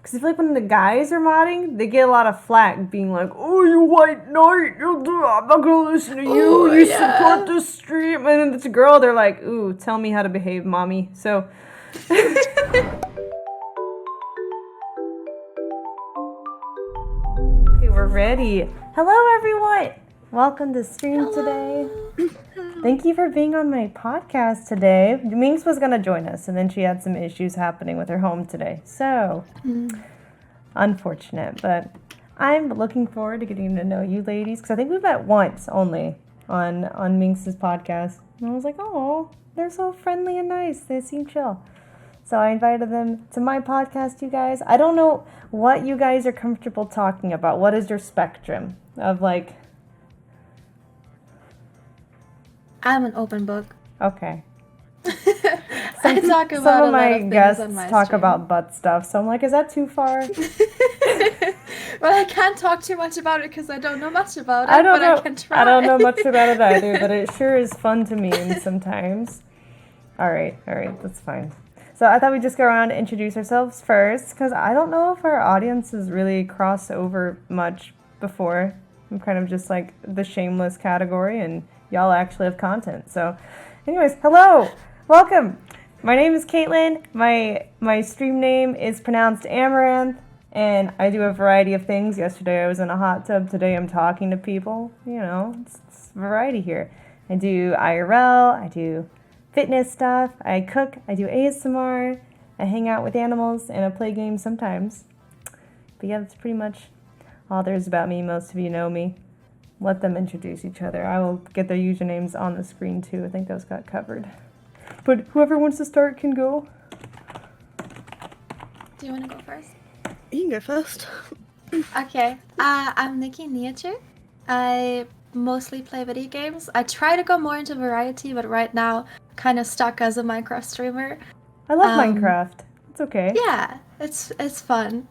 Because I feel like when the guys are modding, they get a lot of flack being like, oh, you white knight, I'm not going to listen to you, Ooh, you yeah. support the stream. And then it's a girl, they're like, ooh, tell me how to behave, mommy. So... Okay, we're ready. Hello, everyone. Welcome to stream today. Thank you for being on my podcast today. Minx was going to join us, and then she had some issues happening with her home today. So, unfortunate. But I'm looking forward to getting to know you ladies, because I think we've met once only on Minx's podcast. And I was like, oh, they're so friendly and nice. They seem chill. So I invited them to my podcast, you guys. I don't know what you guys are comfortable talking about. What is your spectrum of like... I'm an open book. Okay. I talk about some a of my lot of things guests on my talk stream. about butt stuff, so I'm like, is that too far? Well, I can't talk too much about it because I don't know much about it, I don't but know. I can try. I don't know much about it either, but it sure is fun to meme sometimes. All right, that's fine. So I thought we'd just go around and introduce ourselves first, because I don't know if our audience has really crossed over much before. I'm kind of just like the shameless category, and y'all actually have content. So anyways, hello, welcome. My name is Caitlin. My stream name is pronounced Amouranth, and I do a variety of things. Yesterday I was in a hot tub. Today I'm talking to people. You know, it's variety here. I do IRL. I do fitness stuff. I cook. I do ASMR. I hang out with animals, and I play games sometimes. But yeah, that's pretty much all there is about me. Most of you know me. Let them introduce each other. I will get their usernames on the screen too. I think those got covered. But whoever wants to start can go. Do you want to go first? You can go first. Okay. I'm Nihachu. I mostly play video games. I try to go more into variety, but right now, kind of stuck as a Minecraft streamer. I love Minecraft. It's okay. Yeah, it's fun.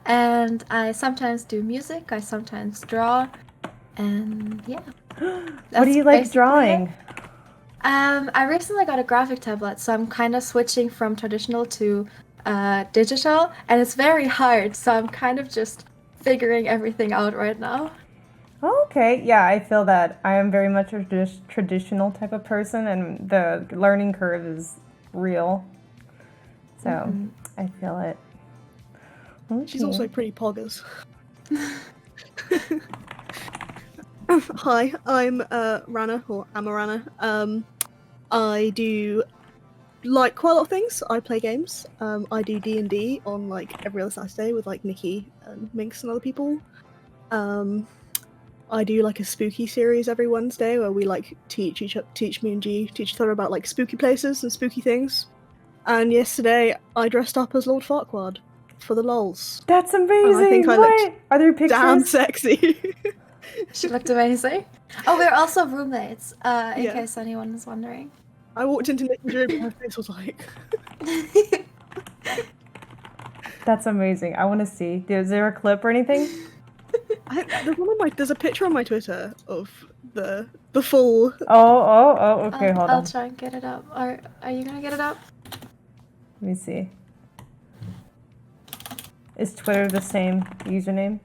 And I sometimes do music. I sometimes draw. And yeah. What do you like drawing? It. I recently got a graphic tablet, so I'm kind of switching from traditional to digital, and it's very hard, so I'm kind of just figuring everything out right now. Oh, okay. Yeah, I feel that. I am very much a traditional type of person, and the learning curve is real. So, I feel it. Okay. She's also pretty poggers. Hi, I'm Rana, or amaRhana. I do like quite a lot of things. I play games. I do D&D on like every other Saturday with like Nikki and Minx and other people. I do like a spooky series every Wednesday where we like teach me and G teach each other about like spooky places and spooky things. And yesterday I dressed up as Lord Farquaad for the lols. That's amazing. And I think I looked Are there pictures? damn sexy. She looked amazing. Oh, we're also roommates, in case anyone is wondering. I walked into Nikki's room and her face was like... That's amazing. I want to see. Is there a clip or anything? There's a picture on my Twitter of the full... Oh, okay, hold on. I'll try and get it up. Are you gonna get it up? Let me see. Is Twitter the same username?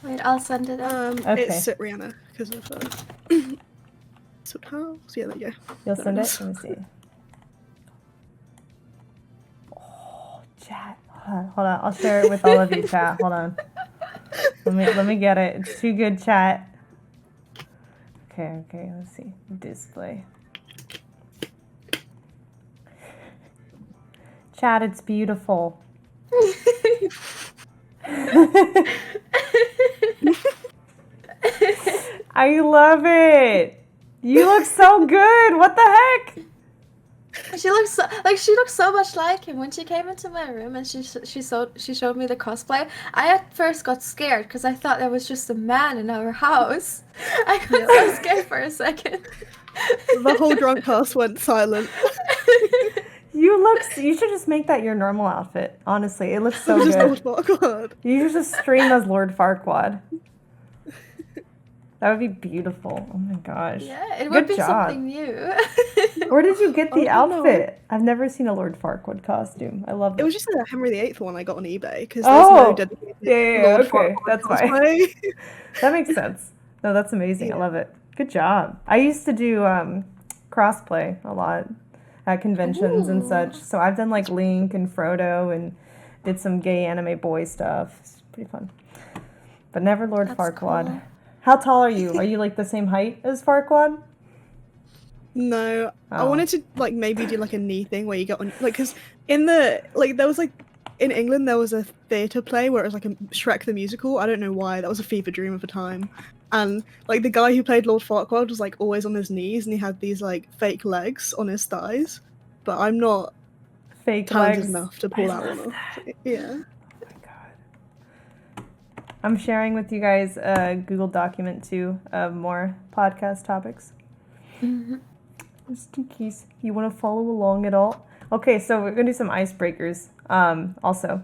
Wait, I'll send it up. Okay. It's Rihanna, because of... So yeah, there you go. You'll send it? Let me see. Oh, chat. Hold on. I'll share it with all of you, chat. Hold on. Let me get it. It's too good, chat. Okay. Let's see. Display. Chat, it's beautiful. I love it. You look so good. What the heck? She looks so much like him. When she came into my room and she showed me the cosplay, I at first got scared because I thought there was just a man in our house. I got so scared for a second. The whole drunk cast went silent. You should just make that your normal outfit. Honestly, it looks so good. Just Lord Farquaad. You should just stream as Lord Farquaad. That would be beautiful. Oh my gosh. Yeah, it would Good be job. something new. Where did you get the Oh, no. outfit? I've never seen a Lord Farquaad costume. I love It it. was just a Henry VIII one I got on eBay because Oh! there's no dedicated Yeah, Lord okay. Farquaad That's fine. cosplay. That makes sense. No, that's amazing. I Yeah. love it. Good job. I used to do crossplay a lot at conventions and Ooh. such. So I've done like Link and Frodo and did some gay anime boy stuff. It's pretty fun. But never Lord That's Farquaad. cool. How tall are you? Are you like the same height as Farquaad? No, I Oh. wanted to like maybe do like a knee thing where you get on like because in the like there was like in England there was a theatre play where it was like a Shrek the musical. I don't know why that was a fever dream of a time, and like the guy who played Lord Farquaad was like always on his knees and he had these like fake legs on his thighs, but I'm not Fake talented legs. enough to pull I that one love off. that. Yeah. Oh my God. I'm sharing with you guys a Google document too of more podcast topics. Mhm. Just in case you want to follow along at all. Okay, so we're going to do some icebreakers. Also,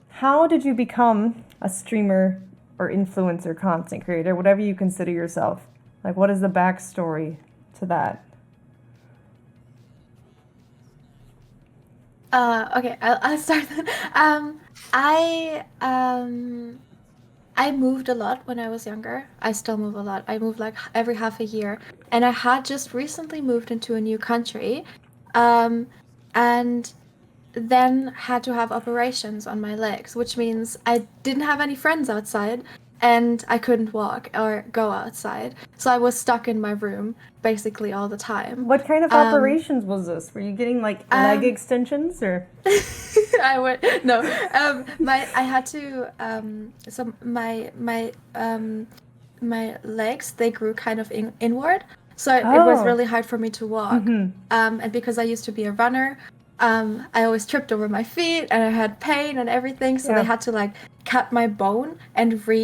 how did you become a streamer or influencer, content creator, whatever you consider yourself? Like, what is the backstory to that? Okay, I'll start then. I moved a lot when I was younger. I still move a lot. I move like every half a year, and I had just recently moved into a new country, and then had to have operations on my legs, which means I didn't have any friends outside, and I couldn't walk or go outside. So I was stuck in my room basically all the time. What kind of operations was this? Were you getting like leg extensions or? I would no. I had to so my legs, they grew kind of inward, so it was Oh. really hard for me to walk. And because I used to be a runner, I always tripped over my feet and I had pain and everything. So Yeah. they had to like cut my bone and put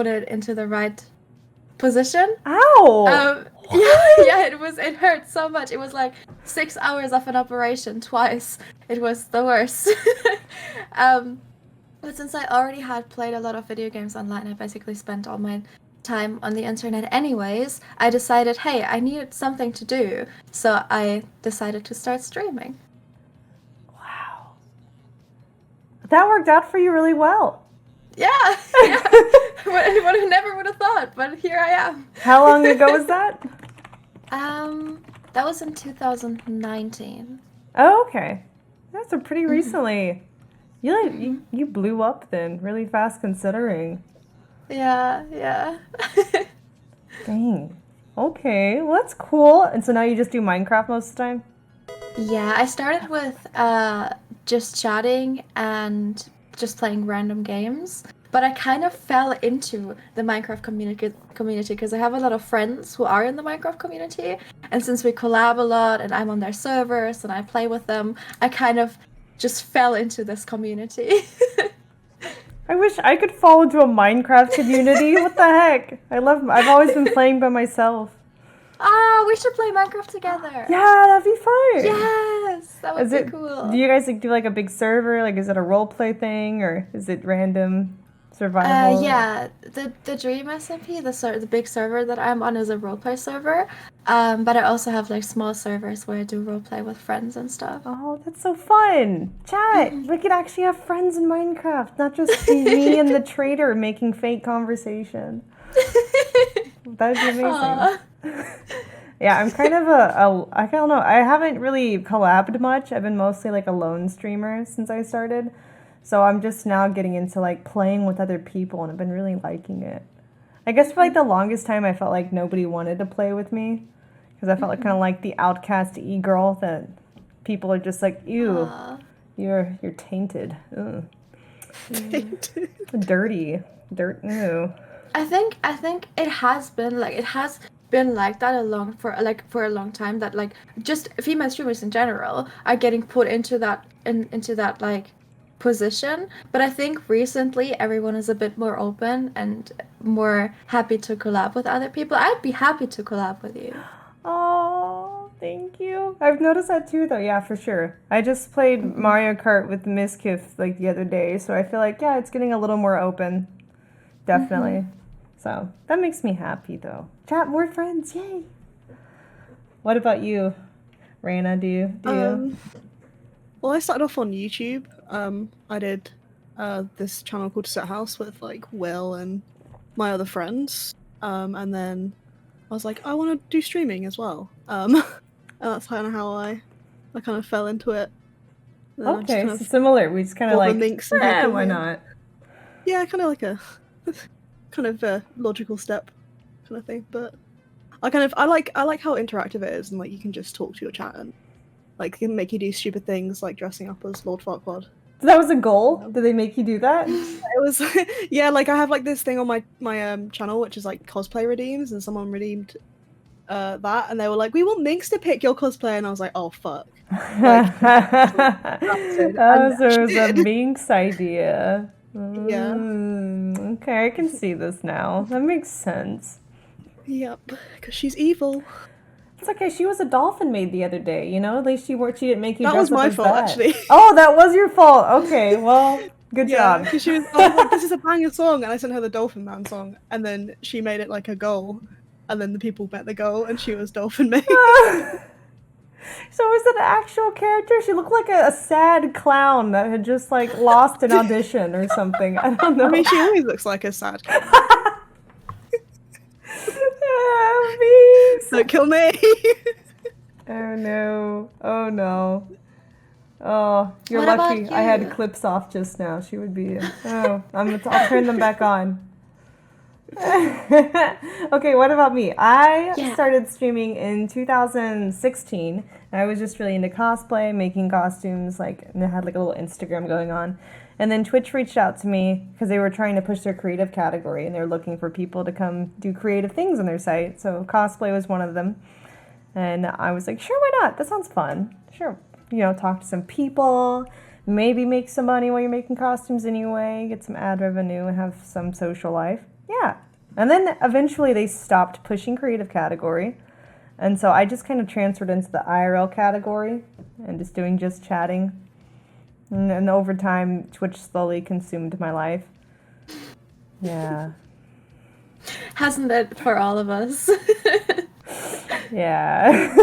it into the right position. Ow! It hurt so much. It was like 6 hours of an operation twice. It was the worst. But since I already had played a lot of video games online, I basically spent all my time on the internet anyways, I decided, hey, I needed something to do. So I decided to start streaming. Wow. That worked out for you really well. Yeah. Never would have thought, but here I am. How long ago was that? That was in 2019. Oh, okay. That's a pretty recently. You blew up then, really fast considering. Yeah. Dang. Okay, well that's cool. And so now you just do Minecraft most of the time? Yeah, I started with just chatting and just playing random games, but I kind of fell into the Minecraft community because I have a lot of friends who are in the Minecraft community, and since we collab a lot and I'm on their servers and I play with them, I kind of just fell into this community. I wish I could fall into a Minecraft community. What the heck? I've always been playing by myself. We should play Minecraft together. Yeah, that'd be fun. Yes, that would be cool. Do you guys do like a big server? Like, is it a role play thing or is it random survival? Yeah, the Dream SMP, the big server that I'm on, is a roleplay server. But I also have like small servers where I do roleplay with friends and stuff. Oh, that's so fun. Chat, we could actually have friends in Minecraft, not just me and the trader making fake conversation. That'd be amazing. Yeah, I'm kind of I don't know. I haven't really collabed much. I've been mostly like a lone streamer since I started. So I'm just now getting into like playing with other people and I've been really liking it. I guess for like the longest time I felt like nobody wanted to play with me because I felt like kind of like the outcast e-girl that people are just like, ew, you're tainted. Ugh. Dirty. Ew. I think it has been like that for a long time, that like just female streamers in general are getting put into that like position. But I think recently everyone is a bit more open and more happy to collab with other people. I'd be happy to collab with you. Oh, thank you. I've noticed that too, though. Yeah, for sure. I just played Mario Kart with Misconceptions like the other day, so I feel like, yeah, it's getting a little more open definitely. So that makes me happy, though. Chat more friends, yay! What about you, Raina? Do you? Well, I started off on YouTube. I did this channel called Set House with like Will and my other friends. And then I was like, I want to do streaming as well. And that's kind of how I kind of fell into it. And then I just Okay, kind so of similar. We just kind of bought the like, links and helped why them. not? Yeah, kind of like a kind of a logical step kind of thing. But I like how interactive it is, and like you can just talk to your chat and like it can make you do stupid things like dressing up as Lord Farquaad. That was a goal? Did they make you do that? It was yeah, like I have like this thing on my channel which is like cosplay redeems, and someone redeemed that, and they were like, we want Minx to pick your cosplay, and I was like, oh fuck. Like, oh, so it was a Minx idea. Yeah. Okay, I can see this now. That makes sense. Yep, because she's evil. It's okay. She was a dolphin maid the other day. You know, at least she didn't make you. That dress was up my as fault, that. actually. Oh, that was your fault. Okay, well, good job. Because I was like, this is a banger song, and I sent her the Dolphin Man song, and then she made it like a goal, and then the people met the goal, and she was Dolphin Maid. So was it an actual character? She looked like a sad clown that had just like lost an audition or something. I don't know. I mean, she always looks like a sad. Don't kill me. Oh no. Oh no. Oh, you're What about lucky. I had you? clips off just now. She would be. Oh, I'll turn them back on. Okay, what about me? I started streaming in 2016. And I was just really into cosplay, making costumes, and I had like a little Instagram going on. And then Twitch reached out to me because they were trying to push their creative category and they were looking for people to come do creative things on their site. So cosplay was one of them. And I was like, sure, why not? That sounds fun. Sure. Talk to some people, maybe make some money while you're making costumes anyway, get some ad revenue and have some social life. Yeah. And then eventually they stopped pushing creative category. And so I just kind of transferred into the IRL category and just chatting. And over time, Twitch slowly consumed my life. Yeah. Hasn't it for all of us? Yeah.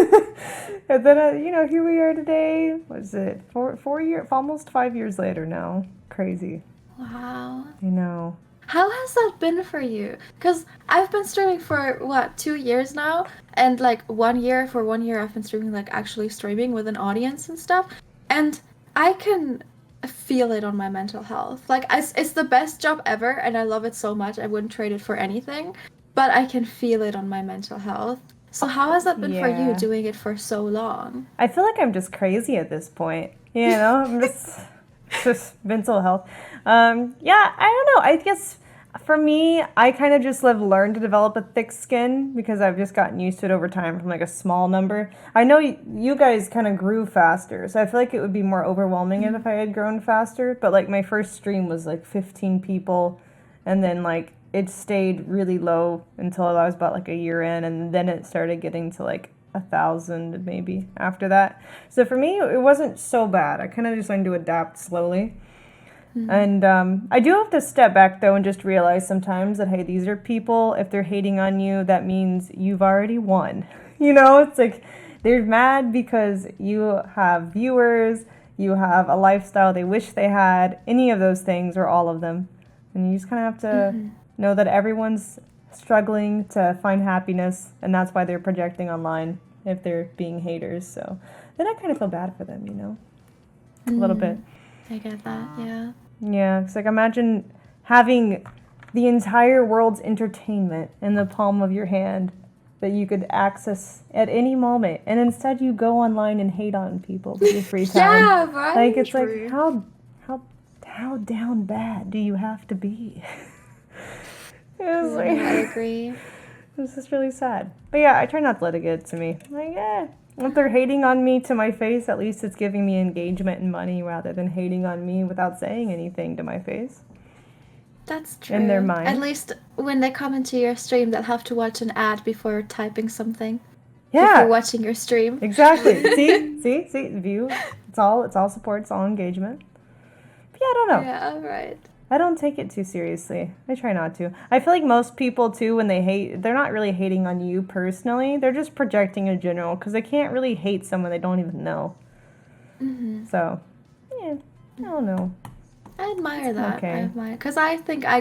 And then, here we are today. What is it? 4 years, almost 5 years later now. Crazy. Wow. I know. How has that been for you? Because I've been streaming for, 2 years now? And, for 1 year, I've been streaming, actually streaming with an audience and stuff. And I can feel it on my mental health. It's the best job ever, and I love it so much. I wouldn't trade it for anything. But I can feel it on my mental health. So how has that been for you, doing it for so long? I feel like I'm just crazy at this point. I'm just mental health. I don't know. I guess for me, I kind of just learned to develop a thick skin because I've just gotten used to it over time from a small number. I know you guys kind of grew faster, so I feel like it would be more overwhelming if I had grown faster. But my first stream was 15 people, and then it stayed really low until I was about a year in, and then it started getting to 1,000 maybe after that. So for me, it wasn't so bad. I kind of just learned to adapt slowly. Mm-hmm. And I do have to step back though and just realize sometimes that, hey, these are people. If they're hating on you, that means you've already won. It's they're mad because you have viewers, you have a lifestyle they wish they had, any of those things or all of them. And you just kind of have to know that everyone's struggling to find happiness, and that's why they're projecting online if they're being haters. So then I kind of feel bad for them, a little bit. I get that, yeah. Yeah, it's imagine having the entire world's entertainment in the palm of your hand that you could access at any moment, and instead you go online and hate on people with your free time. Yeah, right? It's how down bad do you have to be? I agree. This is really sad. But yeah, I try not to let it get to me. If they're hating on me to my face, at least it's giving me engagement and money rather than hating on me without saying anything to my face. That's true. In their mind. At least when they come into your stream, they'll have to watch an ad before typing something. Yeah. Before watching your stream. Exactly. See, view. It's all support, it's all engagement. But yeah, I don't know. Yeah, right. I don't take it too seriously. I try not to. I feel like most people too, when they hate, they're not really hating on you personally. They're just projecting in general because they can't really hate someone they don't even know. Mm-hmm. So, yeah, I don't know. I admire that. Okay. I admire, because I think I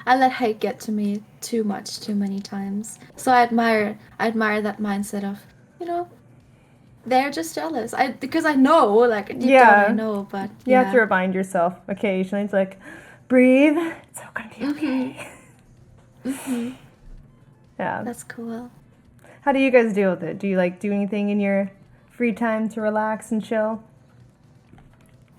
let hate get to me too many times. So I admire that mindset of, they're just jealous. Because I know, like deep down I know, but you have to remind yourself occasionally. It's like, breathe. It's all gonna be okay. Mm-hmm. Yeah. That's cool. How do you guys deal with it? Do you like do anything in your free time to relax and chill?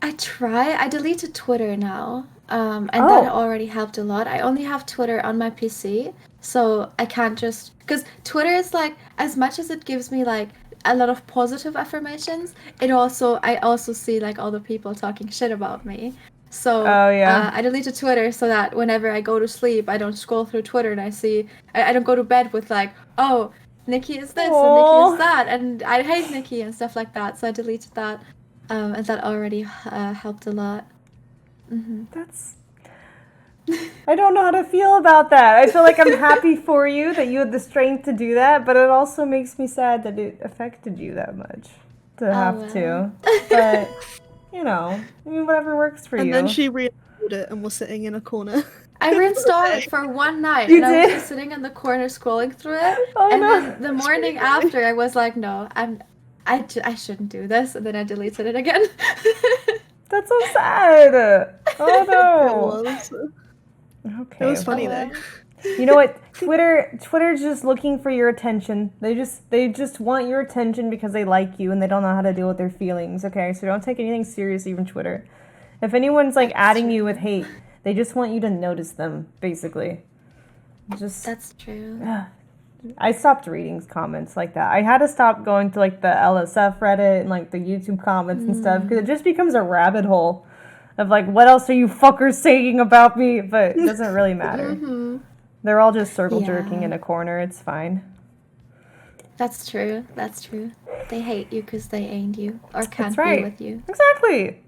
I try. I deleted Twitter now, and that already helped a lot. I only have Twitter on my PC, so I can't just... Because Twitter is like, as much as it gives me like a lot of positive affirmations, I also see like all the people talking shit about me. So I deleted Twitter so that whenever I go to sleep, I don't scroll through Twitter and I don't go to bed with like, oh, Nikki is this and Nikki is that, and I hate Nikki and stuff like that. So I deleted that. And that already helped a lot. Mm-hmm. I don't know how to feel about that. I feel like I'm happy for you that you had the strength to do that, but it also makes me sad that it affected you that much to have to. But, whatever works for you. And then she reinstalled it and was sitting in a corner. I reinstalled it for one night. You and did? I was just sitting in the corner scrolling through it. Then the morning after, I was like, no, I shouldn't do this, and then I deleted it again. That's so sad. Oh no. It was. Okay. It was funny though. You know what? Twitter's just looking for your attention. They just want your attention because they like you and they don't know how to deal with their feelings. Okay, so don't take anything seriously from Twitter. If anyone's like adding you with hate, they just want you to notice them, basically. That's true. I stopped reading comments like that. I had to stop going to like the LSF Reddit and like the YouTube comments and stuff because it just becomes a rabbit hole of like, what else are you fuckers saying about me? But it doesn't really matter. Mm-hmm. They're all just circle jerking in a corner. It's fine. That's true. They hate you because they ain't you or can't be with you. Exactly.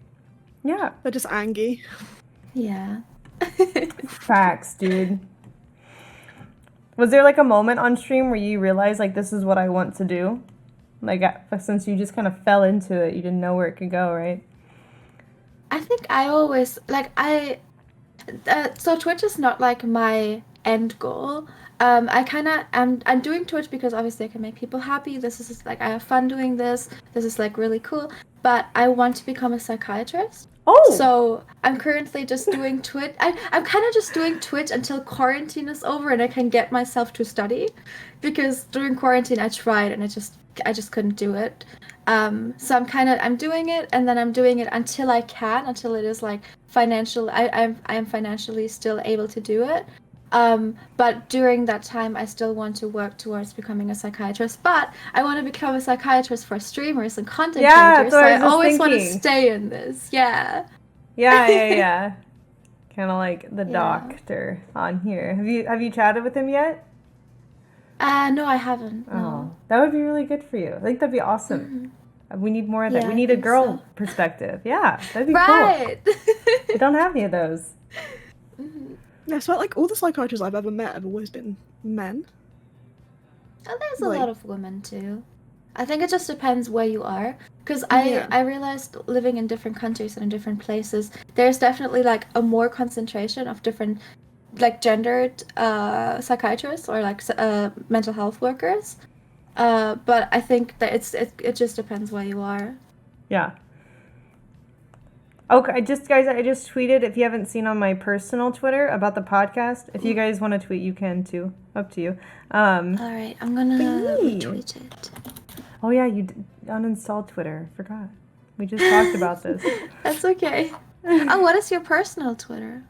Yeah. They're just angry. Yeah. Facts, dude. Was there like a moment on stream where you realized like this is what I want to do? Like since you just kind of fell into it, you didn't know where it could go, right? I think I always so Twitch is not like my end goal. I'm doing Twitch because obviously I can make people happy. This is like I have fun doing this. This is like really cool. But I want to become a psychiatrist. Oh. So I'm currently just doing Twitch. I'm kind of just doing Twitch until quarantine is over and I can get myself to study, because during quarantine I tried and I just couldn't do it. So I'm doing it, and then I'm doing it until it is like financial. I am financially still able to do it. But during that time, I still want to work towards becoming a psychiatrist. But I want to become a psychiatrist for streamers and content creators. So I always want to stay in this. Yeah. Yeah. Kind of like the doctor on here. Have you chatted with him yet? No, I haven't. No. Oh, that would be really good for you. I think that'd be awesome. Mm-hmm. We need more of that. We need a girl perspective. Yeah, that'd be cool. We don't have any of those. Mm-hmm. Yeah, so like all the psychiatrists I've ever met have always been men. Oh, there's a lot of women too. I think it just depends where you are. Because I realized living in different countries and in different places, there's definitely like a more concentration of different like gendered psychiatrists or like mental health workers. But I think that it just depends where you are. Yeah. Okay, I just tweeted, if you haven't seen on my personal Twitter, about the podcast. If you guys want to tweet, you can too. Up to you. All right, I'm gonna retweet it. Oh yeah, you uninstalled Twitter. Forgot. We just talked about this. That's okay. Oh, what is your personal Twitter?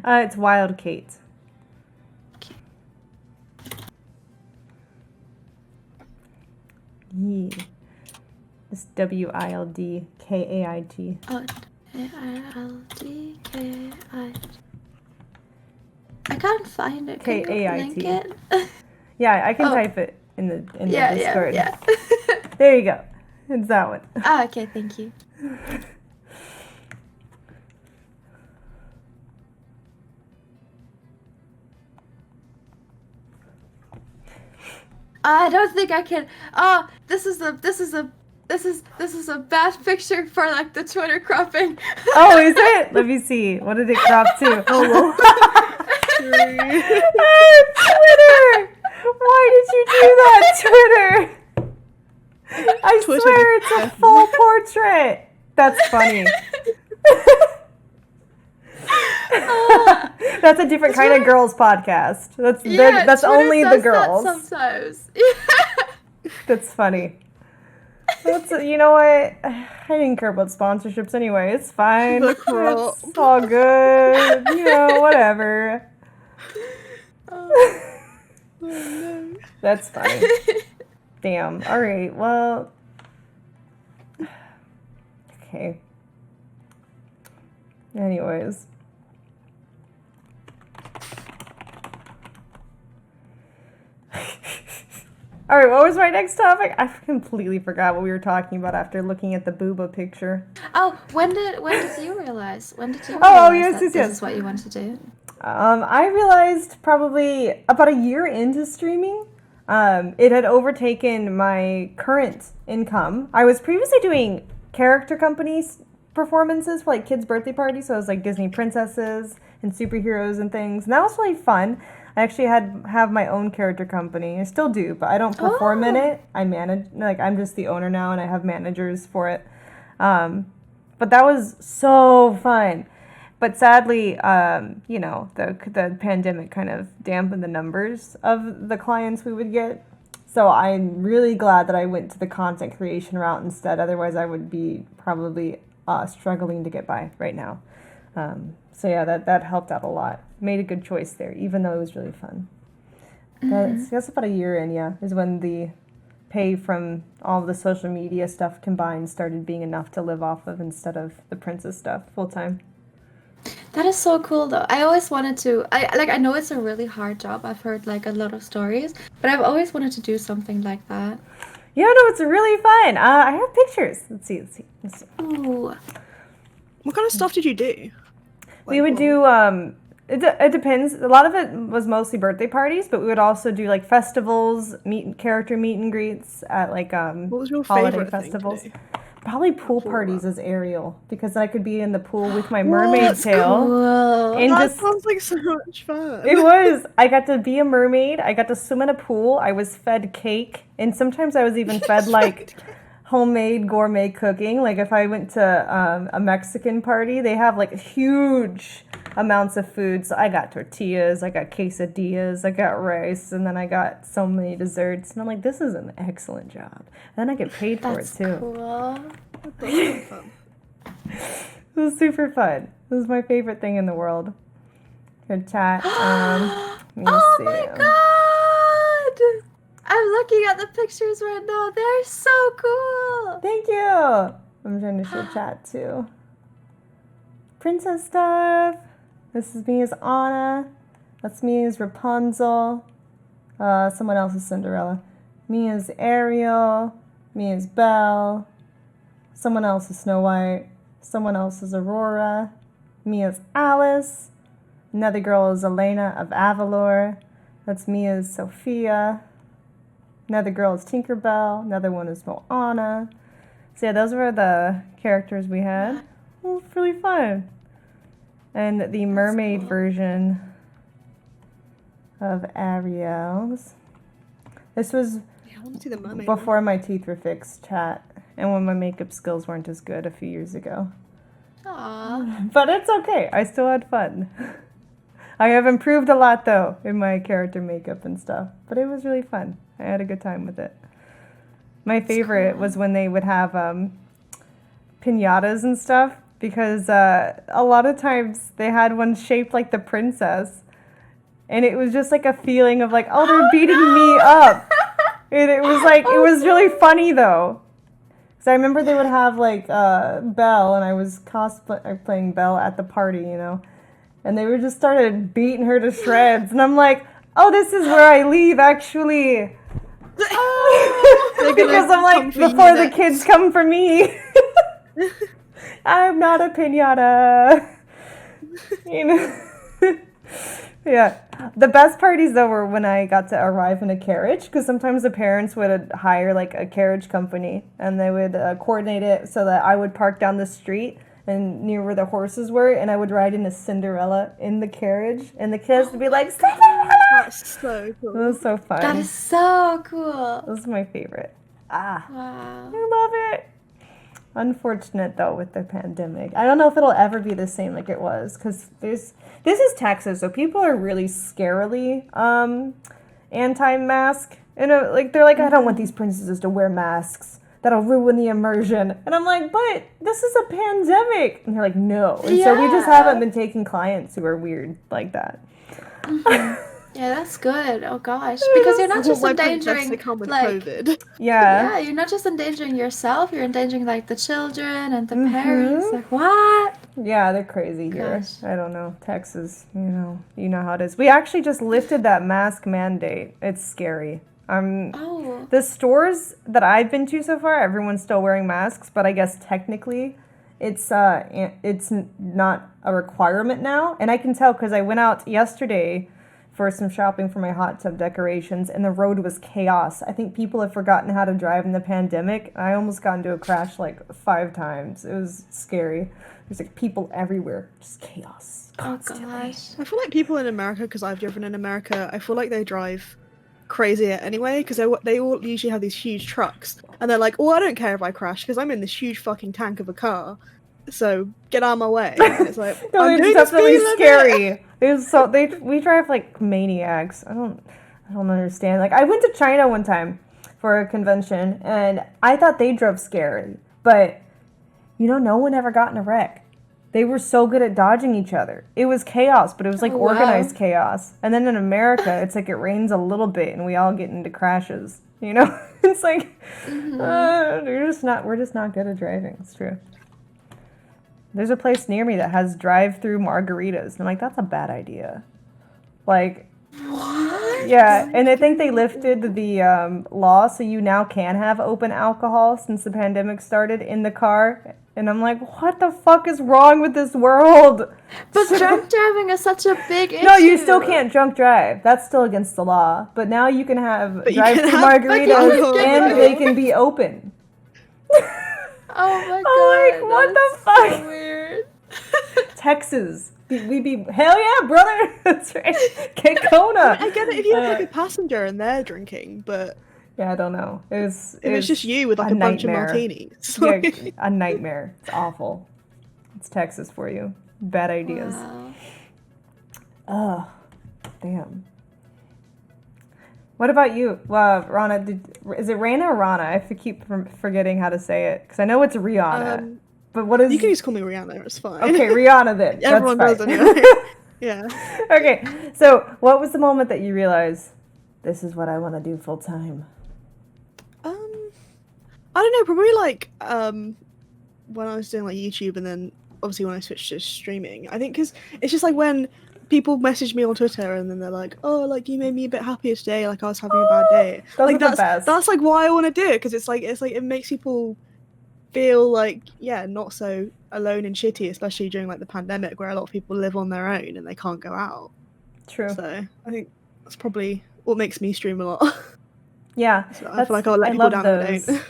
It's Wild Kate. Okay. Yeah. It's WILDKAIT. Oh, WILDKAIT. I can't find it. Can you link it? Yeah, I can type it in the Discord. Yeah. There you go. It's that one. Ah, okay, thank you. I don't think I can. Oh, this is a bad picture for like the Twitter cropping. Oh, is it? Let me see. What did it crop to? Oh, Twitter! Why did you do that, Twitter? I Twitter swear it's a full portrait. That's funny. That's a different kind of girls podcast. That's Twitter only the does that girls. sometimes. That's funny. You know what? I didn't care about sponsorships anyway. It's fine. The crop. It's all good. You know, whatever. Oh, no. That's funny. Damn. All right. Well. Okay. Anyways. All right, what was my next topic? I completely forgot what we were talking about after looking at the booba picture. Oh, when did you realize? When did you Oh, realize yes. this is what you want to do? I realized probably about a year into streaming, it had overtaken my current income. I was previously doing character companies performances for like kids' birthday parties, so it was like Disney princesses and superheroes and things, and that was really fun. I actually have my own character company. I still do, but I don't perform in it. I manage, like I'm just the owner now, and I have managers for it. But that was so fun. But sadly, you know, the pandemic kind of dampened the numbers of the clients we would get. So I'm really glad that I went to the content creation route instead. Otherwise, I would be probably struggling to get by right now. So yeah, that helped out a lot. Made a good choice there, even though it was really fun. That's about a year in, is when the pay from all of the social media stuff combined started being enough to live off of instead of the princess stuff full time. That is so cool, though. I always wanted to. I know it's a really hard job. I've heard like a lot of stories, but I've always wanted to do something like that. Yeah, no, it's really fun. I have pictures. Let's see. Ooh. What kind of stuff did you do? We would do, it depends. A lot of it was mostly birthday parties, but we would also do like festivals, character meet and greets at like What was your holiday favorite festivals. thing to do? Probably pool parties as Ariel, because I could be in the pool with my mermaid tail. Cool. And That just sounds like so much fun. it was. I got to be a mermaid. I got to swim in a pool. I was fed cake, and sometimes I was even fed like homemade gourmet cooking. Like if I went to a Mexican party, they have like huge amounts of food. So I got tortillas, I got quesadillas, I got rice, and then I got so many desserts. And I'm like, this is an excellent job. And then I get paid for That's it too. cool. That sounds fun. It was super fun. It was my favorite thing in the world. Good chat. Let me Oh see. my god! I'm looking at the pictures right now. They're so cool. Thank you. I'm trying to show chat too. Princess stuff. This is me as Anna. That's me as Rapunzel. Someone else is Cinderella. Me as Ariel. Me as Belle. Someone else is Snow White. Someone else is Aurora. Me as Alice. Another girl is Elena of Avalor. That's me as Sophia. Another girl is Tinkerbell. Another one is Moana. So yeah, those were the characters we had. It was really fun. And the mermaid version of Ariel's. This was Yeah, I want to see the mermaid. before my teeth were fixed, chat, and when my makeup skills weren't as good a few years ago. Aww. But it's okay. I still had fun. I have improved a lot, though, in my character makeup and stuff. But it was really fun. I had a good time with it. My favorite was when they would have piñatas and stuff, because a lot of times they had one shaped like the princess. And it was just like a feeling of like, oh, they're beating me up. And it was like, it was really funny, though. Because I remember they would have like Belle, and I was playing Belle at the party, you know. And they were just started beating her to shreds. And I'm like, oh, this is where I leave, actually. Because I'm like, before the kids come for me. I'm not a piñata. You know? Yeah. The best parties, though, were when I got to arrive in a carriage, because sometimes the parents would hire, like, a carriage company, and they would coordinate it so that I would park down the street and near where the horses were, and I would ride in a Cinderella in the carriage, and the kids would be like, Cinderella! That's so cool. It was so fun. That is so cool. This is my favorite. Wow. I love it. Unfortunate, though, with the pandemic. I don't know if it'll ever be the same like it was, because this is Texas, so people are really scarily anti-mask. And like they're like, I don't want these princesses to wear masks. That'll ruin the immersion. And I'm like, but this is a pandemic. And they're like, no. And so we just haven't been taking clients who are weird like that. Yeah, that's good. Oh gosh, because you're not just endangering like COVID. Yeah, you're not just endangering yourself. You're endangering like the children and the parents. Like what? Yeah, they're crazy here. Gosh. I don't know. Texas, you know how it is. We actually just lifted that mask mandate. It's scary. The stores that I've been to so far, everyone's still wearing masks, but I guess technically it's not a requirement now. And I can tell because I went out yesterday for some shopping for my hot tub decorations, and the road was chaos. I think people have forgotten how to drive in the pandemic. I almost got into a crash like 5 times. It was scary. There's like people everywhere, just chaos. Constantly. Oh gosh. I feel like people in America, because I've driven in America, I feel like they drive crazier anyway, because they all usually have these huge trucks, and they're like, oh, I don't care if I crash because I'm in this huge fucking tank of a car, so get out of my way. And it's like, no, I'm doing it's definitely scary. Limit. We drive like maniacs. I don't understand. Like I went to China one time for a convention, and I thought they drove scary, but no one ever got in a wreck. They were so good at dodging each other. It was chaos, but it was like organized chaos. And then in America, it's like it rains a little bit and we all get into crashes. It's like we're just not good at driving. It's true. There's a place near me that has drive-through margaritas, and I'm like, that's a bad idea. Like, what? Yeah, and I think they lifted the law, so you now can have open alcohol since the pandemic started in the car. And I'm like, what the fuck is wrong with this world? But drunk driving is such a big issue. No, you still can't drunk drive. That's still against the law. But now you can have drive-through margaritas, and they can be open. Oh my god. I'm like, what the fuck? So weird. Texas. We be, hell yeah, brother. That's right. Get Kona. I get it if you have like a passenger and they're drinking, but yeah, I don't know. If it's just you with like a bunch of martinis. Yeah, a nightmare. It's awful. It's Texas for you. Bad ideas. Wow. Oh, damn. What about you? Rana, is it Raina or Rana? I keep forgetting how to say it, because I know it's Rihanna. But what is... You can just call me Rihanna, it's fine. Okay, Rihanna then. Everyone does anyway. Yeah. Okay, so what was the moment that you realized, this is what I want to do full time? I don't know, probably like when I was doing like YouTube, and then obviously when I switched to streaming. I think because it's just like when people message me on Twitter and then they're like, oh, like you made me a bit happier today, like I was having a bad day. Those like are the best. That's like why I want to do it, because it's like it makes people feel like, yeah, not so alone and shitty, especially during like the pandemic where a lot of people live on their own and they can't go out. True. So I think that's probably what makes me stream a lot. Yeah. So I feel like I'll let people down if I don't.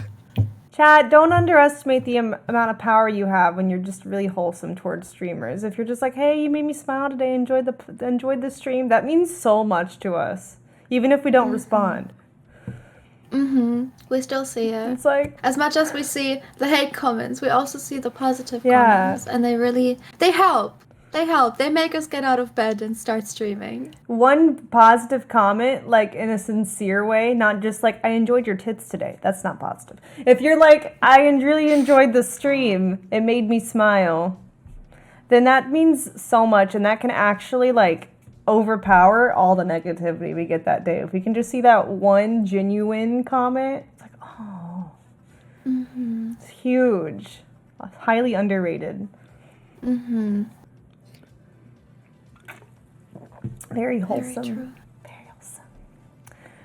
Chad, don't underestimate the amount of power you have when you're just really wholesome towards streamers. If you're just like, hey, you made me smile today, enjoyed the stream, that means so much to us, even if we don't respond. We still see it. It's like, as much as we see the hate comments, we also see the positive comments, and they help. They make us get out of bed and start streaming. One positive comment, like in a sincere way, not just like, I enjoyed your tits today. That's not positive. If you're like, I really enjoyed the stream, it made me smile, then that means so much, and that can actually like overpower all the negativity we get that day. If we can just see that one genuine comment, it's like, oh, it's huge. Highly underrated. Very wholesome. Very wholesome.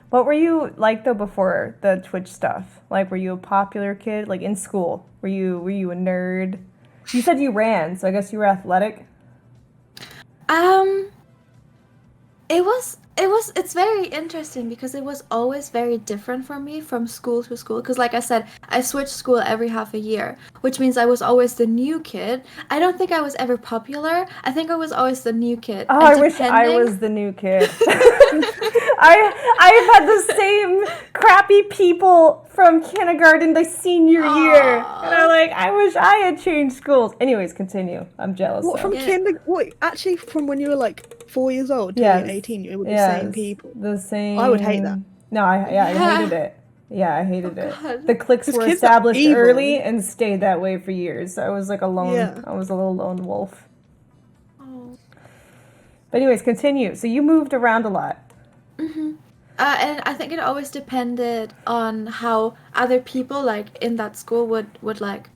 What were you like though before the Twitch stuff? Like, were you a popular kid? Like in school, were you a nerd? You said you ran, so I guess you were athletic. It's very interesting because it was always very different for me from school to school. Because, like I said, I switched school every half a year, which means I was always the new kid. I don't think I was ever popular. I think I was always the new kid. Oh, And I wish I was the new kid. I've had the same crappy people from kindergarten to senior year. And I wish I had changed schools. Anyways, continue. I'm jealous. What, from actually from when you were like 4 years old to Yes. 18, you were with the Yes, same people. the same. I would hate that. No, I Yeah. hated it. Yeah, I hated it. God. The cliques These were kids are established evil. early and stayed that way for years. I was like a lone. Yeah. I was a little lone wolf. Oh. But anyways, continue. So you moved around a lot. And I think it always depended on how other people like in that school would like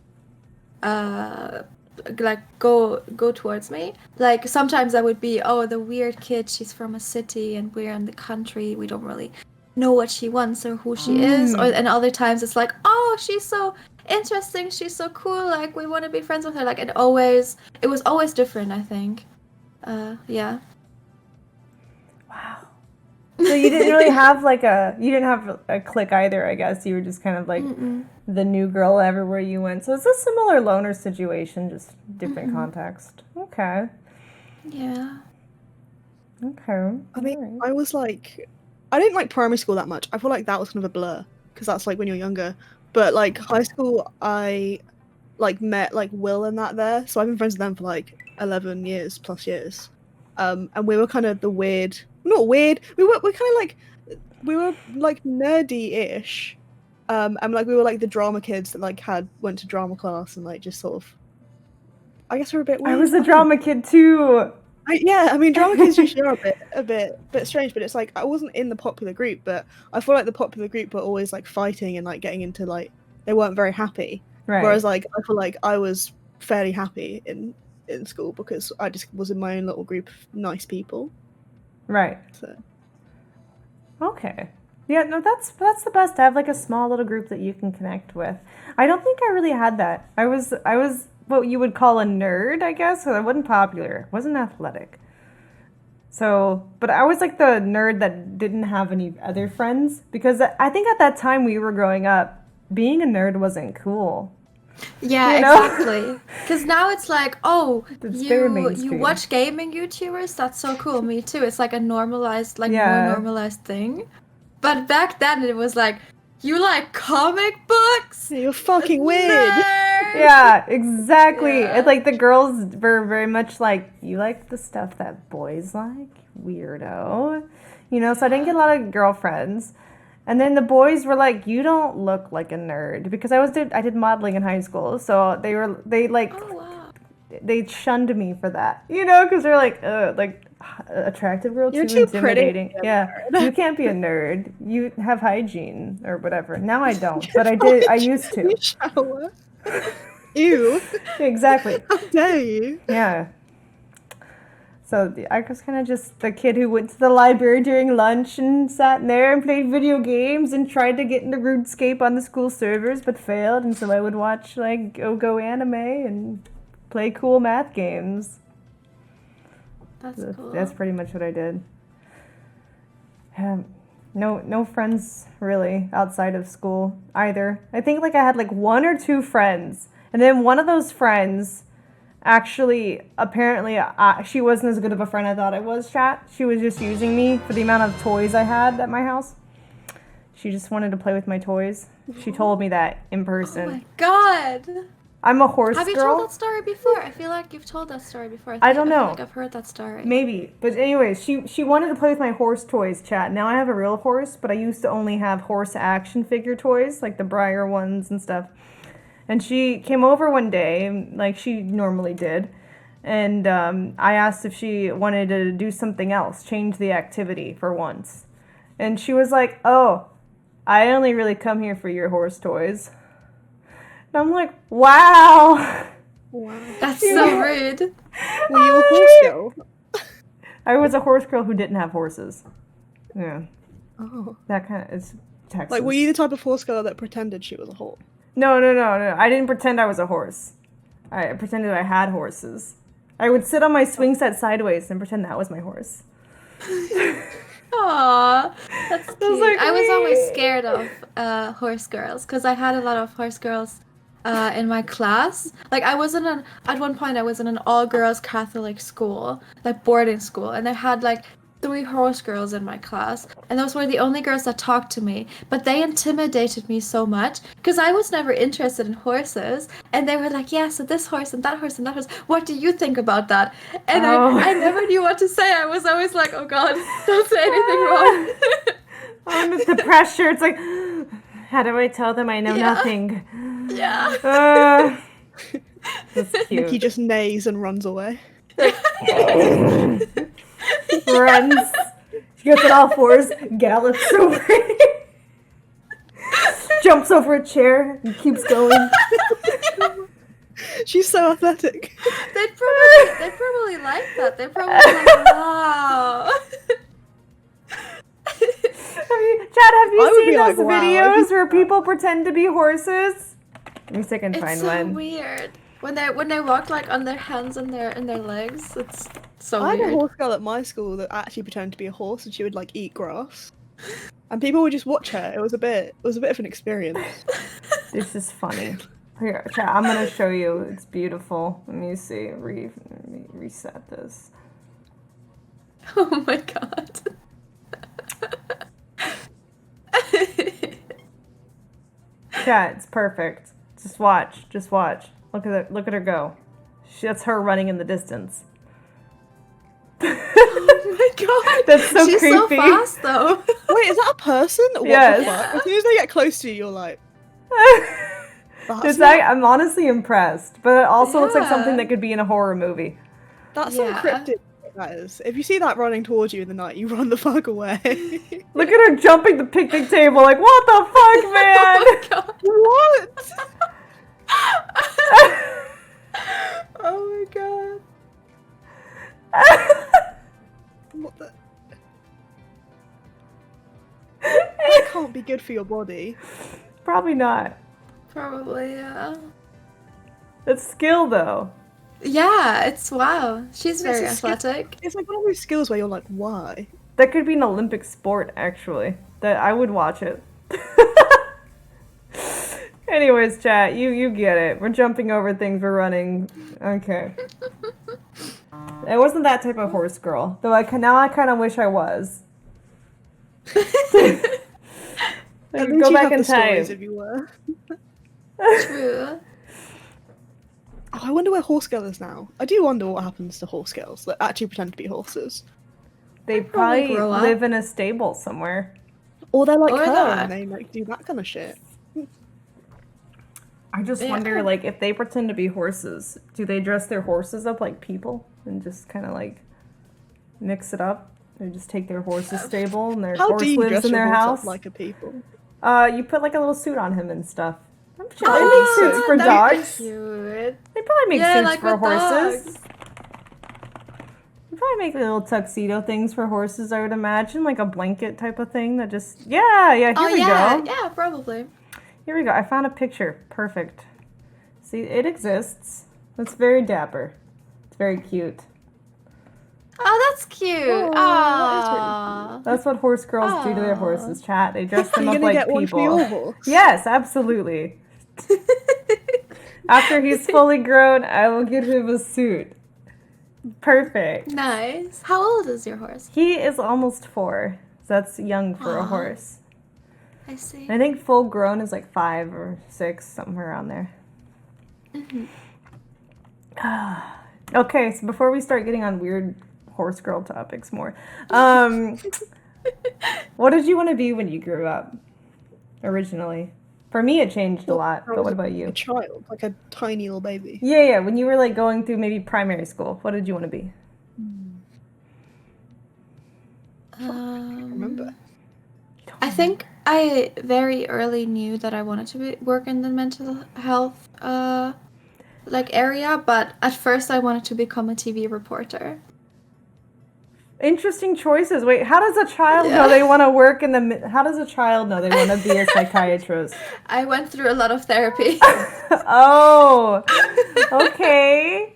go towards me. Like sometimes I would be, oh, the weird kid, she's from a city and we're in the country, we don't really know what she wants or who she is. And other times it's like, oh, she's so interesting, she's so cool, like we want to be friends with her. Like it was always different, I think. Yeah. Wow. So you didn't really have you didn't have a clique either, I guess. You were just kind of like the new girl everywhere you went. So it's a similar loner situation, just different context. Okay. Yeah. Okay. I mean, Alright. I was like, I didn't like primary school that much. I feel like that was kind of a blur because that's like when you're younger. But like high school, I like met like Will and that there. So I've been friends with them for like 11 years plus years. And we were kind of the weird, not weird. We're kind of like nerdy-ish. And like we were like the drama kids that like went to drama class and like just sort of. I guess we're a bit weird. I was a drama kid too. I mean, drama kids usually are a bit strange, but it's like I wasn't in the popular group, but I feel like the popular group were always like fighting and like getting into like they weren't very happy. Right. Whereas like I feel like I was fairly happy in school because I just was in my own little group of nice people. Right. So Okay. Yeah, no, that's the best to have like a small little group that you can connect with. I don't think I really had that. I was what you would call a nerd, I guess. So I wasn't popular, wasn't athletic. So, but I was like the nerd that didn't have any other friends because I think at that time we were growing up, being a nerd wasn't cool. Yeah, You know? exactly. Because now it's like, oh, It's very you mainstream. watch gaming YouTubers? That's so cool. Me too. It's like a normalized, like Yeah. more normalized thing. But back then it was like, you like comic books? you're fucking weird. Nerd! Yeah, exactly. Yeah. It's like the girls were very much like, you like the stuff that boys like? Weirdo. You know, so I didn't get a lot of girlfriends. And then the boys were like, you don't look like a nerd. Because I did modeling in high school. So they Oh, wow. they shunned me for that. You know, because they're like attractive girl, You're too too pretty intimidating. to be a Yeah, nerd. you can't be a nerd. You have hygiene or whatever. Now I don't, but I did. I used to. You shower. Ew. Exactly. How dare you? Yeah. So I was kind of just the kid who went to the library during lunch and sat in there and played video games and tried to get into RuneScape on the school servers, but failed. And so I would watch like go anime and play cool math games. That's cool. That's pretty much what I did. No friends really outside of school either. I think like I had like one or two friends, and then one of those friends actually apparently she wasn't as good of a friend I thought I was. Chat. She was just using me for the amount of toys I had at my house. She just wanted to play with my toys. She told me that in Oh person. my god. I'm a horse Have you girl. told that story before? I feel like you've told that story before. I don't feel know. like I've heard that story. Maybe. But anyways, she wanted to play with my horse toys, chat. Now I have a real horse, but I used to only have horse action figure toys, like the Briar ones and stuff. And she came over one day, like she normally did, and I asked if she wanted to do something else, change the activity for once. And she was like, oh, I only really come here for your horse toys. And I'm like, wow. Wow. That's so rude. Were you a horse girl? I was a horse girl who didn't have horses. Yeah. Oh. That kind of is Texas. Like, were you the type of horse girl that pretended she was a horse? No. I didn't pretend I was a horse. I pretended I had horses. I would sit on my swing set sideways and pretend that was my horse. Aw, that's cute. like, I was always "Wee." scared of horse girls because I had a lot of horse girls in my class. Like at one point I was in an all girls Catholic school, like boarding school, and I had like 3 horse girls in my class, and those were the only girls that talked to me. But they intimidated me so much because I was never interested in horses, and they were like, "Yeah, so this horse and that horse and that horse. What do you think about that?" And Oh. I never knew what to say. I was always like, "Oh God, don't say anything wrong." Under the pressure, it's like, how do I tell them I know Yeah. nothing? Yeah. That's Nikki cute. just neighs and runs away. Runs. She gets on all fours, gallops over. Jumps over a chair and keeps going. She's so athletic. They'd probably like that. They're probably like, wow. Chad, have I you would seen be those like, wow, videos if you- where people pretend to be horses? Let me see if I can It's find so one. weird. When they walk like on their hands and their legs, it's so I had a weird. horse girl at my school that actually pretended to be a horse, and she would like eat grass, and people would just watch her. It was a bit of an experience. This is funny. Here, Chad, I'm gonna show you. It's beautiful. Let me see. Let me reset this. Oh my God. Chat, it's perfect. Just watch. Just watch. Look at her go. That's her running in the distance. Oh my God. That's so She's so creepy. fast though. Wait, is that a person? What Yes. the fuck? As soon as they get close to you, you're like, that's, It's like, I'm honestly impressed, but it also looks like Yeah. something that could be in a horror movie. that's so Yeah. cryptic. That is. If you see that running towards you in the night, you run the fuck away. Look at her jumping the picnic table, like, what the fuck, man? Oh my God. What? Oh my God. What the? That can't be good for your body. Probably not. Probably, yeah. It's skill, though. Yeah, it's wow. She's It's very a skill- athletic. It's like one of those skills where you're like, why? That could be an Olympic sport, actually. That I would watch it. Anyways, chat, you get it. We're jumping over things, we're running. Okay. It wasn't that type of horse girl. Though now I kind of wish I was. At Like, least go you'd back have in the stories time. if you were. True. Oh, I wonder where horse girl is now. I do wonder what happens to horse girls that actually pretend to be horses. They probably probably grow up. live in a stable somewhere. Or they're like Or her that. and they like do that kind of shit. I just Yeah. wonder, like, if they pretend to be horses, do they dress their horses up like people and just kind of like mix it up? They just take their horse's stable and their How horse do you lives dress in your their horse house. up like a people? You put like a little suit on him and stuff. I'm sure Oh, they make suits for that'd be dogs. Cute. They probably make Yeah, suits like for with horses. dogs. They probably make little tuxedo things for horses, I would imagine, like a blanket type of thing that just Here Oh we yeah, go. yeah, probably. Here we go. I found a picture. Perfect. See, it exists. That's very dapper. It's very cute. Oh, that's cute. Oh, Aww. That's what horse girls do to their Aw. horses, chat. They dress Are them you up gonna like get one for people. your horse? Yes, absolutely. After he's fully grown, I will give him a suit. Perfect. Nice. How old is your horse? He is almost 4. So that's young for a Aw. horse. I see. I think full grown is like 5 or 6, something around there. Okay, so before we start getting on weird horse girl topics more, what did you want to be when you grew up? Originally, for me, it changed a lot. But what about A you? child, like a tiny little baby. Yeah. When you were like going through maybe primary school, what did you want to be? Remember? I think I very early knew that I wanted to work in the mental health like area, but at first I wanted to become a TV reporter. Interesting choices. Wait, how does a child know they want to work in the? How does a child know they want to be a psychiatrist? I went through a lot of therapy. Oh, okay.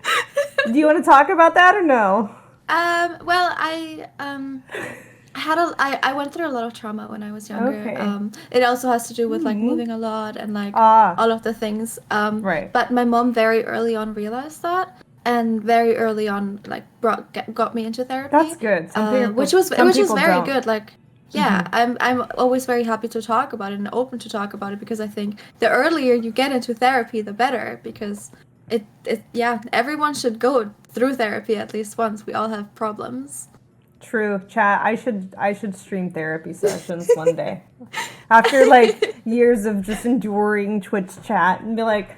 Do you want to talk about that or no? Well, I went through a lot of trauma when I was younger. Okay. It also has to do with like Mhm. moving a lot and like Ah, all of the things. right. But my mom very early on realized that, and very early on like got me into therapy. That's good. Which Some was people very don't. good. Like, yeah, Mhm. I'm always very happy to talk about it and open to talk about it because I think the earlier you get into therapy, the better because yeah, everyone should go through therapy at least once. We all have problems. True, chat. I should stream therapy sessions one day. After like years of just enduring Twitch chat and be like,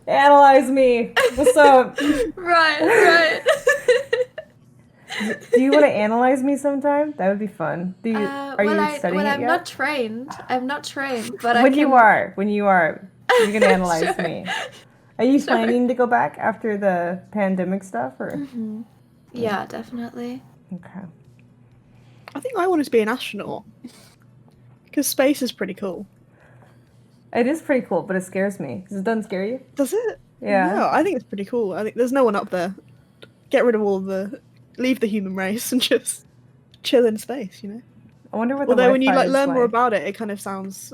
analyze me. What's up? Right. Do you want to analyze me sometime? That would be fun. Are you studying it I'm not yet? trained. I'm not trained, but I When can. you are, you can analyze Sure. me. Are you Sure. planning to go back after the pandemic stuff or? Hmm. Yeah, definitely. Okay. I think I wanted to be an astronaut because space is pretty cool. It is pretty cool, but it scares me. Does it doesn't scare you? Does it? Yeah. No, I think it's pretty cool. I think there's no one up there. Get rid of all the, leave the human race and just chill in space. You know. I wonder what the Although when you Wi-Fi like is learn more like. about it, it kind of sounds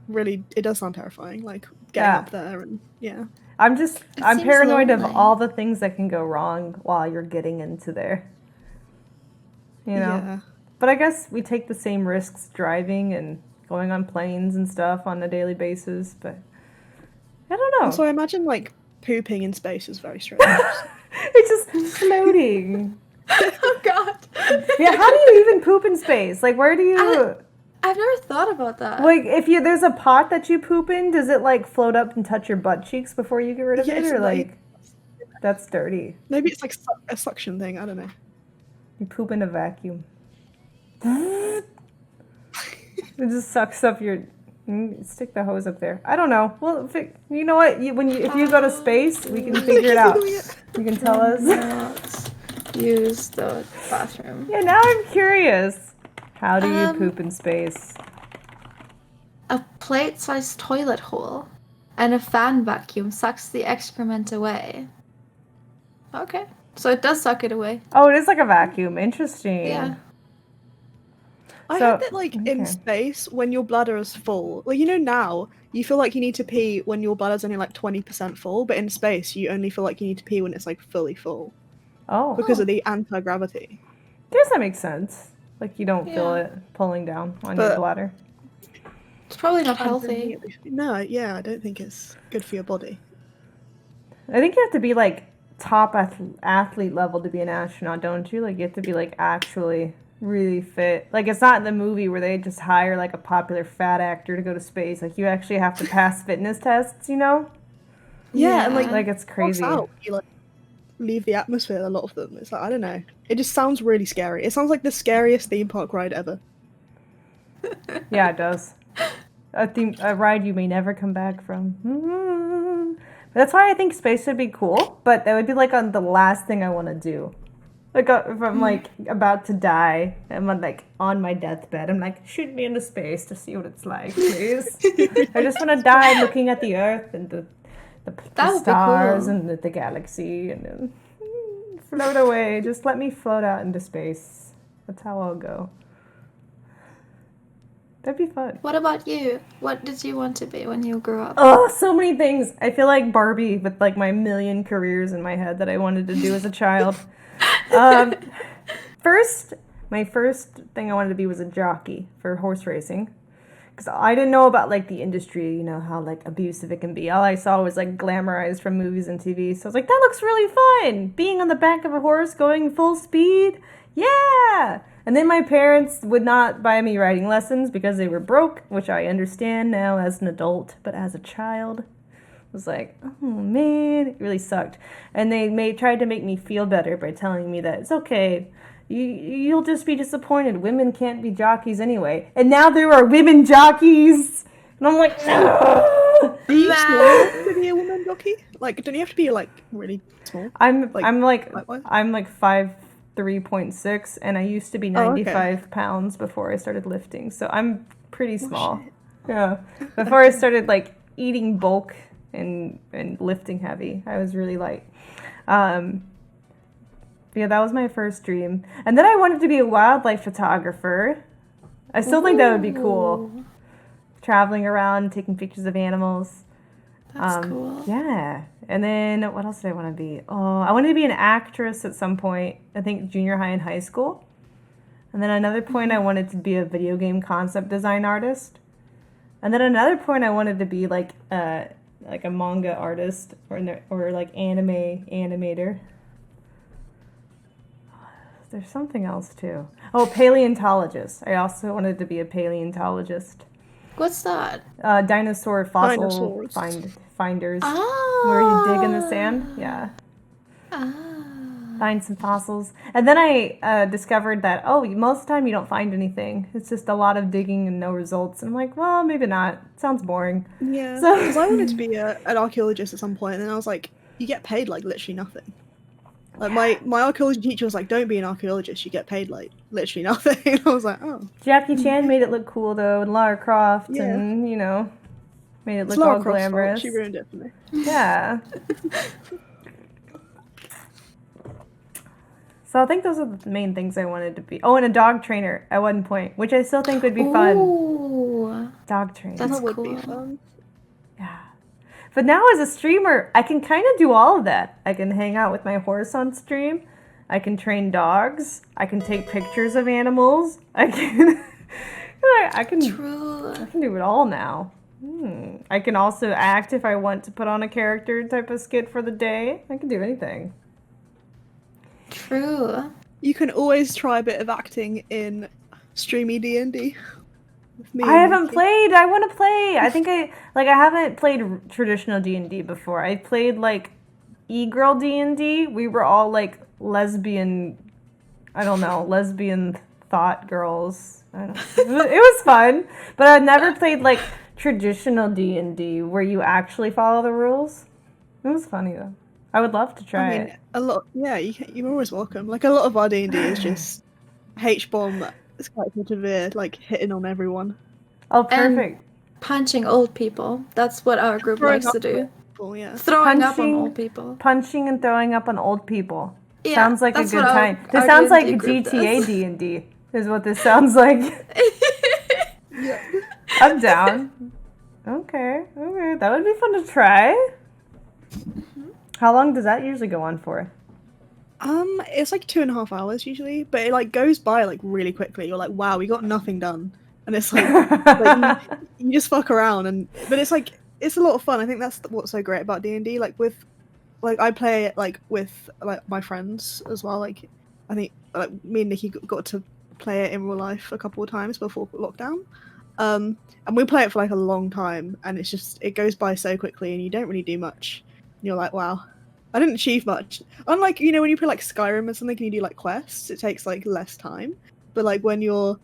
really. It does sound terrifying. Like getting Yeah. up there and yeah. I'm Seems paranoid of lonely. all the things that can go wrong while you're getting into there. You know? Yeah. But I guess we take the same risks driving and going on planes and stuff on a daily basis, but I don't know. Also, I imagine like pooping in space is very strange. It's just floating. Oh God. Yeah, how do you even poop in space? Like, where do you... I've never thought about that. Like, if there's a pot that you poop in, does it, like, float up and touch your butt cheeks before you get rid of Yeah, it? it's Or, like- like, that's dirty. Maybe it's like a suction thing. I don't know. You poop in a vacuum. It just sucks up your... Stick the hose up there. I don't know. Well, you know what? If you go to space, we can figure it out. You can tell us. Not use the bathroom. Yeah, now I'm curious. How do you poop in space? A plate-sized toilet hole and a fan vacuum sucks the excrement away. Okay. So it does suck it away. Oh, it is like a vacuum. Interesting. Yeah. I So- heard that like okay. in space, when your bladder is full, like now, you feel like you need to pee when your bladder's only like 20% full, but in space you only feel like you need to pee when it's like fully full Oh, because of the anti-gravity. guess that makes sense. Like you don't feel Yeah. it pulling down on your But- bladder. It's probably not And healthy. No, yeah, I don't think it's good for your body. I think you have to be like top athlete level to be an astronaut, don't you? Like you have to be like actually really fit. Like it's not in the movie where they just hire like a popular fat actor to go to space. Like you actually have to pass fitness tests, you know? Yeah, and Like it's pass crazy. out, you like leave the atmosphere. A lot of them. It's like I don't know. It just sounds really scary. It sounds like the scariest theme park ride ever. Yeah, it does. A ride you may never come back from. That's why I think space would be cool, but that would be like on the last thing I want to do. Like if I'm like about to die, I'm like on my deathbed. I'm like, shoot me into space to see what it's like, please. I just want to die looking at the Earth and the That would be stars cool. and the galaxy and then float away. Just let me float out into space. That's how I'll go. That'd be fun. What about you? What did you want to be when you grew up? Oh, so many things. I feel like Barbie with like my million careers in my head that I wanted to do as a child. My first thing I wanted to be was a jockey for horse racing. Because I didn't know about like the industry, you know, how like abusive it can be. All I saw was like glamorized from movies and TV. So I was like, that looks really fun. Being on the back of a horse going full speed. Yeah. And then my parents would not buy me riding lessons because they were broke, which I understand now as an adult, but as a child, I was like, oh man, it really sucked. And they tried to make me feel better by telling me that it's okay. You'll just be disappointed. Women can't be jockeys anyway. And now there are women jockeys. And I'm like, no. Are you Nah. small to be a woman jockey? Like, don't you have to be like really small? I'm like what? 5'3.6", and I used to be Oh, okay. 95 pounds before I started lifting. So I'm pretty small. Yeah. Before I started like eating bulk and lifting heavy, I was really light. Yeah, that was my first dream. And then I wanted to be a wildlife photographer. I still think that would be cool. Ooh, Traveling around, taking pictures of animals. That's cool. Yeah. And then what else did I want to be? Oh, I wanted to be an actress at some point. I think junior high and high school. And then another point I wanted to be a video game concept design artist. And then another point I wanted to be like a manga artist or like animator. There's something else too. Oh, paleontologist. I also wanted to be a paleontologist. What's that? Dinosaur fossil Dinosaurs. finders. Ah. Where you dig in the sand. Yeah. Ah. Find some fossils. And then I discovered that, most of the time you don't find anything. It's just a lot of digging and no results. And I'm like, well, maybe not. Sounds boring. Yeah, So- because I wanted to be an archaeologist at some point, and then I was like, you get paid like literally nothing. Like my archaeology teacher was like, don't be an archaeologist, you get paid like literally nothing. And I was like, oh. Jackie Chan made it look cool though, and Lara Croft, Yeah. and made it It's look Lara all Croft's fault. glamorous. She ruined it for me. Yeah. So I think those are the main things I wanted to be. Oh, and a dog trainer at one point, which I still think would be fun. Ooh. Dog trainer. That's That would cool. be fun. Yeah. But now as a streamer, I can kind of do all of that. I can hang out with my horse on stream. I can train dogs. I can take pictures of animals. I can I can True. do it all now. I can also act if I want to put on a character type of skit for the day. I can do anything. True. You can always try a bit of acting in streamy D&D. With me I and haven't Nikki. played. I want to play. I think I haven't played traditional D&D before. I played like e-girl D&D. We were all like lesbian thought girls. I don't know. It was fun, but I've never played like traditional D&D where you actually follow the rules. It was funny though. I would love to try I mean, it. a lot. Yeah, you're always welcome. Like a lot of our D&D is just H-bomb. It's quite severe, like hitting on everyone. Oh, perfect. Punching old people. That's what our group Throwing likes to up do. People, yeah. Throwing up on Punching- old people. Punching and throwing up on old people. Yeah, Sounds like a that's good what time. our This sounds like D&D group GTA does. D&D is what this sounds like. Yeah. I'm down. Okay. That would be fun to try. How long does that usually go on for? It's like 2.5 hours usually, but it like goes by like really quickly. You're like, wow, we got nothing done, and it's like, you just fuck around, but it's like it's a lot of fun. I think that's what's so great about D&D. Like I play it like with like my friends as well. Like I think like me and Nikki got to play it in real life a couple of times before lockdown. And we play it for like a long time, and it goes by so quickly, and you don't really do much. And you're like, wow. I didn't achieve much. Unlike, when you play like Skyrim or something and you do like quests, it takes like less time. But like when you're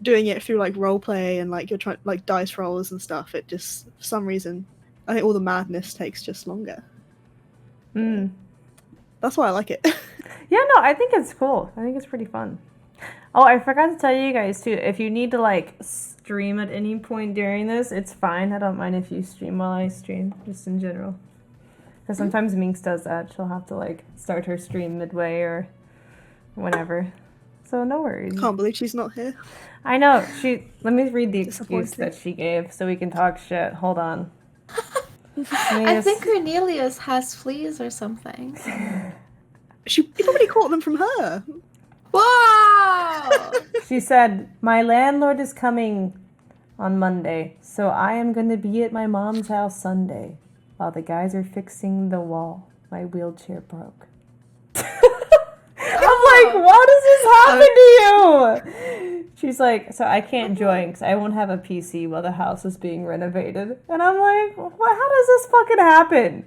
doing it through like roleplay and like you're trying like dice rolls and stuff, it just for some reason I think all the madness takes just longer. That's why I like it. Yeah, no, I think it's cool. I think it's pretty fun. Oh, I forgot to tell you guys too. If you need to like stream at any point during this, it's fine. I don't mind if you stream while I stream, just in general. Because sometimes Minx does that. She'll have to like start her stream midway or whenever. So no worries. Can't believe she's not here. I know. Let me read the excuse Disappointing. that she gave so we can talk shit. Hold on. I think Cornelius has fleas or something. You probably caught them from her. Whoa! She said, "My landlord is coming on Monday, so I am going to be at my mom's house Sunday while the guys are fixing the wall. My wheelchair broke." I'm like, "What does this happen to you?" She's like, "So I can't join because I won't have a PC while the house is being renovated." And I'm like, "What? How does this fucking happen?"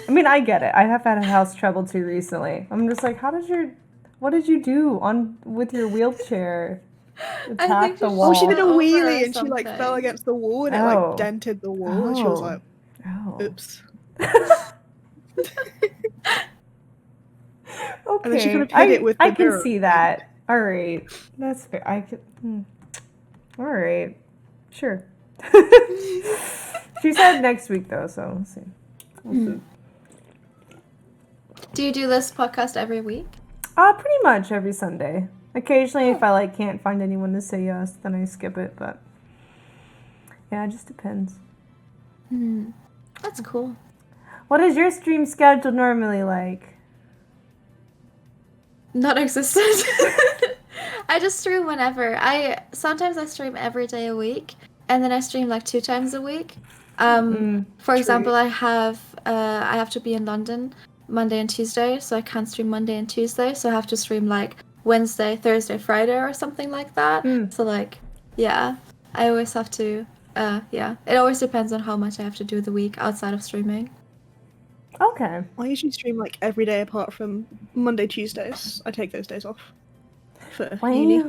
I mean, I get it. I have had a house trouble too recently. I'm just like, what did you do with your wheelchair? Attack the she- wall. Oh, she did a Over or wheelie and she like something. fell against the wall and it Oh. like dented the wall. And she was Oh. like, Oh. oops. Okay. And then she could've hit it with I the can mirror. see that. All right. That's fair. I could. All right. Sure. She said next week though, so we'll see. Do you do this podcast every week? Pretty much every Sunday. Occasionally, if I can't find anyone to say yes, then I skip it. But yeah, it just depends. That's cool. What is your stream schedule normally like? Not existent. I just stream whenever. Sometimes I stream every day a week, and then I stream like 2 times a week. For example, I have to be in London Monday and Tuesday, so I can't stream Monday and Tuesday, so I have to stream like Wednesday, Thursday, Friday, or something like that. So like, yeah, I always have to. It always depends on how much I have to do the week outside of streaming. Okay. I usually stream like every day apart from Monday, Tuesdays. I take those days off for uni.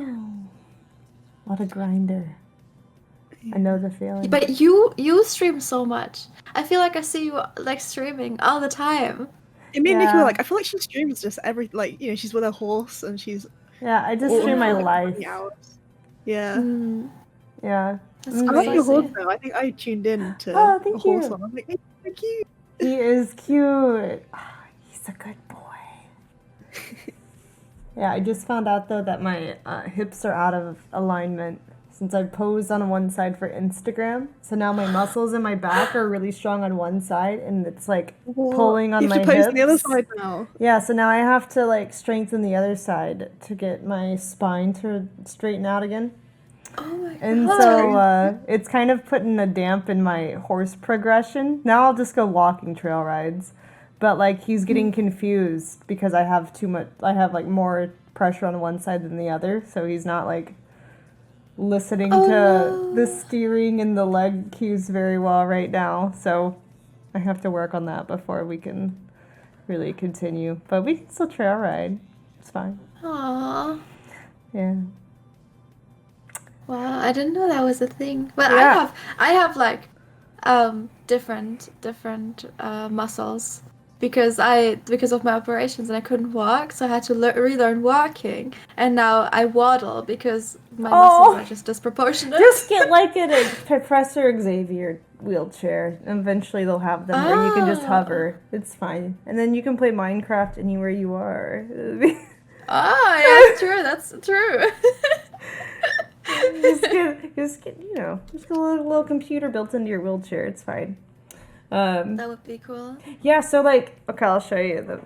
What a grinder. I know the feeling. But you stream so much. I feel like I see you like streaming all the time. And me and Nikki were like, I feel like she streams just she's with her horse and she's... Yeah, I just stream my life. Yeah. Yeah. That's I like your horse crazy. though. I think I tuned in to thank a horse you. one. I'm like, hey, thank you. He is cute. He's a good boy. Yeah, I just found out though that my hips are out of alignment since I posed on one side for Instagram. So now my muscles in my back are really strong on one side, and it's like pulling on you my have to pose hips. on the other side now. Yeah, so now I have to like strengthen the other side to get my spine to straighten out again. Oh my god. And so it's kind of putting a damp in my horse progression. Now I'll just go walking trail rides. But like he's getting confused because I have like more pressure on one side than the other. So he's not like listening to the steering and the leg cues very well right now. So I have to work on that before we can really continue. But we can still trail ride. It's fine. Aww. Yeah. Wow, I didn't know that was a thing. But Yeah. I have like different muscles because of my operations and I couldn't walk, so I had to relearn walking. And now I waddle because my muscles are just disproportionate. Just get like in a Professor Xavier wheelchair. Eventually they'll have them where you can just hover. It's fine. And then you can play Minecraft anywhere you are. Yeah, true. That's true. just get a little computer built into your wheelchair. It's fine. That would be cool. Yeah, so like, okay, I'll show you.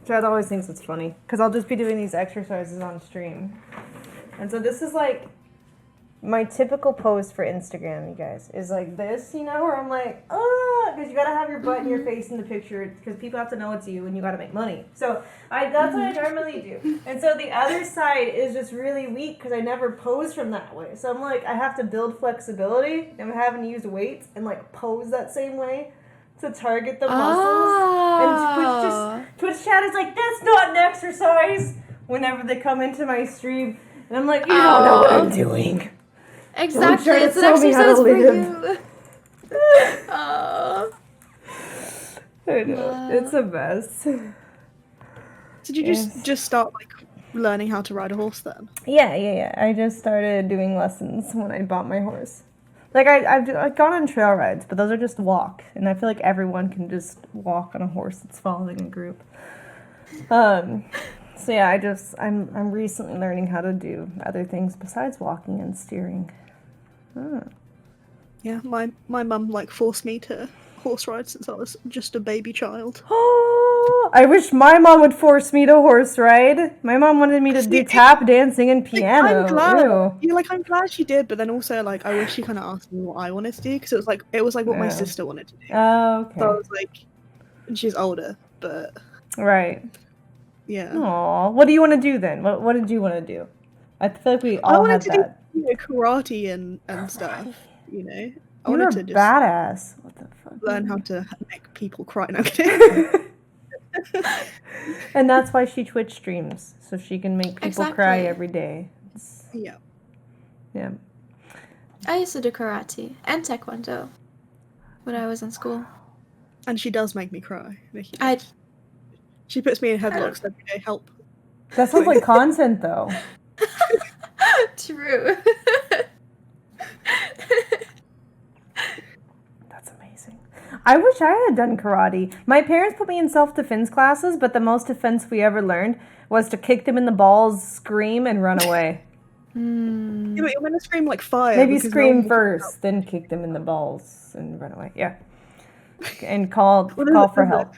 Chad always thinks it's funny because I'll just be doing these exercises on stream. And so this is like my typical pose for Instagram, you guys, is like this, where I'm like, because you gotta have your butt and your face in the picture because people have to know it's you and you gotta make money. So that's what I normally do. And so the other side is just really weak because I never pose from that way. So I'm like, I have to build flexibility and I'm having to use weights and like pose that same way to target the muscles. And Twitch chat is like, that's not an exercise whenever they come into my stream. And I'm like, you don't know what I'm doing. Exactly, Don't try to it's an tell me how to exercise for live. you. Oh. I know. It's the best. Did you just start like learning how to ride a horse then? Yeah. I just started doing lessons when I bought my horse. Like, I've gone on trail rides, but those are just walk. And I feel like everyone can just walk on a horse that's following a group. So yeah, I'm recently learning how to do other things besides walking and steering. Yeah, my mum like forced me to horse ride since I was just a baby child. Oh, I wish my mom would force me to horse ride. My mom wanted me to do tap dancing and piano. I'm glad. Ew. Yeah, like I'm glad she did, but then also like I wish she kind of asked me what I wanted to do because it was like what my sister wanted to do. Oh, okay. So I was like, and she's older, but Right. yeah. Aw, what do you want to do then? What did you want to do? I feel like we I all wanted had to that. do karate and stuff. I You're wanted a to just badass. What the fuck? learn how to make people cry. No, I'm kidding. And that's why she Twitch streams, so she can make people cry Exactly. every day. Yeah. I used to do karate and taekwondo when I was in school. And she does make me cry, Nikki. I She puts me in headlocks every day. Help. That sounds like content, though. True. That's amazing. I wish I had done karate. My parents put me in self-defense classes, but the most defense we ever learned was to kick them in the balls, scream, and run away. Yeah, but you're meant to scream like fire. Maybe because no scream one will first, then kick them in the balls and run away. Yeah. And call Well, for help.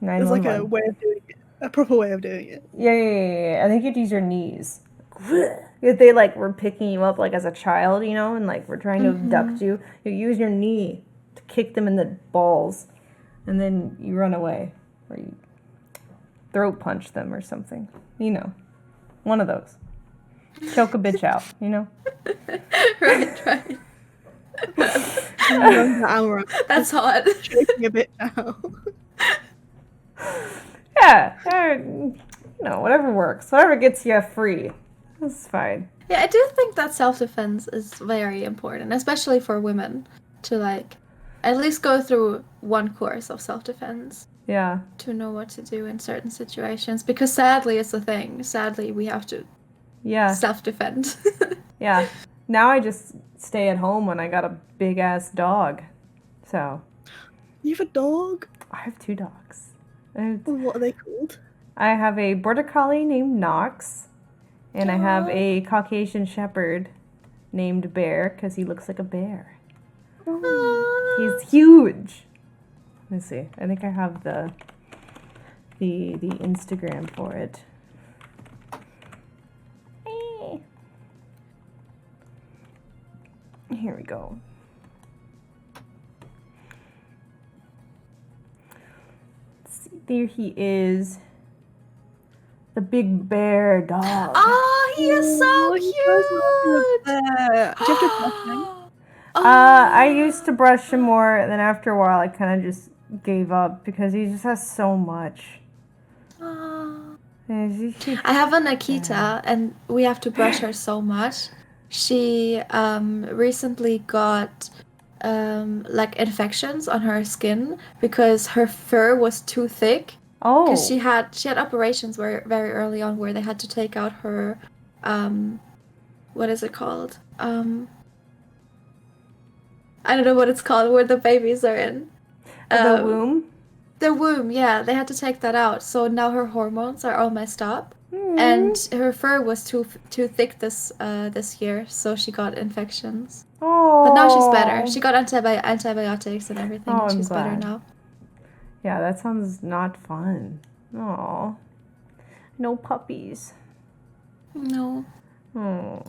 There's like a 911. way of doing it. A proper way of doing it. Yeah. I think you have to use your knees. If they like were picking you up like as a child, and like were trying to abduct you, you use your knee to kick them in the balls, and then you run away, or you throat punch them or something. One of those. Choke a bitch out. Right. Amouranth. That's hot. Choking a bit now. Yeah. Whatever works. Whatever gets you free. That's fine. Yeah, I do think that self-defense is very important, especially for women, to like at least go through one course of self-defense Yeah. to know what to do in certain situations. Because sadly, it's a thing. Sadly, we have to Yeah. self-defend. Yeah. Now I just stay at home when I got a big ass dog. So You have a dog? I have 2 dogs. What are they called? I have a border collie named Knox, and I have a Caucasian shepherd named Bear because he looks like a bear. He's huge. Let me see. I think I have the Instagram for it. Here we go. Let's see. There he is. The big bear dog. Oh, he is so cute. Do you have to brush him? I used to brush him more, and then after a while I kind of just gave up because he just has so much. Oh. And I have an Akita, and we have to brush her so much. She recently got like infections on her skin because her fur was too thick. Oh. Because she had operations very early on where they had to take out her what is it called? I don't know what it's called, where the babies are in. The womb? The womb, yeah. They had to take that out. So now her hormones are all messed up. And her fur was too thick this year, so she got infections. Oh. But now she's better. She got antibiotics and everything, Oh, and I'm she's better glad. now. Yeah, that sounds not fun. Oh. No puppies. No. Oh.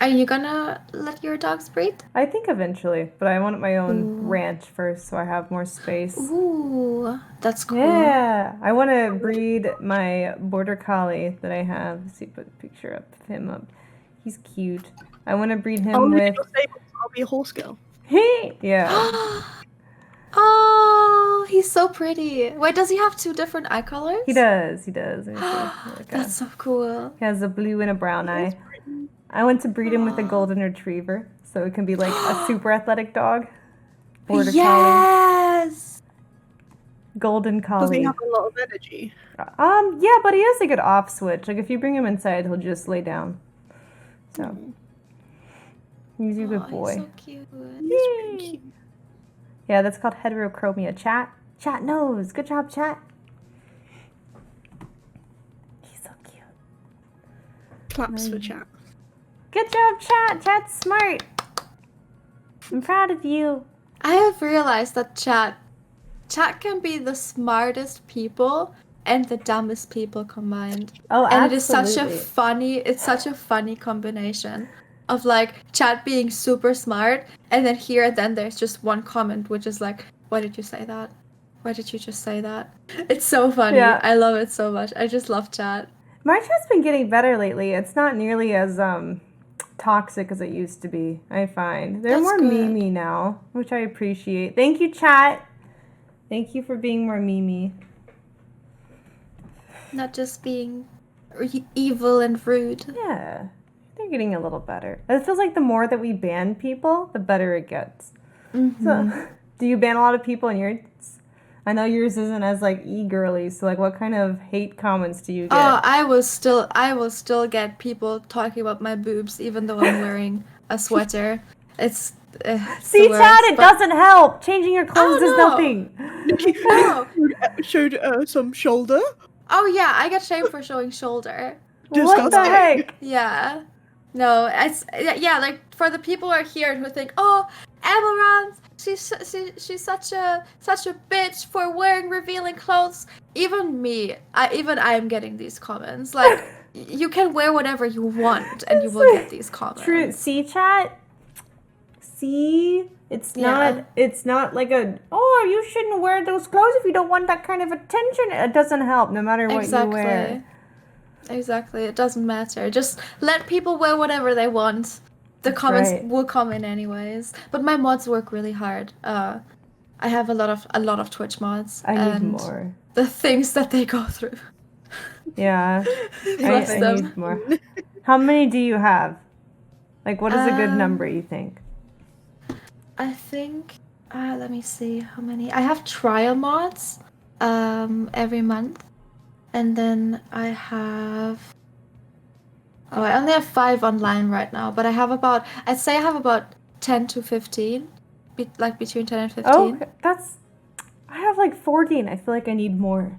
Are you gonna let your dogs breed? I think eventually, but I want my own Ooh. ranch first so I have more space. Ooh, that's cool. Yeah, I want to breed my border collie that I have. Let's see, put a picture of him up. He's cute. I want to breed him with. I'll be a horse girl. Yeah. Oh, he's so pretty. Wait, does he have 2 different eye colors? He does. Let me see. Like That's so cool. he has a blue and a brown eye. I want to breed him with a golden retriever, so it can be like a super athletic dog. Border collie. Yes. Golden Does collie. he have a lot of energy? Yeah, but he has a good off switch. Like if you bring him inside, he'll just lay down. So he's a good boy. He's so cute. He's really cute. Yeah, that's called heterochromia. Chat knows. Good job, chat. He's so cute. Claps for chat. Good job, chat. Chat's smart. I'm proud of you. I have realized that chat can be the smartest people and the dumbest people combined. Oh, And absolutely. it's such a funny combination of like chat being super smart, and then then there's just one comment which is like, why did you say that? Why did you just say that? It's so funny. Yeah. I love it so much. I just love chat. My chat's been getting better lately. It's not nearly as toxic as it used to be, I find. They're That's more good. memey now, which I appreciate. Thank you, chat. Thank you for being more memey. Not just being evil and rude. Yeah, they're getting a little better. It feels like the more that we ban people, the better it gets. Mm-hmm. So, do you ban a lot of people in yours? I know yours isn't as like e-girly, so like what kind of hate comments do you get? Oh, I will still get people talking about my boobs even though I'm wearing a sweater. it's See, the Chad, worst, it but- doesn't help. Changing your clothes Oh, is no. nothing. Nikki No. showed some shoulder. Oh yeah, I get shamed for showing shoulder. What the Disgusting. heck? Yeah. No, it's yeah. Like for the people who are here who think, oh, Amouranth, she's such a bitch for wearing revealing clothes. Even me, I am getting these comments. Like you can wear whatever you want, and you will get these comments. True. See, chat. See, it's Yeah. not like a you shouldn't wear those clothes if you don't want that kind of attention. It doesn't help no matter what you wear. Exactly. It doesn't matter. Just let people wear whatever they want. The comments right. will come in anyways. But my mods work really hard. I have a lot of Twitch mods. I need and more. The things that they go through. Yeah, Bless I them. need more. How many do you have? Like, what is a good number, you think? I think let me see how many. I have trial mods every month. And then I have I only have 5 online right now, but I'd say I have about 10 to 15. Between 10 and 15. Oh, I have like 14. I feel like I need more.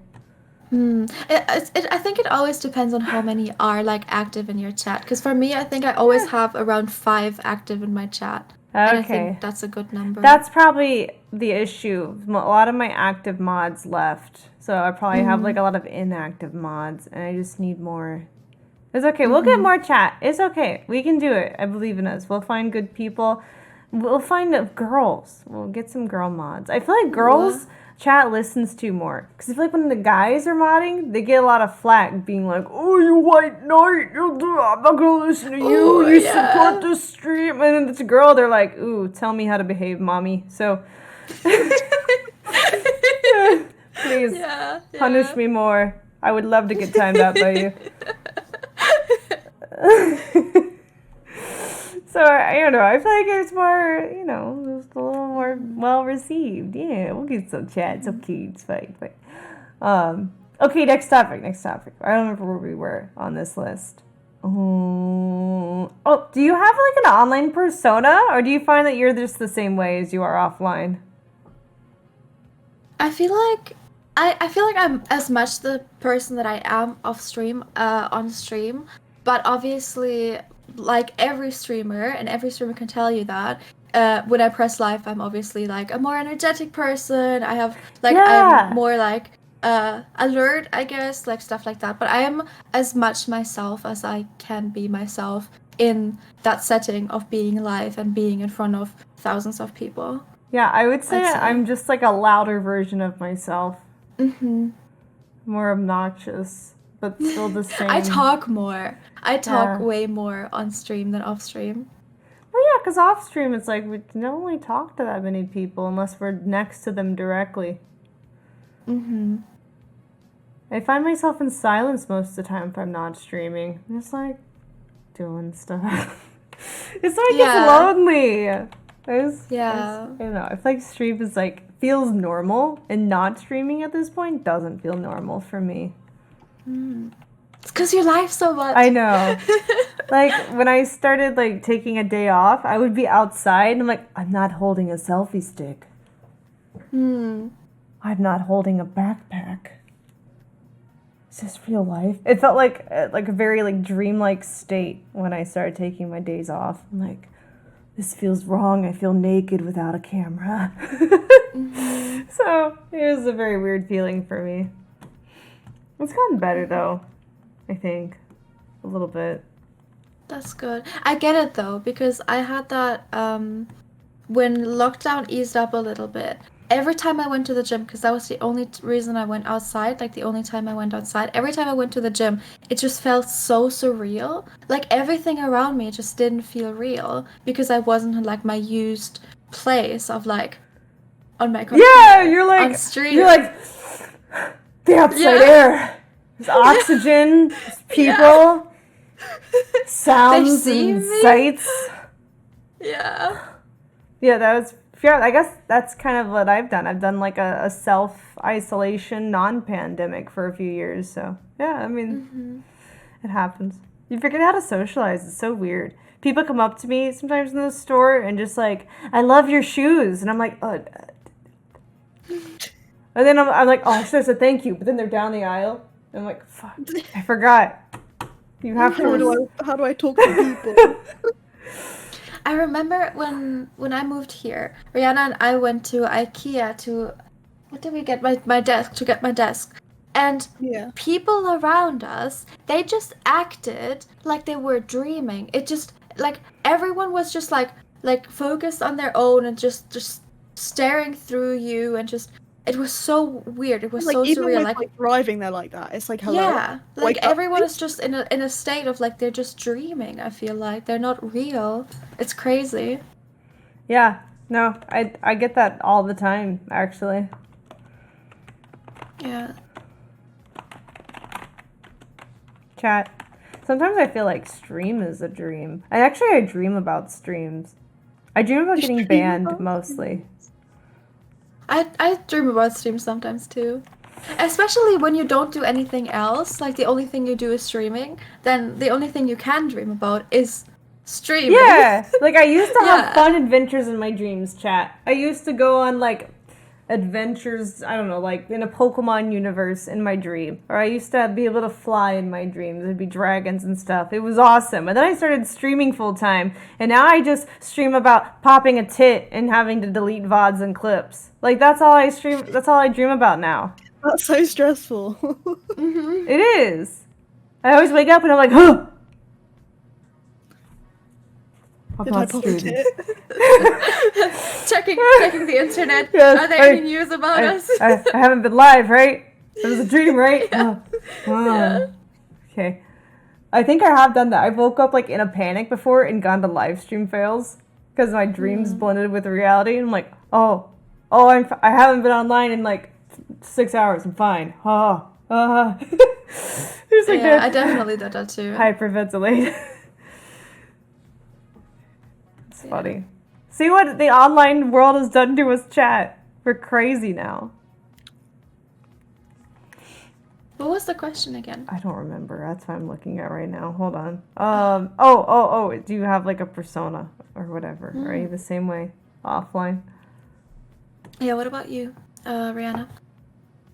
I think it always depends on how many are like active in your chat. Because for me, I think I always have around 5 active in my chat. And I Okay. think that's a good number. That's probably the issue. A lot of my active mods left. So I probably have like a lot of inactive mods, and I just need more. It's okay. We'll get more chat. It's okay. We can do it. I believe in us. We'll find good people. We'll find girls. We'll get some girl mods. I feel like girls chat listens to more. Because I feel like when the guys are modding, they get a lot of flack being like, oh, you white knight. I'm not going to listen to you. Ooh, You yeah. support the stream. And then it's a girl. They're like, ooh, tell me how to behave, mommy. So please punish me more. I would love to get timed out by you. So, I don't know. I feel like it's more, just a little more well received. Yeah, we'll get some chat. It's okay. It's fine. Okay, next topic. I don't remember where we were on this list. Oh, do you have like an online persona, or do you find that you're just the same way as you are offline? I feel like I'm as much the person that I am off stream, on stream, but obviously, like every streamer, and every streamer can tell you that, when I press live, I'm obviously like a more energetic person. I have I'm more like alert, I guess, like stuff like that. But I am as much myself as I can be myself in that setting of being live and being in front of thousands of people. Yeah, I would say I'm just like a louder version of myself. Mm-hmm. More obnoxious, but still the same. I talk more. I talk way more on stream than off stream. Well, yeah, because off stream it's like we don't really talk to that many people unless we're next to them directly. Mm-hmm. I find myself in silence most of the time if I'm not streaming. I'm just like doing stuff. It's like it's lonely. I don't know. I feel like stream is like feels normal, and not streaming at this point doesn't feel normal for me. It's because you live so much. I know. Like when I started like taking a day off, I would be outside and I'm like, I'm not holding a selfie stick. I'm not holding a backpack. Is this real life? It felt like a very like dreamlike state when I started taking my days off. I'm like, this feels wrong. I feel naked without a camera. So it was a very weird feeling for me. It's gotten better though, I think. A little bit. That's good. I get it though, because I had that when lockdown eased up a little bit. Every time I went to the gym, because that was the only reason I went outside, like the only time I went outside, every time I went to the gym, it just felt so surreal. Like everything around me just didn't feel real, because I wasn't in like my used place of like on my computer. Yeah, you're like, on stream. you're like, the outside air. There's oxygen, there's people, sounds see and me? sights. Yeah. Yeah, I guess that's kind of what I've done. I've done like a self-isolation, non-pandemic for a few years. So, yeah, I mean, it happens. You forget how to socialize. It's so weird. people come up to me sometimes in the store and just like, I love your shoes. And I'm like, oh. And then I'm like, oh, I should have said thank you. But then they're down the aisle. And I'm like, fuck, I forgot. You have to. How do I talk to people? I remember when I moved here, Rihanna and I went to IKEA to, what did we get? My desk, to get my desk. And Yeah. people around us, they just acted like they were dreaming. It just, like, everyone was just like focused on their own and just staring through you, and just, it was so weird. It was Like, so even surreal. with, like driving, they're like that. It's like, hello. Yeah, like Wake up, everyone please. is just in a state of like they're just dreaming. I feel like they're not real. It's crazy. Yeah, no, I get that all the time, actually. Yeah. Chat. Sometimes I feel like stream is a dream. And actually, I dream about streams. I dream about getting Stream banned, about mostly. I dream about streams sometimes too. Especially when you don't do anything else, like the only thing you do is streaming, then the only thing you can dream about is streaming. Yeah, like I used to have Yeah. fun adventures in my dreams, chat. I used to go on like adventures, I don't know, like in a Pokemon universe in my dream. Or I used to be able to fly in my dreams. There'd be dragons and stuff. It was awesome. And then I started streaming full time. And now I just stream about popping a tit and having to delete VODs and clips. Like that's all I stream, that's all I dream about now. That's so stressful. Mm-hmm. It is. I always wake up and I'm like, huh! I'm Did I not pop a streaming. tit? checking the internet. Yes, Are there any news about us? I haven't been live, right? It was a dream, right? Yeah. Yeah. Okay. I think I have done that. I woke up like in a panic before and gone to live stream fails because my dreams blended with reality. And I'm like, I haven't been online in like 6 hours. I'm fine. It's like Yeah, I definitely did that too. hyperventilate. It's funny. See what the online world has done to us, chat. We're crazy now. What was the question again? I don't remember. That's what I'm looking at right now. Hold on. Do you have like a persona or whatever? Are you the same way offline? Yeah, what about you, Rihanna?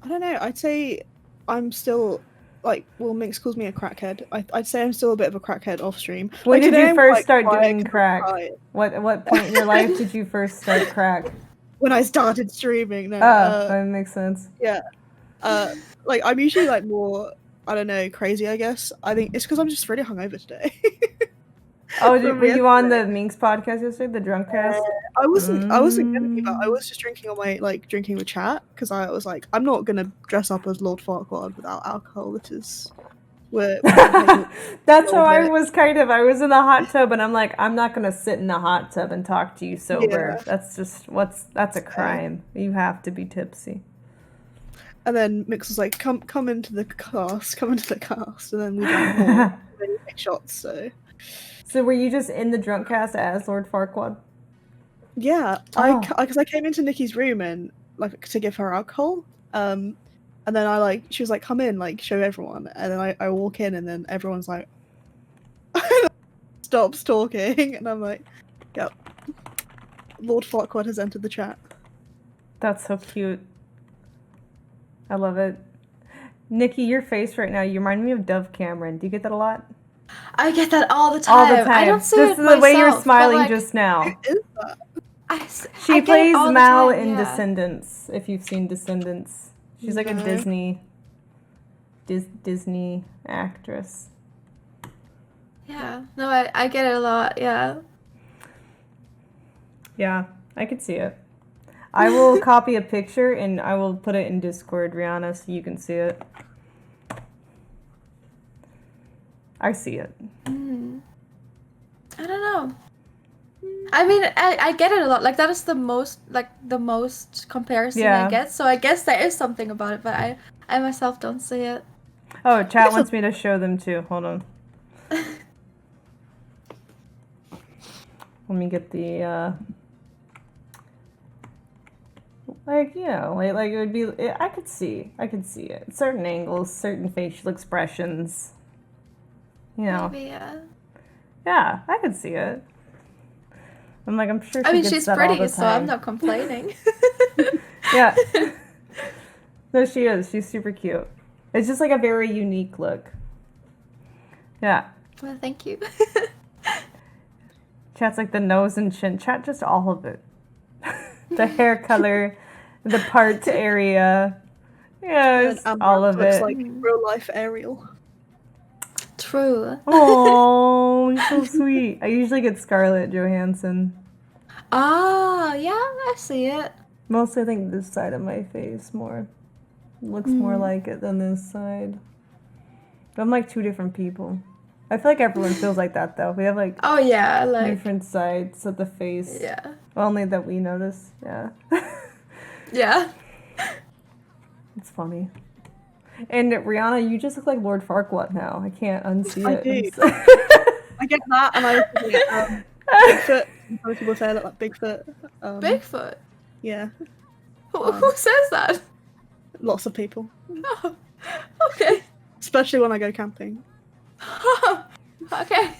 I don't know. I'd say I'm still like, well, Minx calls me a crackhead. I'd say I'm still a bit of a crackhead off stream. When Like, did today you I'm first quite start quiet doing 'cause I'm crack? quiet. What point in your life did you first start crack? When I started streaming, no. That makes sense. Yeah. Like I'm usually like more, I don't know, crazy. I guess. I think it's because I'm just really hungover today. Oh, From were you on the yesterday. Minx podcast yesterday, the drunk cast? I wasn't gonna be, but I was just drinking on my drinking with chat because I was like, I'm not gonna dress up as Lord Farquaad without alcohol. This is we're That's how I bit. was kind of. I was in the hot tub and I'm like, I'm not gonna sit in the hot tub and talk to you sober. Yeah. That's just that's a crime. You have to be tipsy. And then Mix was like, come into the cast, and then we drank more, and then we take shots. So were you just in the drunk cast as Lord Farquaad? Yeah, Oh. because I came into Nikki's room and like to give her alcohol, and then she was like, come in, like show everyone, and then I walk in and then everyone's like stops talking, and I'm like, yep, Lord Farquaad has entered the chat. That's so cute. I love it. Nikki, your face right now, you remind me of Dove Cameron. Do you get that a lot? I get that all the time. All the time. I don't see Just it the way you're myself, but, smiling like, just now. Who is that? She I get it plays all the Mal time, in yeah. Descendants, if you've seen Descendants. She's like a No. Disney actress. Yeah, no, I get it a lot. Yeah. Yeah, I could see it. I will copy a picture and I will put it in Discord, Rihanna, so you can see it. I see it. I don't know. I mean, I get it a lot. Like that is the most comparison Yeah. I get. So I guess there is something about it, but I myself don't see it. Oh, chat wants me to show them too. Hold on. Let me get the, like, you know, like it would be, I could see it. Certain angles, certain facial expressions, you know. Maybe, yeah. Yeah, I could see it. I'm like, I'm sure she I mean, gets she's that all the pretty, so I'm time. not complaining. Yeah. No, she is. She's super cute. It's just like a very unique look. Yeah. Well, thank you. Chat's like the nose and chin. Chat just all of it. The hair color, the part area. Yes, And all of looks it. like real life Ariel. True. Oh, so sweet. I usually get Scarlett Johansson. Ah, yeah, I see it. Mostly I think this side of my face more. Looks more like it than this side. But I'm like two different people. I feel like everyone feels like that though. We have like Oh yeah, like different sides of the face. yeah, Only that we notice. Yeah. yeah. It's funny. And Rihanna, you just look like Lord Farquaad now. I can't unsee I it. do. I get that, and I also get Bigfoot. Some people say I look like Bigfoot. Bigfoot. Yeah, Who says that? lots of people, Oh, okay. especially when I go camping. Okay.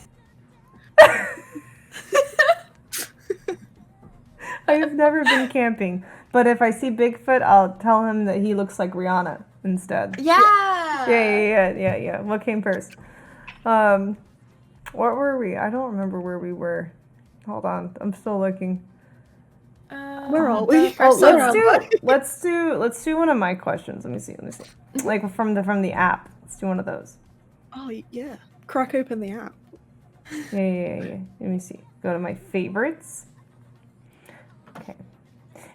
I have never been camping, but if I see Bigfoot, I'll tell him that he looks like Rihanna instead. Yeah. Yeah. What came first? What were we? I don't remember where we were. Hold on, I'm still looking. Where are we? Oh, Persona. let's do one of my questions. Let me see. Like from the app. Let's do one of those. Oh yeah, crack open the app. Yeah. Let me see. Go to my favorites. Okay.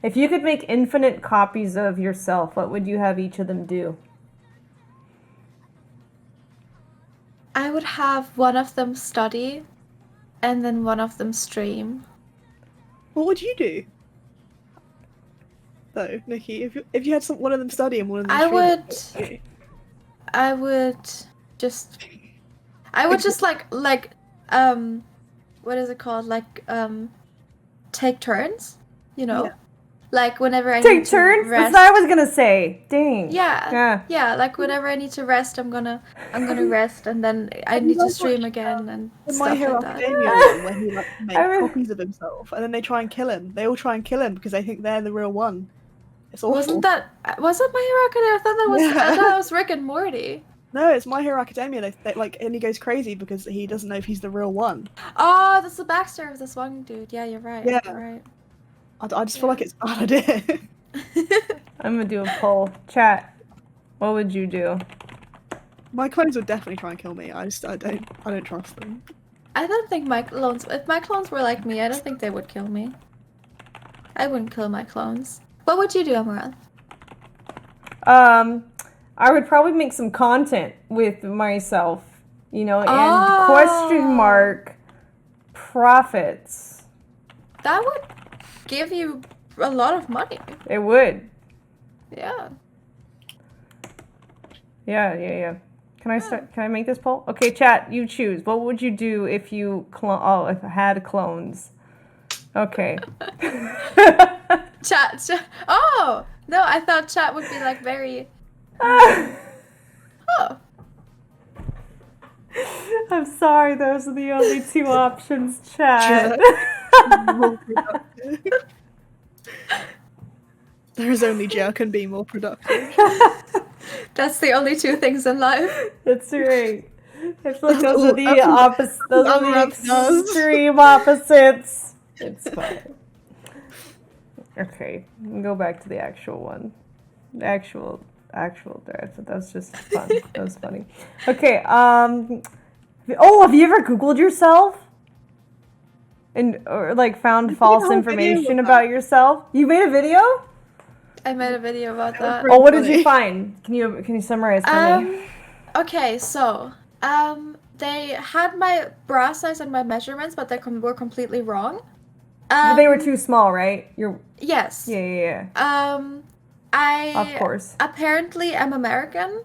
If you could make infinite copies of yourself, what would you have each of them do? I would have one of them study, and then one of them stream. What would you do? Though, Nikki, if you had one of them study and one of them stream, what would you do? I would just like what is it called? Like take turns, you know? Yeah. Like whenever I Take need to turns? rest. That's what I was gonna say. Dang. Yeah. Yeah. Like whenever I need to rest, I'm gonna rest, and then I need to stream again and The stuff My Hero like that. Academia one, where he like makes I mean- copies of himself, and then they try and kill him. They all try and kill him because they think they're the real one. It's awful. Was it My Hero Academia? I thought that was Yeah. I thought it was Rick and Morty. No, it's My Hero Academia. They like, and he goes crazy because he doesn't know if he's the real one. Oh, that's the backstory of this one dude. Yeah, you're right. Yeah. You're right. I just feel like it's a bad idea. I'm gonna do a poll. Chat. What would you do? My clones would definitely try and kill me. I don't trust them. I don't think my clones. If my clones were like me, I don't think they would kill me. I wouldn't kill my clones. What would you do, Amouranth? I would probably make some content with myself, and question mark profits. That would give you a lot of money. It would. Yeah. Yeah. Can I start? Can I make this poll? Okay, chat. You choose. What would you do if you if I had clones? Okay. Chat. Oh no, I thought chat would be like very. Oh. I'm sorry. Those are the only two options, chat. More productive. There is only Jill can be more productive. That's the only two things in life. That's right. I feel like those are the opposite. Those are the Amouranth does. extreme opposites. It's fine. Okay, go back to the actual one. The actual draft. That was just fun. That was funny. Okay. Have you ever Googled yourself? Or found false whole video information about about yourself? You made a video? I made a video about that. Pretty Oh, what did you funny. find? Can you summarize for me? Okay, so they had my bra size and my measurements, but they were completely wrong. They were too small, right? Yes. Yeah. I Of course. apparently am American.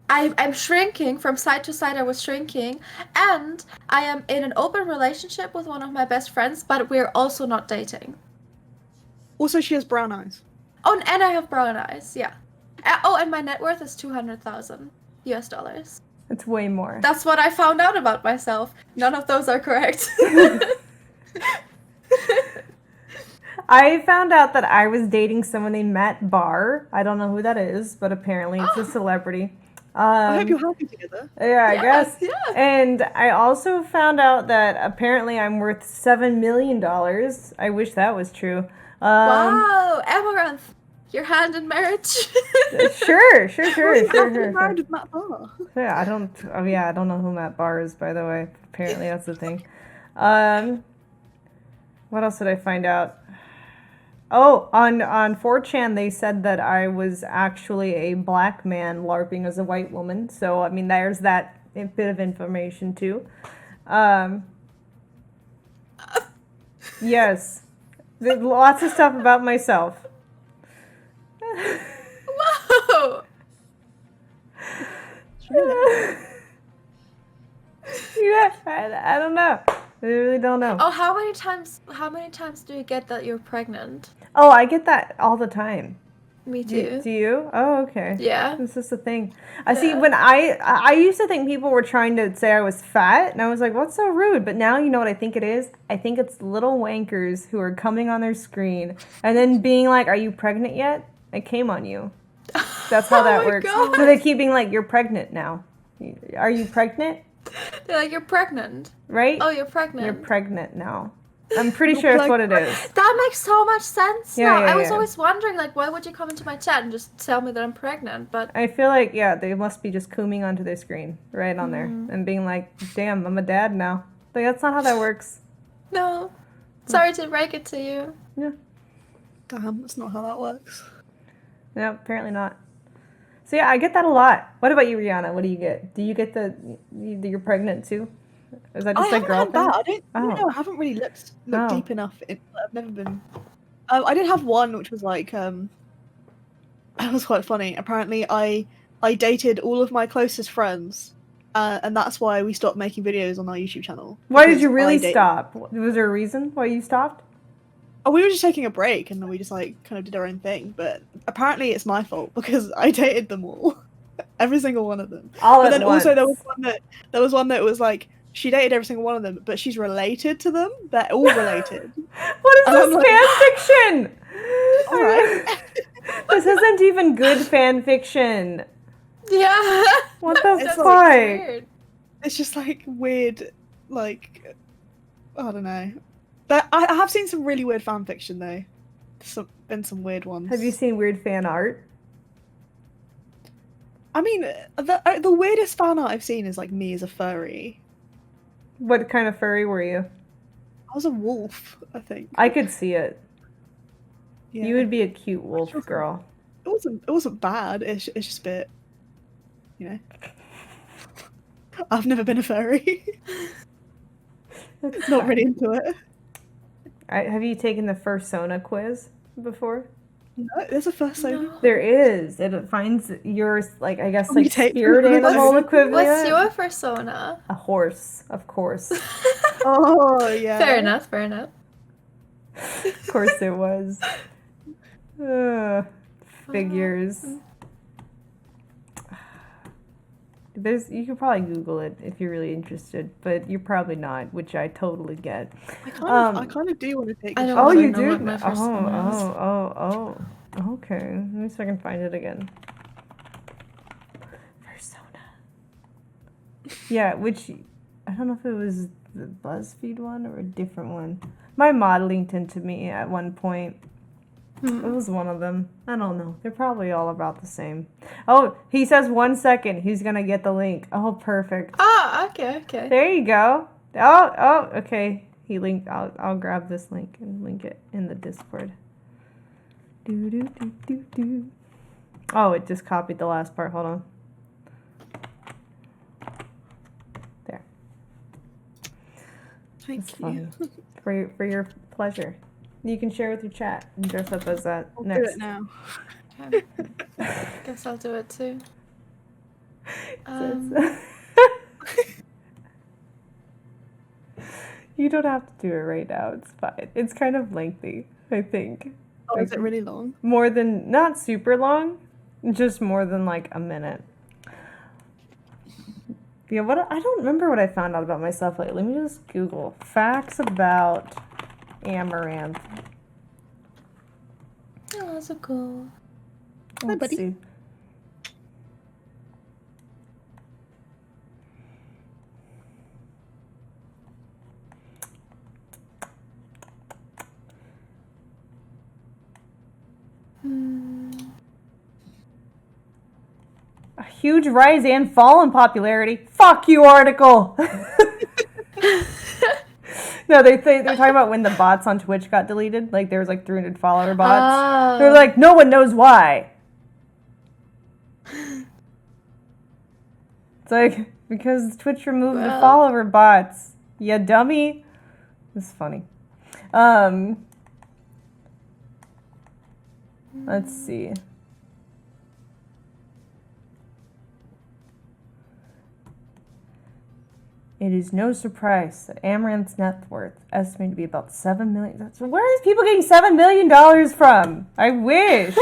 I'm shrinking from side to side. I was shrinking, and I am in an open relationship with one of my best friends, but we're also not dating. Also, she has brown eyes. Oh, and I have brown eyes. Yeah. And my net worth is $200,000 US. It's way more. That's what I found out about myself. None of those are correct. I found out that I was dating someone named Matt Barr. I don't know who that is, but apparently it's a celebrity. I hope you're happy together. Yeah, I guess. Yeah. And I also found out that apparently I'm worth $7 million. I wish that was true. Wow, Amouranth, your hand in marriage. Sure. Married with Matt Barr. Yeah, I don't know who Matt Barr is, by the way. Apparently that's the thing. What else did I find out? Oh, on 4chan they said that I was actually a black man LARPing as a white woman. So, I mean, there's that bit of information too. Yes. There's lots of stuff about myself. Whoa! Yeah, I don't know. I really don't know. Oh, how many times do you get that you're pregnant? Oh, I get that all the time. Me too. Do you? Oh, okay. Yeah. This is the thing. I see. When I used to think people were trying to say I was fat, and I was like, "What's so rude?" But now you know what I think it is. I think it's little wankers who are coming on their screen and then being like, "Are you pregnant yet? I came on you." That's how that works. God. So they keep being like, "You're pregnant now. Are you pregnant?" They're like, you're pregnant. Right? Oh, you're pregnant. You're pregnant now. I'm pretty sure that's what it is. That makes so much sense Yeah, now. yeah, I was yeah. always wondering, like, why would you come into my chat and just tell me that I'm pregnant? But I feel like, yeah, they must be just cooming onto their screen right on there and being like, damn, I'm a dad now. Like, that's not how that works. no. Sorry to break it to you. Yeah. Damn, that's not how that works. No, apparently not. So, yeah, I get that a lot. What about you, Rihanna? What do you get? Do you get you're pregnant too? Is that just a girl had thing? that. I don't Oh. know. I haven't really looked Oh. deep enough. I've never been. I did have one, which was like, it was quite funny. Apparently, I dated all of my closest friends, and that's why we stopped making videos on our YouTube channel. Why did because you really I dated- stop? Was there a reason why you stopped? Oh, we were just taking a break, and then we just like kind of did our own thing. But apparently, it's my fault because I dated them all, every single one of them. All But at then once. also there was one that was like she dated every single one of them, but she's related to them. They're all related. What is And I'm this like- fan fiction? All right. This isn't even good fan fiction. Yeah. What the It's fuck? like Weird. It's just like weird, like I don't know. I have seen some really weird fan fiction though. Been some weird ones. Have you seen weird fan art? I mean, the weirdest fan art I've seen is like me as a furry. What kind of furry were you? I was a wolf, I think. I could see it. Yeah. You would be a cute wolf girl. It wasn't bad. It's just a bit, you know. I've never been a furry. Not really into it. Have you taken the fursona quiz before? No, there's a fursona. No. There is. It finds yours, like, I guess, We like take spirit fursona. animal equivalent. What's your persona? A horse, of course. Oh yeah. Fair enough. Fair enough. Of course it was. Figures. You could probably Google it if you're really interested, but you're probably not, which I totally get. I kind of do want to take. I a don't Oh, wanna you know do? what my persona is. Oh. Okay. Let me see if I can find it again. Persona. Yeah, which I don't know if it was the BuzzFeed one or a different one. My mod linked into me at one point. It was one of them. I don't know. They're probably all about the same. Oh, he says 1 second. He's gonna get the link. Oh, perfect. Ah, okay. There you go. Oh, okay. He linked. I'll grab this link and link it in the Discord. Do. Oh, it just copied the last part. Hold on. There. Thank It's you. funny. For your pleasure. You can share with your chat and dress up as that I'll do next. it now. Okay. Guess I'll do it too. You don't have to do it right now. It's fine. It's kind of lengthy, I think. Oh, is it really long? More than, not super long, just more than like a minute. Yeah, I don't remember what I found out about myself lately. Let me just Google facts about Amouranth. Oh, so cool. Let's buddy. see. A huge rise and fall in popularity. Fuck you, article. No, they're talking about when the bots on Twitch got deleted. Like there was like 300 follower bots. They're like, no one knows why. It's like because Twitch removed the follower bots. You dummy. This is funny. Let's see. It is no surprise that Amouranth's net worth estimated to be about $7 million. Where are these people getting $7 million from? I wish.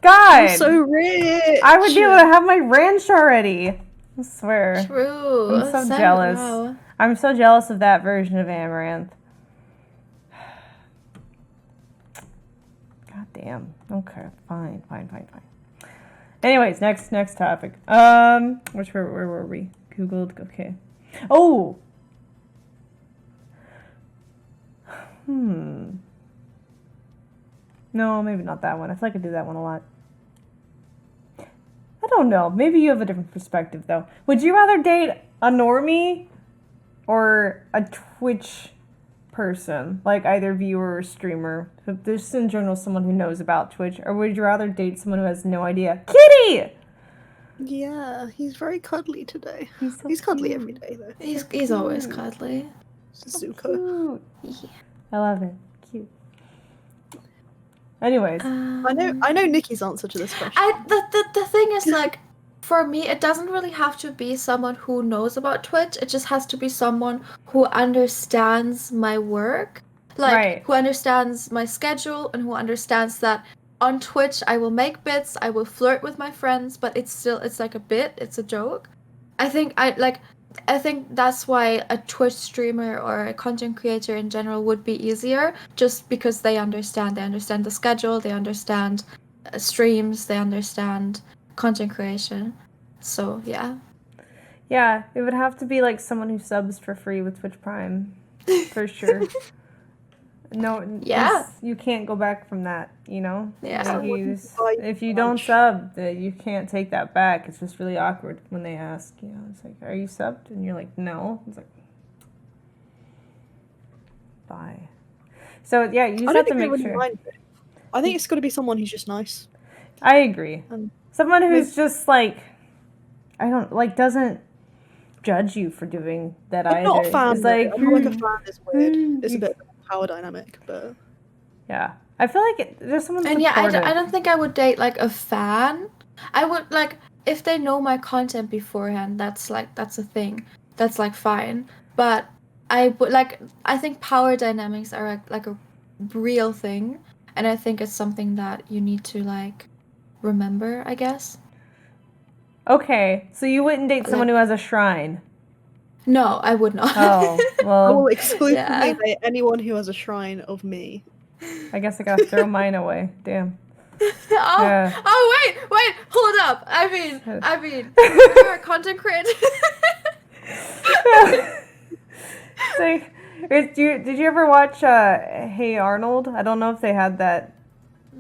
God. I'm so rich. I would be able to have my ranch already. I swear. True. I'm so jealous. Wow. I'm so jealous of that version of Amouranth. God damn. Okay, fine. Anyways, next topic. Where were we? Googled. Okay. Oh. No, maybe not that one. I feel like I do that one a lot. I don't know. Maybe you have a different perspective, though. Would you rather date a normie or a Twitch person, like either viewer or streamer? So just in general, someone who knows about Twitch, or would you rather date someone who has no idea? Kitty! Yeah, he's very cuddly today. He's so He's cuddly cute. every day though. He's always cuddly. Zuko. Cute. Yeah. I love it. Cute. Anyways. I know Nikki's answer to this question. The thing is, like, for me, it doesn't really have to be someone who knows about Twitch. It just has to be someone who understands my work, like Right. who understands my schedule and who understands that on Twitch I will make bits, I will flirt with my friends, but it's like a bit, it's a joke. I think that's why a Twitch streamer or a content creator in general would be easier, just because they understand the schedule, they understand streams, they understand content creation. So yeah. Yeah, it would have to be like someone who subs for free with Twitch Prime. For sure. No, Yeah. you can't go back from that, you know? Yeah. Like if you don't sub, you can't take that back. It's just really awkward when they ask, you know, it's like, are you subbed? And you're like, no. It's like, bye. So, yeah, you just have to make sure. Mind it. I think it's got to be someone who's just nice. I agree. Someone who's just like, doesn't judge you for doing that either. Not a fan. It's like, I'm not like a fan. It's weird. It's a bit of a power dynamic, but yeah. I feel like there's someone And yeah, supportive. I don't think I would date like a fan. I would like if they know my content beforehand. That's a thing. That's like fine. But I would I think power dynamics are like a real thing, and I think it's something that you need to like remember, I guess. Okay, so you wouldn't date someone who has a shrine. No, I would not. Oh, I well, will exclusively Yeah. date anyone who has a shrine of me. I guess I gotta throw mine away. Damn. Oh, Yeah. oh wait, hold up. I mean, you're a content creator. It's like, did you ever watch Hey Arnold? I don't know if they had that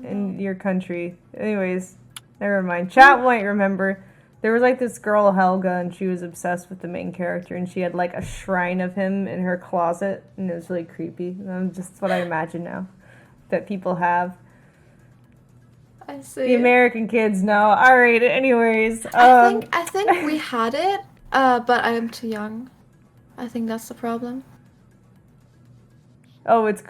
in your country. Anyways, never mind. Chat won't remember. There was like this girl, Helga, and she was obsessed with the main character, and she had like a shrine of him in her closet, and it was really creepy. Just what I imagine now that people have. I see. The American kids know. All right. Anyways, I think we had it, but I am too young. I think that's the problem. Oh, it's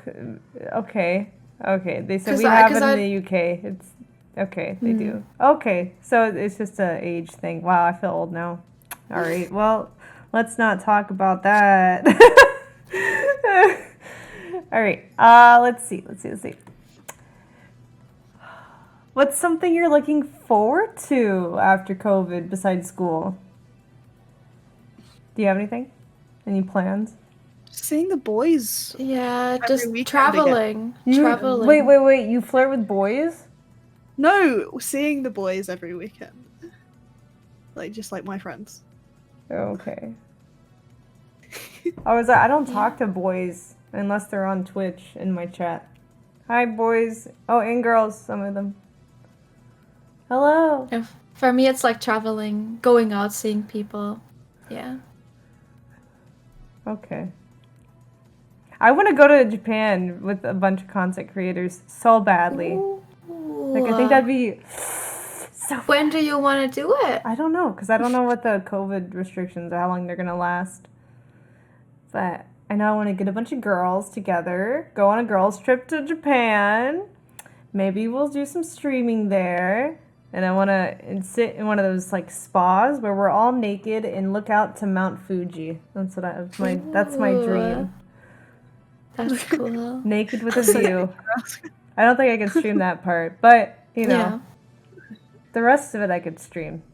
okay. Okay, they said 'Cause we I- have 'cause it in I- the UK. It's okay. They do. Okay, so it's just an age thing. Wow, I feel old now. All right. Well, let's not talk about that. All right. Let's see. What's something you're looking forward to after COVID besides school? Do you have anything? Any plans? Seeing the boys. Yeah, Every just weekend traveling. You, Traveling. wait. You flirt with boys? No, seeing the boys every weekend. Like, just like my friends. Okay. I don't talk to boys unless they're on Twitch in my chat. Hi, boys. Oh, and girls, some of them. Hello. For me, it's like traveling, going out, seeing people. Yeah. Okay. I want to go to Japan with a bunch of content creators so badly. Ooh. Like, I think that'd be so fun. When do you want to do it? I don't know, because I don't know what the COVID restrictions are, how long they're going to last. But I know I want to get a bunch of girls together, go on a girls' trip to Japan. Maybe we'll do some streaming there. And I want to sit in one of those like spas where we're all naked and look out to Mount Fuji. That's my dream. That's cool. Naked with a view. I don't think I can stream that part, but you know, Yeah. the rest of it I could stream.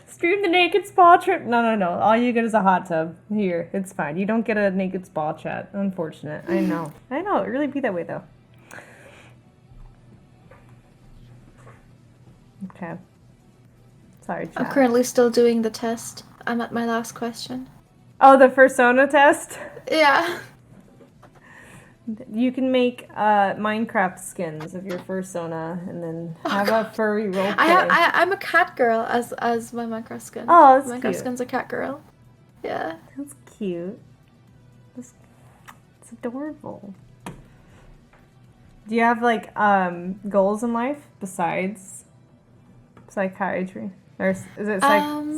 Stream the naked spa trip? No. All you get is a hot tub. Here, it's fine. You don't get a naked spa chat. Unfortunate. I know. It really be that way though. Okay. Sorry, chat. I'm currently still doing the test. I'm at my last question. Oh, the fursona test? Yeah. You can make Minecraft skins of your fursona and then have a furry roleplay. I'm a cat girl as my Minecraft skin. Oh, that's Minecraft cute. skin's a cat girl. Yeah. That's cute. It's adorable. Do you have like goals in life besides psychiatry? Or is it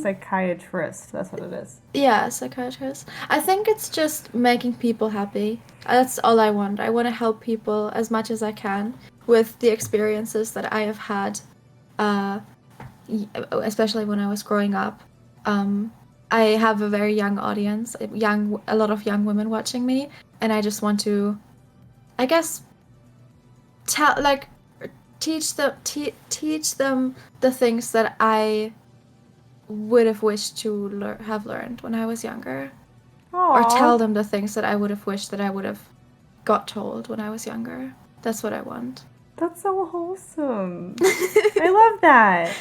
psychiatrist? That's what it is. Yeah, psychiatrist. I think it's just making people happy. That's all I want. I want to help people as much as I can with the experiences that I have had, especially when I was growing up. I have a very young audience, a lot of young women watching me, and I just want to, I guess, teach them the things that I would have wished to have learned when I was younger. Aww. Or tell them the things that I would have wished that I would have got told when I was younger. That's what I want. That's so wholesome. I love that.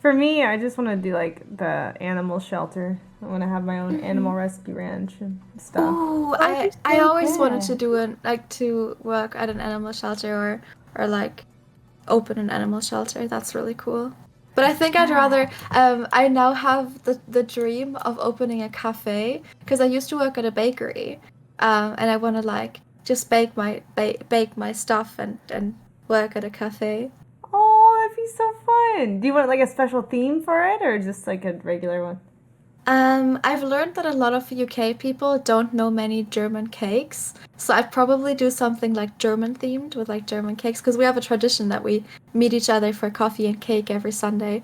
For me, I just want to do like the animal shelter. I want to have my own animal rescue ranch and stuff. Ooh, That'd be I so always good. wanted to do to work at an animal shelter or like open an animal shelter. That's really cool. But I think I'd rather. I now have the dream of opening a cafe because I used to work at a bakery, and I want to like just bake my stuff and work at a cafe. Oh, that'd be so fun. Do you want like a special theme for it or just like a regular one? I've learned that a lot of UK people don't know many German cakes, so I'd probably do something like German themed with like German cakes because we have a tradition that we meet each other for coffee and cake every Sunday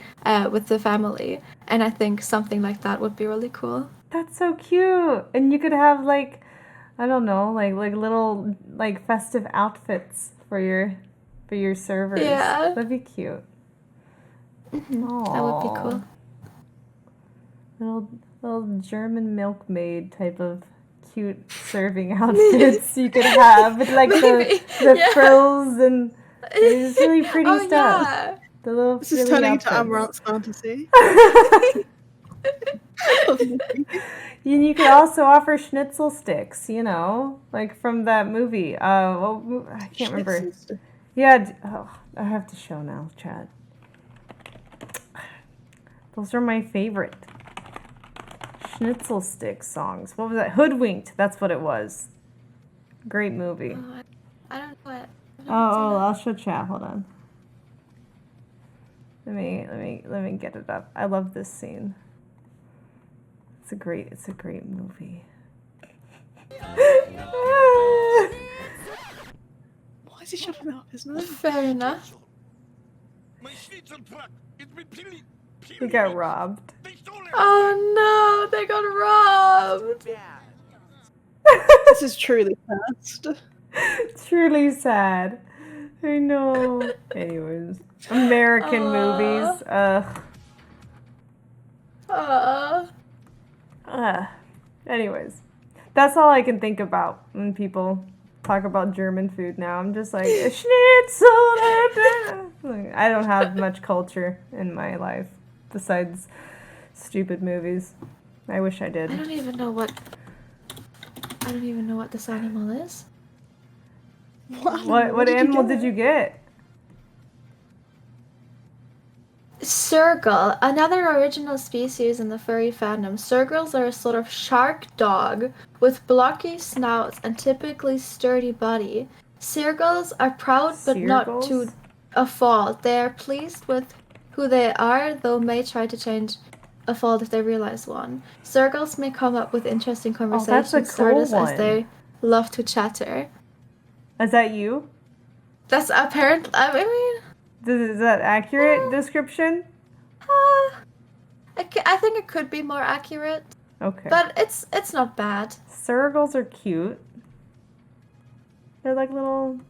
with the family, and I think something like that would be really cool. That's so cute. And you could have like, I don't know, like little like festive outfits for your servers. Yeah. That'd be cute. That would be cool. Little German milkmaid type of cute serving outfits you could have with like Maybe, the yeah. frills and it's really pretty Oh, stuff. yeah. The little This is frilly turning into outfits. Amouranth's fantasy. And you could also offer schnitzel sticks, you know, like from that movie. I can't remember. Yeah, I have to show now, chat. Those are my favorite. Schnitzel stick songs. What was that? Hoodwinked. That's what it was. Great movie. Oh, I don't know it. I'll show chat. Hold on. Let me get it up. I love this scene. It's a great movie. Why is he shoving up his nose? Fair enough. He got robbed. Oh no, they got robbed. This is truly fast. Truly sad. I know. Anyways, American movies. Anyways, that's all I can think about when people talk about German food now. I'm just like, schnitzel. Like, I don't have much culture in my life besides stupid movies. I wish I did. I don't even know what this animal is. What animal did you get? Sergal, another original species in the furry fandom. Sergals are a sort of shark dog with blocky snouts and typically sturdy body. Sergals are proud but not to a fault. They are pleased with who they are, though may try to change a fault if they realize one. Sergals may come up with interesting conversations, starters as they love to chatter. Is that you? That's apparent. I mean, is that accurate description? I think it could be more accurate. Okay. But it's not bad. Sergals are cute. They're like little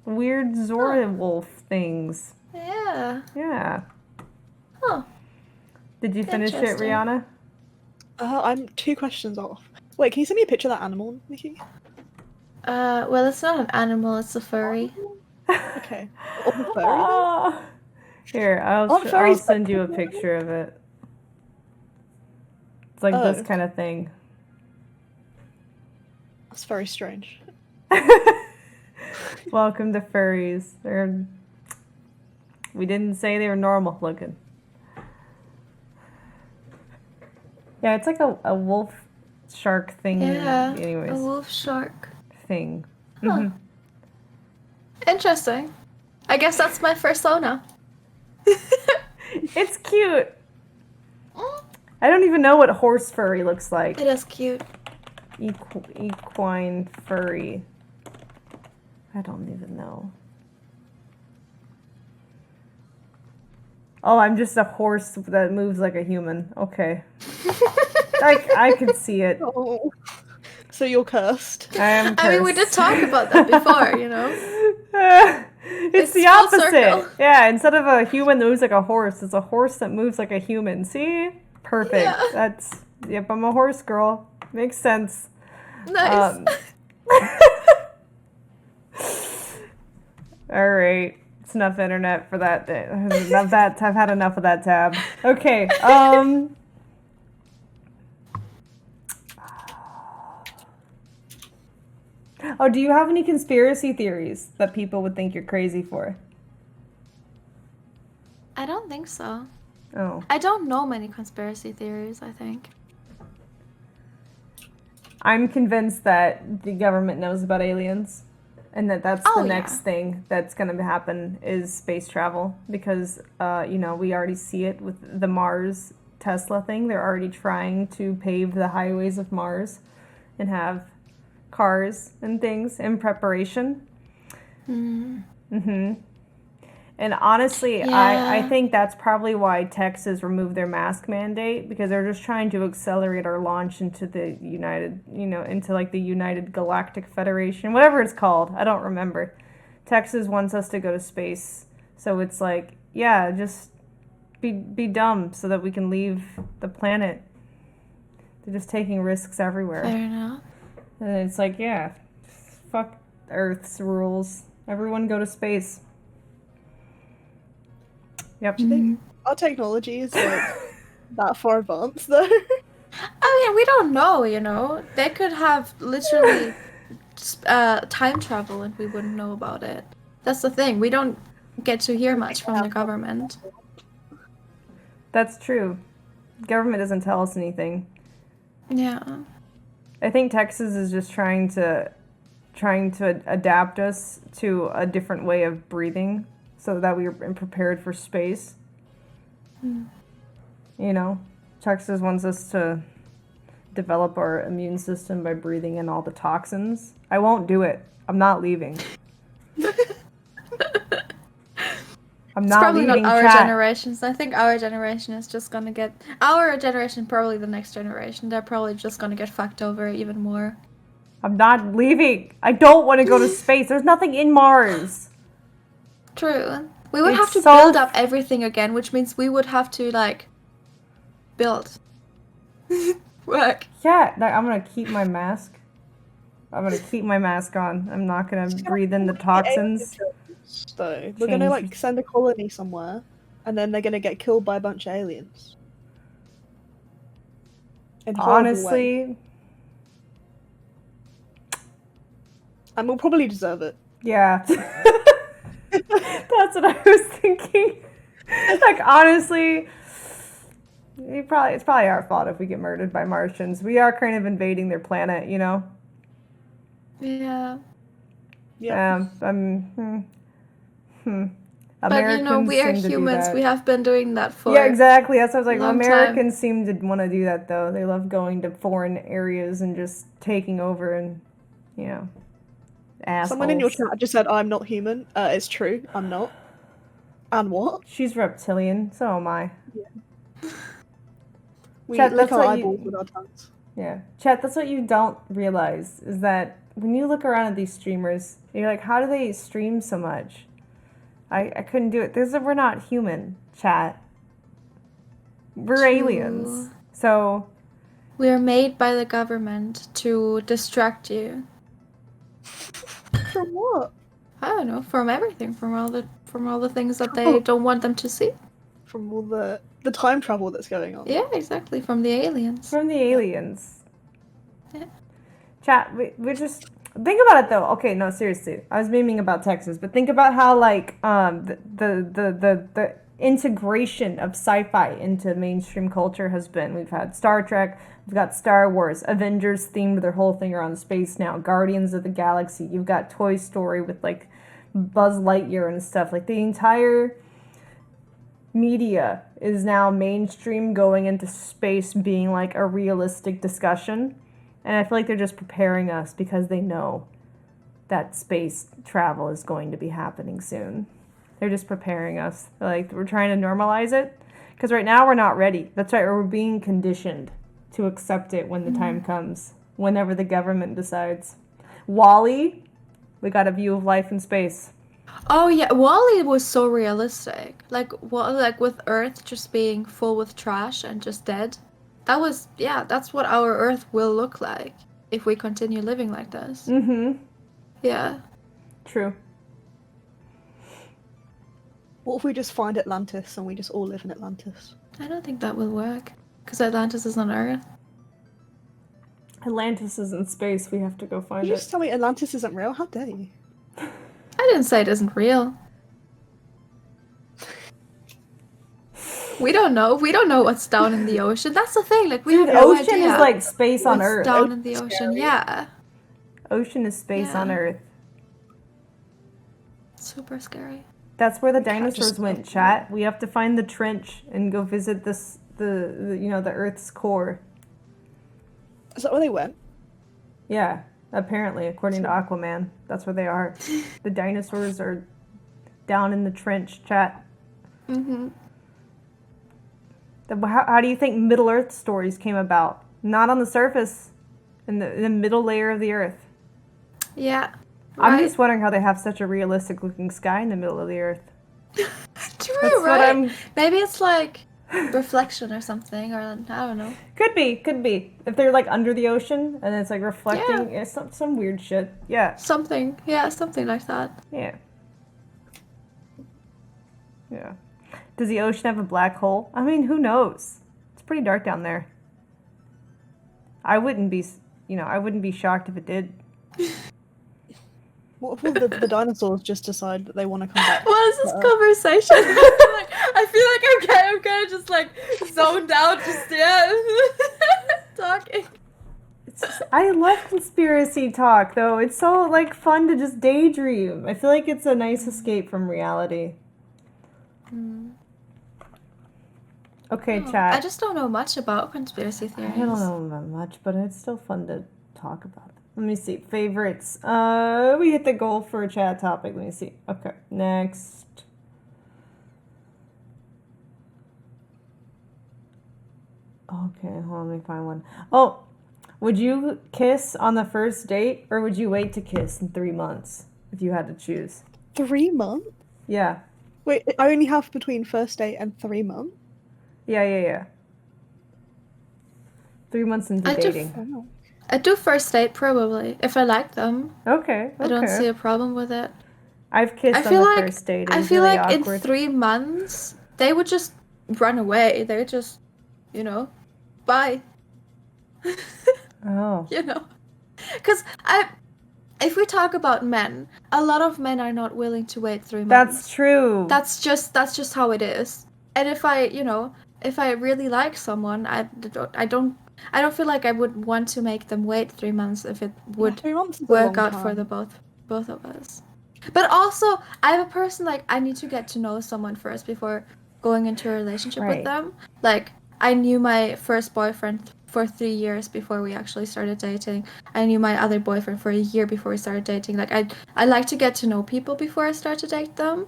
weird Zora wolf things. Yeah. Yeah. Huh. Did you finish it, Rihanna? I'm 2 questions off. Wait, can you send me a picture of that animal, Nikki? Well, it's not an animal, it's a furry. Okay. Furry, here, I'll send you a picture of it. It's like this kind of thing. That's very strange. Welcome to furries. We didn't say they were normal looking. Yeah, it's like a wolf shark thing. Yeah, anyways. a wolf shark thing. Huh. Mm-hmm. Interesting. I guess that's my fursona. It's cute. I don't even know what horse furry looks like. It is cute. Equine furry. I don't even know. Oh, I'm just a horse that moves like a human. Okay. I can see it. Oh. So you're cursed. I am cursed. I mean, we did talk about that before, you know? It's the opposite. Yeah, instead of a human that moves like a horse, it's a horse that moves like a human. See? Perfect. Yeah. Yep, I'm a horse girl. Makes sense. Nice. All right. It's enough internet for that day. I've had enough of that tab. Okay. Oh, do you have any conspiracy theories that people would think you're crazy for? I don't think so. Oh. I don't know many conspiracy theories, I think. I'm convinced that the government knows about aliens and that's the next thing that's going to happen is space travel because, we already see it with the Mars Tesla thing. They're already trying to pave the highways of Mars and have cars and things in preparation. Mm-hmm. And honestly, I think that's probably why Texas removed their mask mandate because they're just trying to accelerate our launch into the the United Galactic Federation, whatever it's called. I don't remember. Texas wants us to go to space. So it's like, yeah, just be dumb so that we can leave the planet. They're just taking risks everywhere. Fair enough. And it's like, yeah, fuck Earth's rules. Everyone go to space. Yep. Do you think our technology is that far advanced though? I mean, we don't know, They could have literally time travel and we wouldn't know about it. That's the thing. We don't get to hear much from the government. That's true. Government doesn't tell us anything. Yeah. I think Texas is just trying to adapt us to a different way of breathing so that we're prepared for space. Texas wants us to develop our immune system by breathing in all the toxins. I won't do it. I'm not leaving. I'm not probably leaving. Not our generations. I think our generation is just gonna get our generation, probably the next generation. They're probably just gonna get fucked over even more. I'm not leaving. I don't want to go to space. There's nothing in Mars. True. We would have to build up everything again, which means we would have to build. Work. Yeah, I'm gonna keep my mask. I'm gonna keep my mask on. I'm not gonna breathe in the toxins. Though we're gonna like send a colony somewhere, and then they're gonna get killed by a bunch of aliens. In horrible ways. Honestly, and we'll probably deserve it. yeah. That's what I was thinking. Like, honestly, it's probably our fault if we get murdered by Martians. We are kind of invading their planet, you know? Yeah. Yeah. But you know, we are seem to do humans. that. We have been doing that for Yeah, exactly. That's what I was like. long Americans seem to want to do that, though. They love going to foreign areas and just taking over and, you know, assholes. Someone in your chat just said, "I'm not human." It's true. I'm not. And what? She's reptilian. So am I. Yeah. We Chat, lick that's our what eyeballs with our tongues. Yeah. Chat, that's what you don't realize, is that when you look around at these streamers, you're like, how do they stream so much? I couldn't do it. We're not human, chat. We're True. aliens. So We are made by the government to distract you. From what? I don't know, from everything, from all the things that they don't want them to see. From all the time travel that's going on. Yeah, exactly, from the aliens. from the aliens. Yeah. Chat, we just think about it though. Okay, no, seriously. I was memeing about Texas, but think about how like the integration of sci-fi into mainstream culture has been. We've had Star Trek, we've got Star Wars, Avengers themed their whole thing around space now, Guardians of the Galaxy, you've got Toy Story with like Buzz Lightyear and stuff. Like the entire media is now mainstream going into space being like a realistic discussion. And I feel like they're just preparing us because they know that space travel is going to be happening soon. They're just preparing us. Like, we're trying to normalize it. Because right now we're not ready. That's right, we're being conditioned to accept it when the time comes. Whenever the government decides. WALL-E, we got a view of life in space. Oh yeah, WALL-E was so realistic. Like with Earth just being full with trash and just dead. That's what our Earth will look like if we continue living like this. Mm-hmm. Yeah. True. What if we just find Atlantis and we just all live in Atlantis? I don't think that will work. Because Atlantis is on Earth. Atlantis is in space. We have to go find You it. just tell me Atlantis isn't real? How dare you? I didn't say it isn't real. We don't know. We don't know what's down in the ocean. That's the thing. Like we Dude, have no ocean idea is like space on what's Earth. down in the ocean. Yeah. Ocean is space on Yeah. Earth. Super scary. That's where the can't dinosaurs just- went, chat. We have to find the trench and go visit the Earth's core. Is that where they went? Yeah, apparently, according to Aquaman, that's where they are. The dinosaurs are down in the trench, chat. Mm-hmm. How do you think Middle Earth stories came about? Not on the surface, in the middle layer of the Earth. Yeah. I'm Right. just wondering how they have such a realistic looking sky in the middle of the Earth. True, That's what right? I'm... Maybe it's like reflection or something, or I don't know. Could be. If they're like under the ocean and it's like reflecting, yeah, some weird shit. Yeah. Something. Yeah, something like that. Yeah. Yeah. Does the ocean have a black hole? I mean, who knows? It's pretty dark down there. I wouldn't be shocked if it did. What if the dinosaurs just decide that they want to come back? What is this conversation? I feel like I'm kind of just like zoned out, just talking. I love conspiracy talk, though. It's so like fun to just daydream. I feel like it's a nice escape from reality. Okay, chat. I just don't know much about conspiracy theories. I don't know that much, but it's still fun to talk about them. Let me see. Favorites. We hit the goal for a chat topic. Let me see. Okay, next. Okay, hold on, let me find one. Oh, would you kiss on the first date, or would you wait to kiss in 3 months if you had to choose? 3 months? Yeah. Wait, I only have between first date and 3 months? Yeah. 3 months into I do dating. I do first date probably if I like them. Okay. I don't see a problem with it. I've kissed I on feel the like first date. It I was feel really like in awkward. 3 months they would just run away. They would just, you know, bye. Oh. You know, because if we talk about men, a lot of men are not willing to wait 3 months. That's true. That's just how it is. And if I really like someone, I don't feel like I would want to make them wait 3 months if it would 3 months is a work long out for time. the both of us. But also, I'm a person like I need to get to know someone first before going into a relationship with Right. them. Like I knew my first boyfriend for 3 years before we actually started dating. I knew my other boyfriend for a year before we started dating. Like I like to get to know people before I start to date them.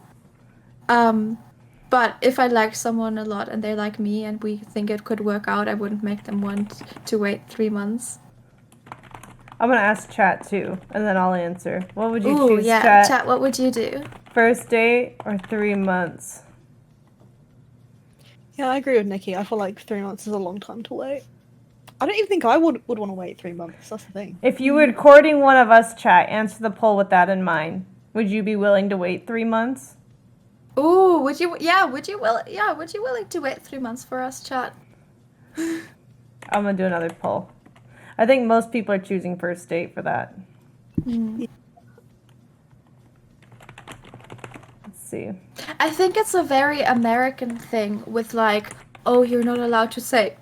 But if I like someone a lot and they like me and we think it could work out, I wouldn't make them want to wait 3 months. I'm gonna ask chat too, and then I'll answer. What would you Ooh, choose, yeah, chat, what would you do? First date or 3 months? Yeah, I agree with Nikki. I feel like 3 months is a long time to wait. I don't even think I would want to wait 3 months. That's the thing. If you were courting one of us, chat, answer the poll with that in mind. Would you be willing to wait 3 months? Ooh, would you willing to wait 3 months for us, chat? I'm gonna do another poll. I think most people are choosing first date for that. Let's see. I think it's a very American thing with like, oh, you're not allowed to say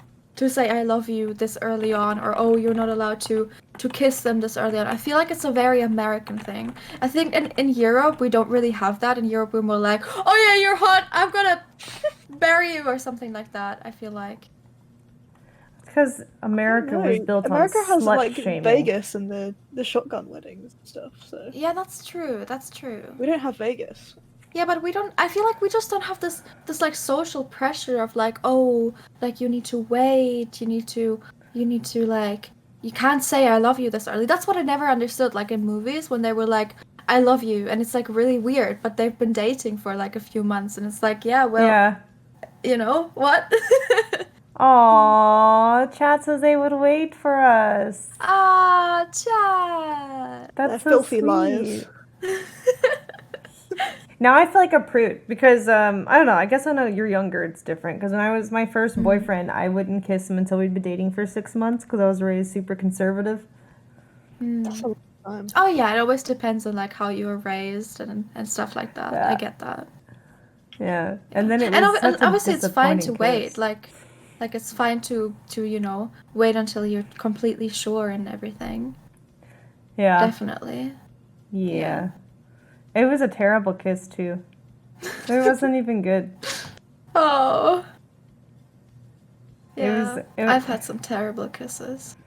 I love you this early on, or oh, you're not allowed to kiss them this early on. I feel like it's a very American thing. I think in Europe we don't really have that. In Europe we're more like, oh yeah, you're hot, I'm gonna bury you or something like that. I feel like. Because America was built America on has slut like shaming. Vegas and the shotgun weddings and stuff. So Yeah, that's true. That's true. we don't have Vegas. Yeah, but we don't. I feel like we just don't have this like social pressure of like, oh, like you need to wait. You need to like. You can't say I love you this early. That's what I never understood. Like in movies when they were like, I love you, and it's like really weird. But they've been dating for like a few months, and it's like, yeah, well, Yeah. you know what? Aww, chat says they would wait for us. Ah, chat. That's They're so filthy sweet. liars. Now I feel like a prude because I don't know. I guess I know you're younger. It's different because when I was my first boyfriend, I wouldn't kiss him until we'd been dating for 6 months because I was raised super conservative. That's a long time. Oh yeah, it always depends on like how you were raised and stuff like that. Yeah. I get that. Yeah, and then it And was such a obviously it's fine to disappointing wait. kiss. Like it's fine to wait until you're completely sure and everything. Yeah, Definitely. yeah. It was a terrible kiss too. It wasn't even good. Oh. It was- Yeah. it was- I've had some terrible kisses.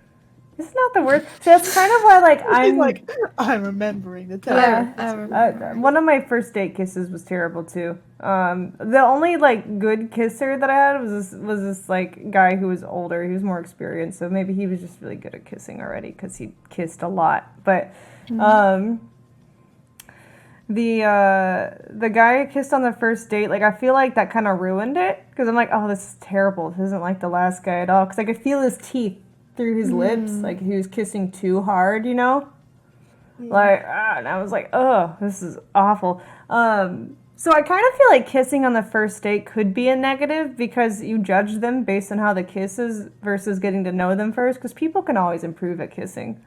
It's not the worst. See, that's kind of why like I'm I'm like, I'm remembering the time. Yeah. I remember. One of my first date kisses was terrible too. The only like good kisser that I had was this like guy who was older. He was more experienced, so maybe he was just really good at kissing already because he kissed a lot. But the guy I kissed on the first date, like I feel like that kind of ruined it because I'm like, oh, this is terrible. This isn't like the last guy at all because I could feel his teeth through his lips, like he was kissing too hard, you know. Like, and I was like, oh, this is awful. So I kind of feel like kissing on the first date could be a negative because you judge them based on how the kiss is versus getting to know them first, because people can always improve at kissing.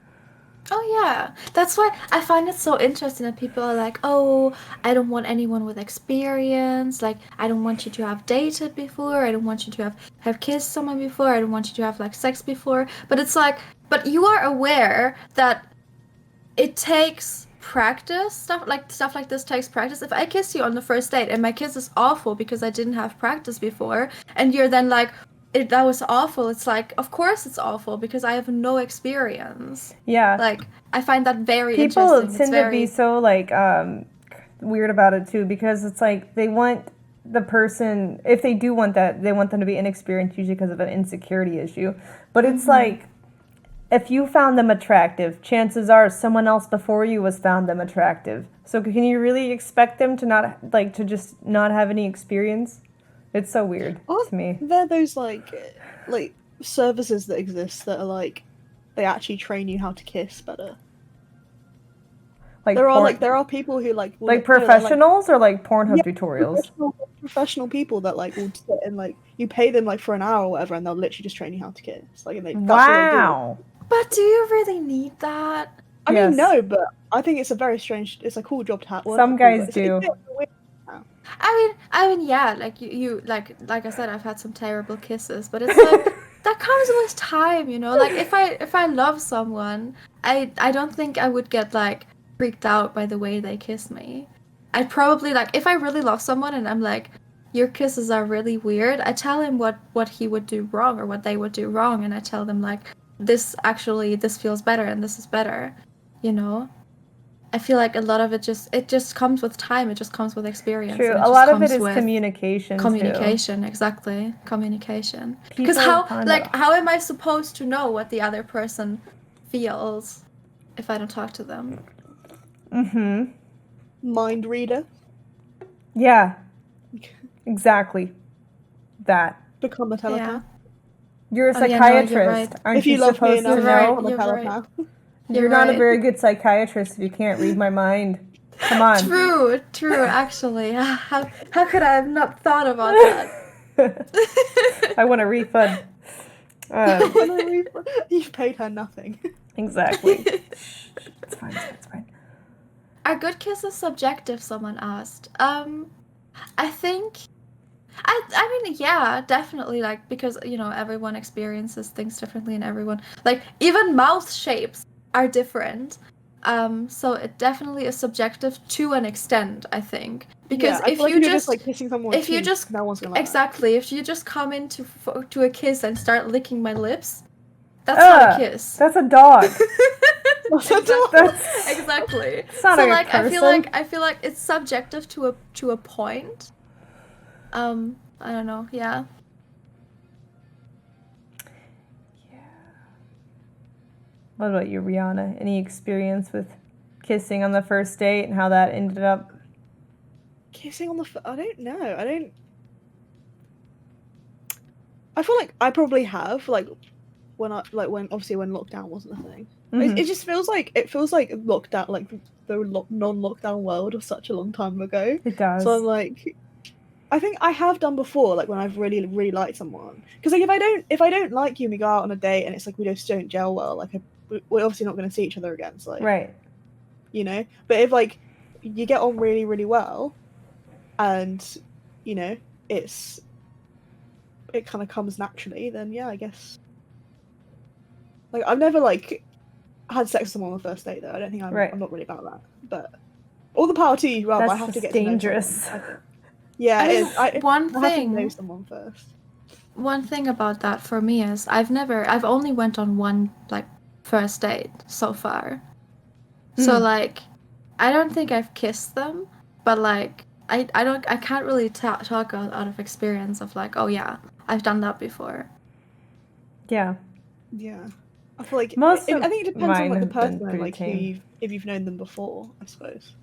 Oh yeah, that's why I find it so interesting that people are like, oh, I don't want anyone with experience. Like, I don't want you to have dated before. I don't want you to have kissed someone before. I don't want you to have like sex before. But it's like, but you are aware that it takes practice. Stuff like this takes practice. If I kiss you on the first date and my kiss is awful because I didn't have practice before, and you're then like, that was awful. It's like, of course it's awful because I have no experience. Yeah. Like, I find that very People interesting. tend to be so like weird about it too because it's like they want the person, if they do want that, they want them to be inexperienced usually because of an insecurity issue. But it's like, if you found them attractive, chances are someone else before you was found them attractive. So can you really expect them to not like to just not have any experience? It's so weird to me. They're those like services that exist that are like they actually train you how to kiss better. Like There are people who like like no, they're, professionals or like Pornhub yeah, tutorials. professional people that like will sit and like you pay them like for an hour or whatever, and they'll literally just train you how to kiss. Like, and that's what they do. Wow. But do you really need that? I Yes. mean, no, but I think it's it's a cool job to have. Well, Some not cool, guys but do. It's weird now. I mean, yeah, like you like I said, I've had some terrible kisses, but it's like that comes with time, you know. Like if I love someone, I don't think I would get like freaked out by the way they kiss me. I'd probably like if I really love someone and I'm like, your kisses are really weird. I tell him what he would do wrong or what they would do wrong, and I tell them like this feels better and this is better, you know. I feel like a lot of it just comes with time. It just comes with experience. True. And A lot of it comes is with communication. Communication, exactly. Communication. People Because how kinda- how am I supposed to know what the other person feels if I don't talk to them? Mhm. Mind reader. Yeah. Exactly. That. Become a telepath. You're a Oh, yeah, no, psychiatrist. you're right. Aren't If you love me supposed enough, to You're right. know? become a You're right. telepath. You're You're not a right. very good psychiatrist if you can't read my mind. Come on. True, actually. How could I have not thought about that? I want a refund. You've paid her nothing. Exactly. It's fine. It's fine. Are good kisses subjective? Someone asked. I think. I mean, yeah, definitely. Like because you know everyone experiences things differently, and everyone like even mouth shapes are different. So it definitely is subjective to an extent, I think. Because I if feel like you you're just like kissing someone, if you just no one's gonna like exactly if you just come into to a kiss and start licking my lips, that's not a kiss. That's a dog. Exactly. It's not so a like person. I feel like it's subjective to a point. I don't know. Yeah. What about you, Rihanna? Any experience with kissing on the first date and how that ended up? kissing on the. I don't know. I feel like I probably have when obviously when lockdown wasn't a thing. Mhm. It just feels like lockdown, like the non-lockdown world was such a long time ago. It does. So I'm like, I think I have done before, like when I've really really liked someone. Because like if I don't like you, and we go out on a date and it's like we just don't gel well, like we're obviously not going to see each other again. So like, Right. you know. But if like you get on really really well, and you know it kind of comes naturally, then yeah, I guess. Like I've never like had sex with someone on the first date though. I don't think I'm not really about that. But all the power to you, Rob. That's I have to just get dangerous. To know someone, I think. Yeah, it is. I have to know someone first. One thing about that for me is I've only went on one like first date so far. So like I don't think I've kissed them, but like I can't really talk out of experience of like, oh yeah, I've done that before. Yeah. Yeah. I feel like I think it depends on like the person, like if you've known them before, I suppose.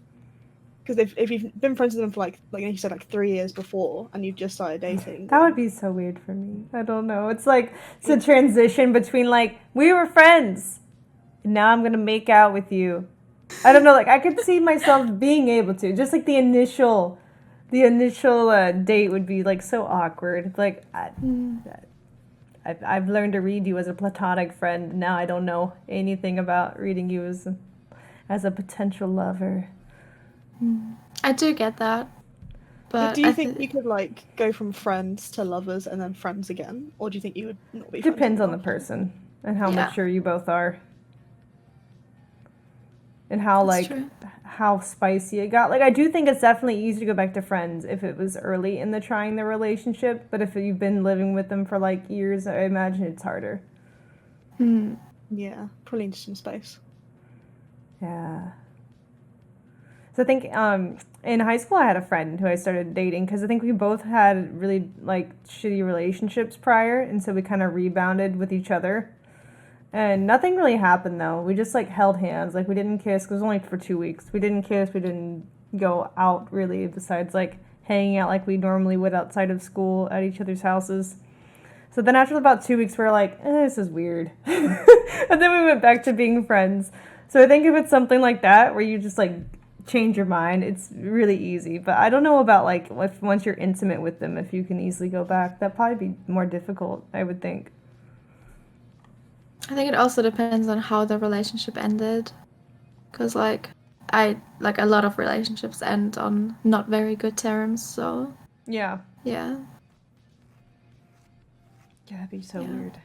Because if you've been friends with them for like you said, like 3 years before, and you've just started dating, that would be so weird for me. I don't know. It's like it's a transition between like we were friends, and now I'm gonna make out with you. I don't know. Like I could see myself being able to. Just like the initial date would be like so awkward. Like I've learned to read you as a platonic friend. Now I don't know anything about reading you as a potential lover. I do get that. But do you think you could like go from friends to lovers and then friends again, or do you think you would not be? Depends on the person and how mature you both are, and how spicy it got. Like I do think it's definitely easy to go back to friends if it was early in the trying the relationship, but if you've been living with them for like years, I imagine it's harder. Yeah, probably into some space. Yeah. So I think in high school I had a friend who I started dating because I think we both had really like shitty relationships prior, and so we kind of rebounded with each other. And nothing really happened though. We just like held hands, like we didn't kiss because it was only for 2 weeks. We didn't kiss, we didn't go out really besides like hanging out like we normally would outside of school at each other's houses. So then after about 2 weeks, we were like, this is weird. And then we went back to being friends. So I think if it's something like that, where you just like change your mind, it's really easy. But I don't know about like if once you're intimate with them, if you can easily go back. That'd probably be more difficult, I would think. I think it also depends on how the relationship ended. Because, like, a lot of relationships end on not very good terms, so... Yeah. Yeah. Yeah, that'd be so weird.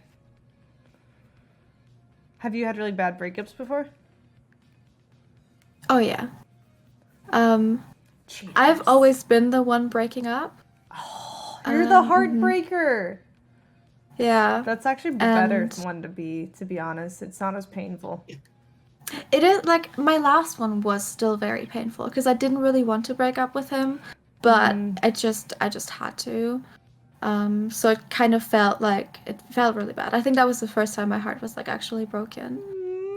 Have you had really bad breakups before? Oh, yeah. I've always been the one breaking up. Oh, you're the heartbreaker. Yeah. That's actually the better one to be honest. It's not as painful. It is, like, my last one was still very painful because I didn't really want to break up with him, but I just had to. So it kind of felt really bad. I think that was the first time my heart was like actually broken.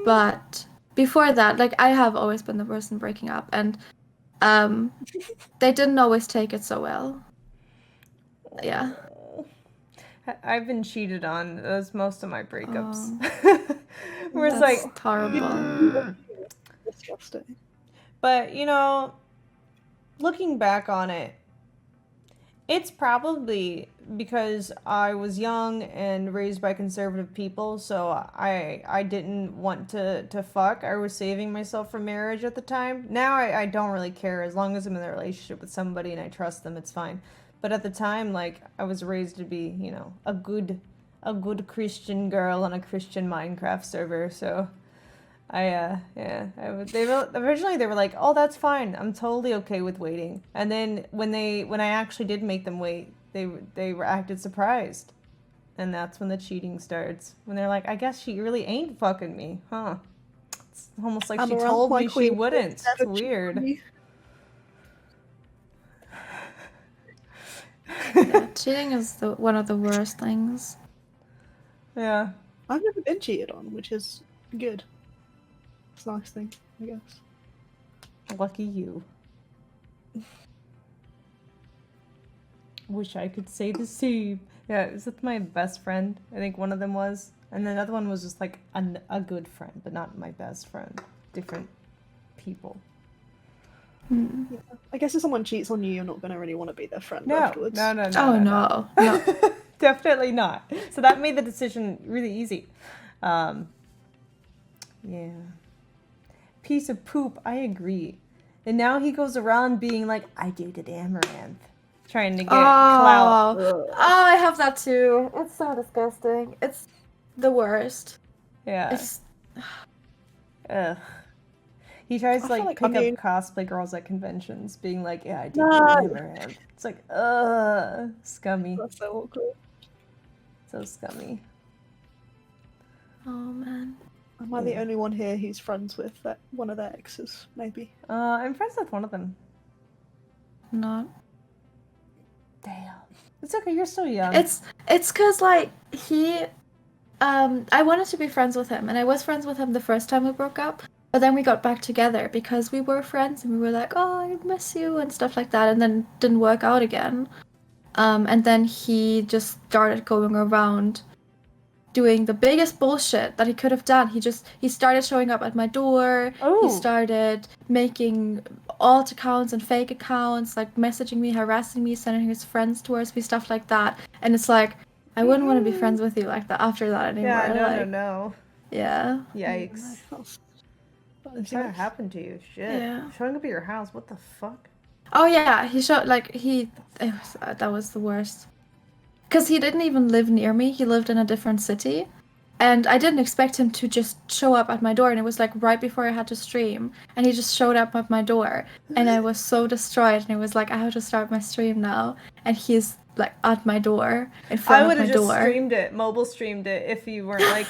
But before that, like, I have always been the person breaking up, and they didn't always take it so well. Yeah. I've been cheated on. That's most of my breakups. Where it's That's like horrible. Disgusting. But, you know, looking back on it, it's probably because I was young and raised by conservative people, so I didn't want to fuck. I was saving myself for marriage at the time. Now I don't really care. As long as I'm in a relationship with somebody and I trust them, it's fine. But at the time, like, I was raised to be, you know, a good Christian girl on a Christian Minecraft server, so... originally they were like, oh, that's fine, I'm totally okay with waiting. And then when I actually did make them wait, they were acted surprised. And that's when the cheating starts. When they're like, I guess she really ain't fucking me, huh? It's almost like she told me she wouldn't. It's weird. Yeah, cheating is one of the worst things. Yeah. I've never been cheated on, which is good. It's a nice thing, I guess. Lucky you. Wish I could say the same. Yeah, it was with my best friend. I think one of them was. And the other one was just like a good friend, but not my best friend. Different people. Yeah. I guess if someone cheats on you, you're not going to really want to be their friend No. afterwards. No. Definitely not. So that made the decision really easy. Yeah. Piece of poop, I agree. And now he goes around being like, I dated Amouranth. Trying to get clout. Oh, I have that too. It's so disgusting. It's the worst. Yeah. It's... Ugh. He tries to like pick up cosplay girls at conventions, being like, yeah, I dated Amouranth. It's like, scummy. That's so awkward. So scummy. Oh, man. Am I the only one here who's friends with one of their exes, maybe? I'm friends with one of them. Not. Damn. It's okay, you're so young. It's cause like he I wanted to be friends with him, and I was friends with him the first time we broke up, but then we got back together because we were friends and we were like, oh, I miss you and stuff like that, and then it didn't work out again. And then he just started going around doing the biggest bullshit that he could have done. He started showing up at my door. Oh. He started making alt accounts and fake accounts, like messaging me, harassing me, sending his friends towards me, stuff like that. And it's like, I wouldn't want to be friends with you like that after that anymore. Yeah, no. Yeah. Yikes. What's gonna happen to you? Shit. Yeah. Showing up at your house, what the fuck? Oh yeah, that was the worst. Because he didn't even live near me. He lived in a different city. And I didn't expect him to just show up at my door. And it was like right before I had to stream. And he just showed up at my door. And I was so destroyed. And it was like, I have to start my stream now. And he's like at my door, in front of my door. I would have just streamed it, mobile streamed it, if you weren't like,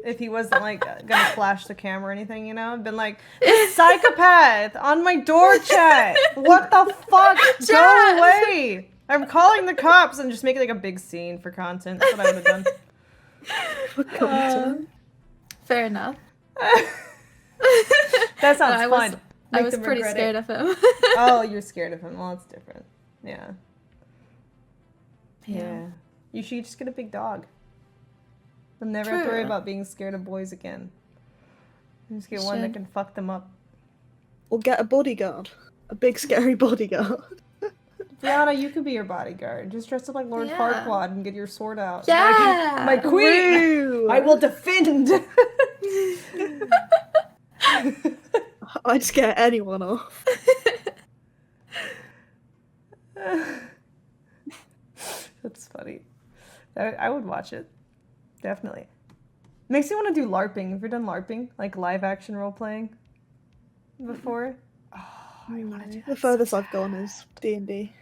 if he wasn't like gonna flash the camera or anything, you know? Been like, this psychopath on my door chat. What the fuck? Go away. I'm calling the cops and just make it like a big scene for content. That's what I would have done. For content. Fair enough. That sounds fun. I was pretty scared of him. Oh, you're scared of him. Well, it's different. Yeah. You should just get a big dog. You'll never have to worry True. about being scared of boys again. You just get one that Should. can fuck them up. Or get a bodyguard. A big scary bodyguard. Brianna, you could be your bodyguard. Just dress up like Lord Yeah. Farquaad and get your sword out. Yeah. My queen! Woo! I will defend! I'd scare anyone off. That's funny. I would watch it. Definitely. Makes me want to do LARPing. Have you ever done LARPing? Like live action role playing? Before? Oh, I want to do that. The furthest I've gone is D&D.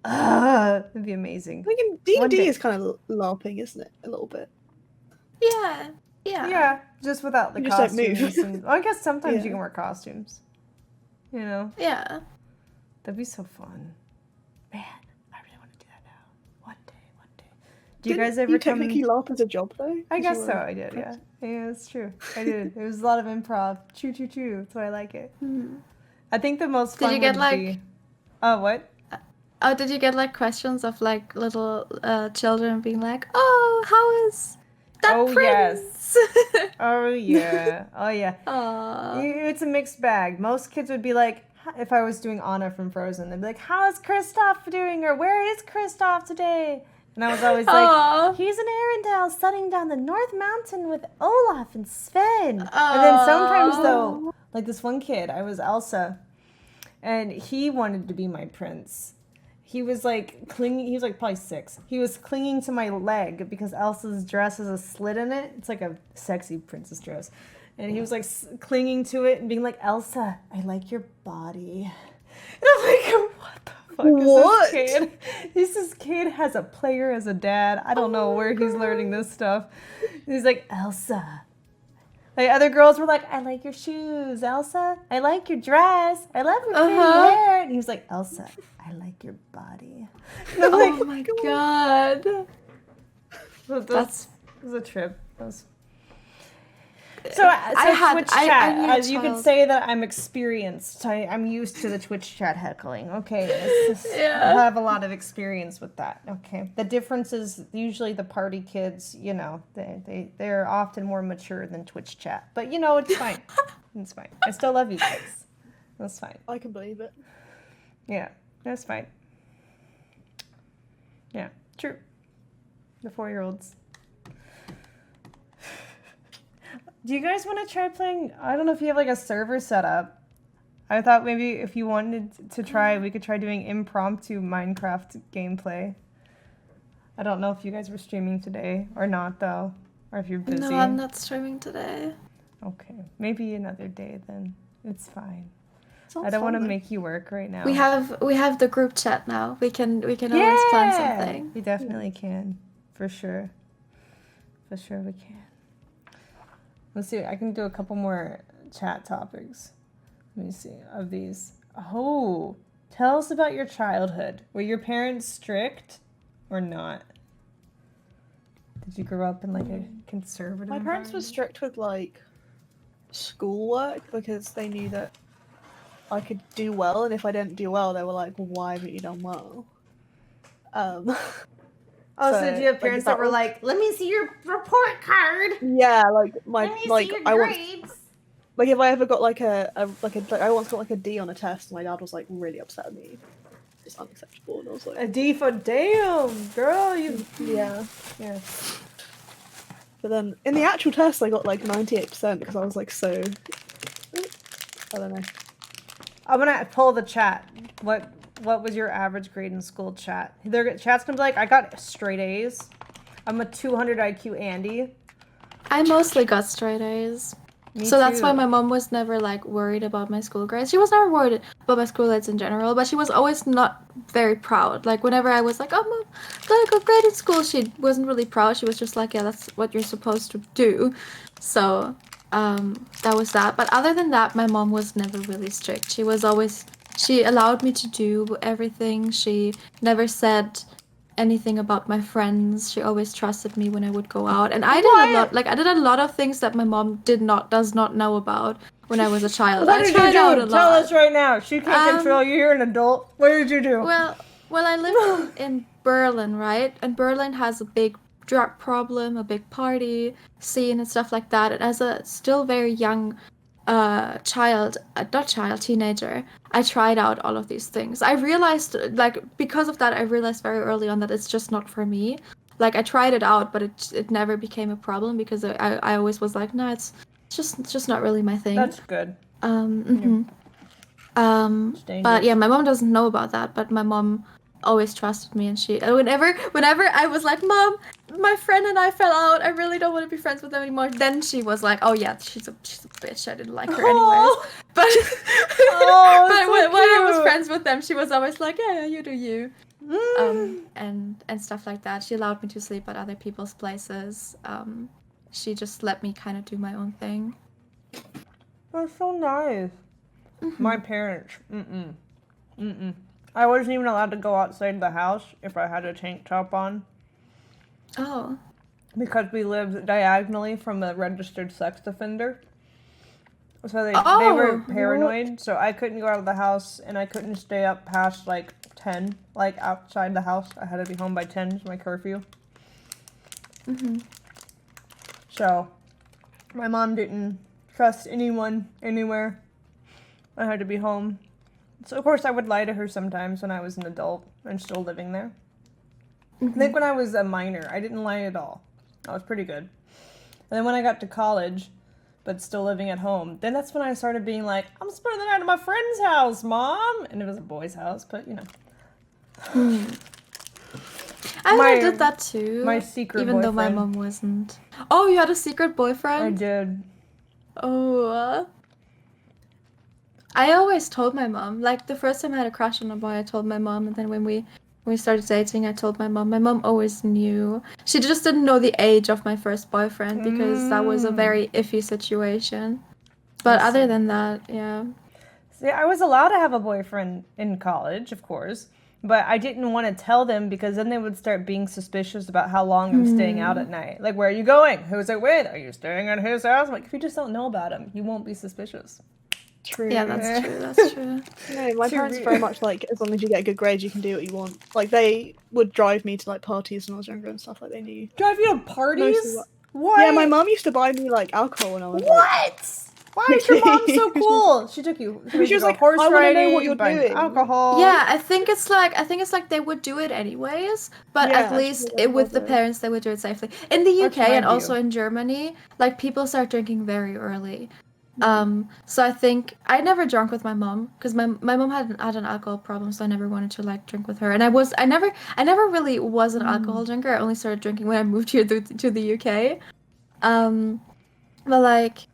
It'd be amazing. I think One D&D day. is kind of LARPing, isn't it? A little bit. Yeah. Yeah, just without the You just don't costumes. move. And, well, I guess sometimes you Yeah. can wear costumes. You know? Yeah. That'd be so fun. Man, I really want to do that now. One day. Do you Didn't guys ever you come... technically LARP as a job, though? I 'Cause guess you so, were- I did, yeah. Yeah, it's true. I did. It was a lot of improv. Choo, choo, choo. That's why I like it. Hmm. I think the most Did fun you get, would like- be... Oh, what? Oh, did you get like questions of like little children being like, "Oh, how is that Oh, yes. prince?" Oh, yeah. Oh, yeah. Aww. It's a mixed bag. Most kids would be like, if I was doing Anna from Frozen, they'd be like, "How's Kristoff doing?" Or "Where is Kristoff today?" And I was always like, Aw. "He's in Arendelle studying down the North Mountain with Olaf and Sven." And then sometimes, though, like this one kid, I was Elsa, and he wanted to be my prince. He was like clinging, he was like probably 6. He was clinging to my leg because Elsa's dress has a slit in it. It's like a sexy princess dress. And he was like clinging to it and being like, "Elsa, I like your body." And I'm like, what the fuck What? is this kid? This kid has a player as a dad. I don't know where he's learning this stuff. And he's like, "Elsa." Like other girls were like, "I like your shoes, Elsa. I like your dress. I love your pretty hair." And he was like, "Elsa, I like your body." And I'm like, Oh my god. That's it was a trip. That was... So Twitch I chat. knew a You could child. say that I'm experienced. I'm used to the Twitch chat heckling. Okay, it's just, Yeah. I have a lot of experience with that. Okay, the difference is usually the party kids. You know, they're often more mature than Twitch chat. But you know, it's fine. It's fine. I still love you guys. That's fine. I can believe it. Yeah, that's fine. Yeah, true. The 4-year-olds. Do you guys want to try playing? I don't know if you have like a server set up. I thought maybe if you wanted to try, we could try doing impromptu Minecraft gameplay. I don't know if you guys were streaming today or not, though, or if you're busy. No, I'm not streaming today. Okay, maybe another day then. It's fine. Sounds I don't want to fun, though. make you work right now. We have the group chat now. We can always plan something. We definitely can, for sure. For sure we can. Let's see. I can do a couple more chat topics. Let me see of these. Oh, tell us about your childhood. Were your parents strict or not? Did you grow up in like a conservative? My parents were environment? strict with like schoolwork because they knew that I could do well, and if I didn't do well, they were like, "Why haven't you done well?" Oh, so so, did you have like, parents that that were was- like, "Let me see your report card. Yeah, like my Let me like see your I once grades." like if I ever got like I once got like a D on a test, my dad was like really upset at me. It's unacceptable, and I was A like, D for damn, girl. You yeah. yeah. But then in the actual test, I got like 98% because I was like so. I don't know. I'm gonna pull the chat. What was your average grade in school, chat? Chat's gonna be like, I got straight A's. I'm a 200 IQ Andy. I mostly got straight A's. Me So that's too. why my mom was never like worried about my school grades. She was never worried about my school grades in general, but she was always not very proud. Like whenever I was like, "Oh, mom, got a good grade in school," she wasn't really proud. She was just like, "Yeah, that's what you're supposed to do." So that was that. But other than that, my mom was never really strict. She allowed me to do everything. She never said anything about my friends. She always trusted me when I would go out, and I did a lot of things that my mom does not know about when I was a child. What I did you tried out do? a Tell lot. us right now. She can't control you. You're an adult. What did you do? Well, I lived in Berlin, right? And Berlin has a big drug problem, a big party scene and stuff like that. And as a still very young teenager, I tried out all of these things. I realized, like, because of that, I realized very early on that it's just not for me. Like, I tried it out, but it never became a problem because I always was like, no, it's just not really my thing. That's good. But yeah, my mom doesn't know about that, but my mom always trusted me, and whenever I was like, Mom, my friend and I fell out, I really don't want to be friends with them anymore, then she was like, oh yeah, she's a bitch, I didn't like her anyways. But when I was friends with them, she was always like, yeah, you do you. And stuff like that. She allowed me to sleep at other people's places. She just let me kind of do my own thing. That's so nice. My parents, I wasn't even allowed to go outside the house if I had a tank top on. Oh. Because we lived diagonally from a registered sex offender. So they were paranoid, so I couldn't go out of the house, and I couldn't stay up past, 10, outside the house. I had to be home by 10, is my curfew. So, my mom didn't trust anyone, anywhere. I had to be home. So, of course, I would lie to her sometimes when I was an adult and still living there. I think when I was a minor, I didn't lie at all. I was pretty good. And then when I got to college, but still living at home, then that's when I started being like, I'm spending the night at my friend's house, Mom! And it was a boy's house, but, I did that too. My secret even boyfriend. Though my mom wasn't. Oh, you had a secret boyfriend? I did. Oh. I always told my mom. Like, the first time I had a crush on a boy, I told my mom, and then when we started dating, I told my mom. My mom always knew. She just didn't know the age of my first boyfriend because that was a very iffy situation. But other than that, yeah. See, I was allowed to have a boyfriend in college, of course, but I didn't want to tell them because then they would start being suspicious about how long I'm staying out at night. Like, where are you going? Who's it with? Are you staying at his house? Like, if you just don't know about him, you won't be suspicious. True. Yeah, that's true. No, my parents are very much like, as long as you get a good grade, you can do what you want. Like, they would drive me to, parties when I was younger and stuff, they knew. Drive you to parties? What? Yeah, my mom used to buy me, alcohol when I was, What? Why is your mom so cool? She took you. She was like, horse I want to know riding, what you're doing. alcohol. Yeah, I think it's like they would do it anyways, but Yeah, at least actually, with the parents they would do it safely. In the UK my and view. also in Germany, people start drinking very early. So I think I never drank with my mom because my mom had an alcohol problem, so I never wanted to drink with her. And I never really was an alcohol drinker. I only started drinking when I moved here to the UK. But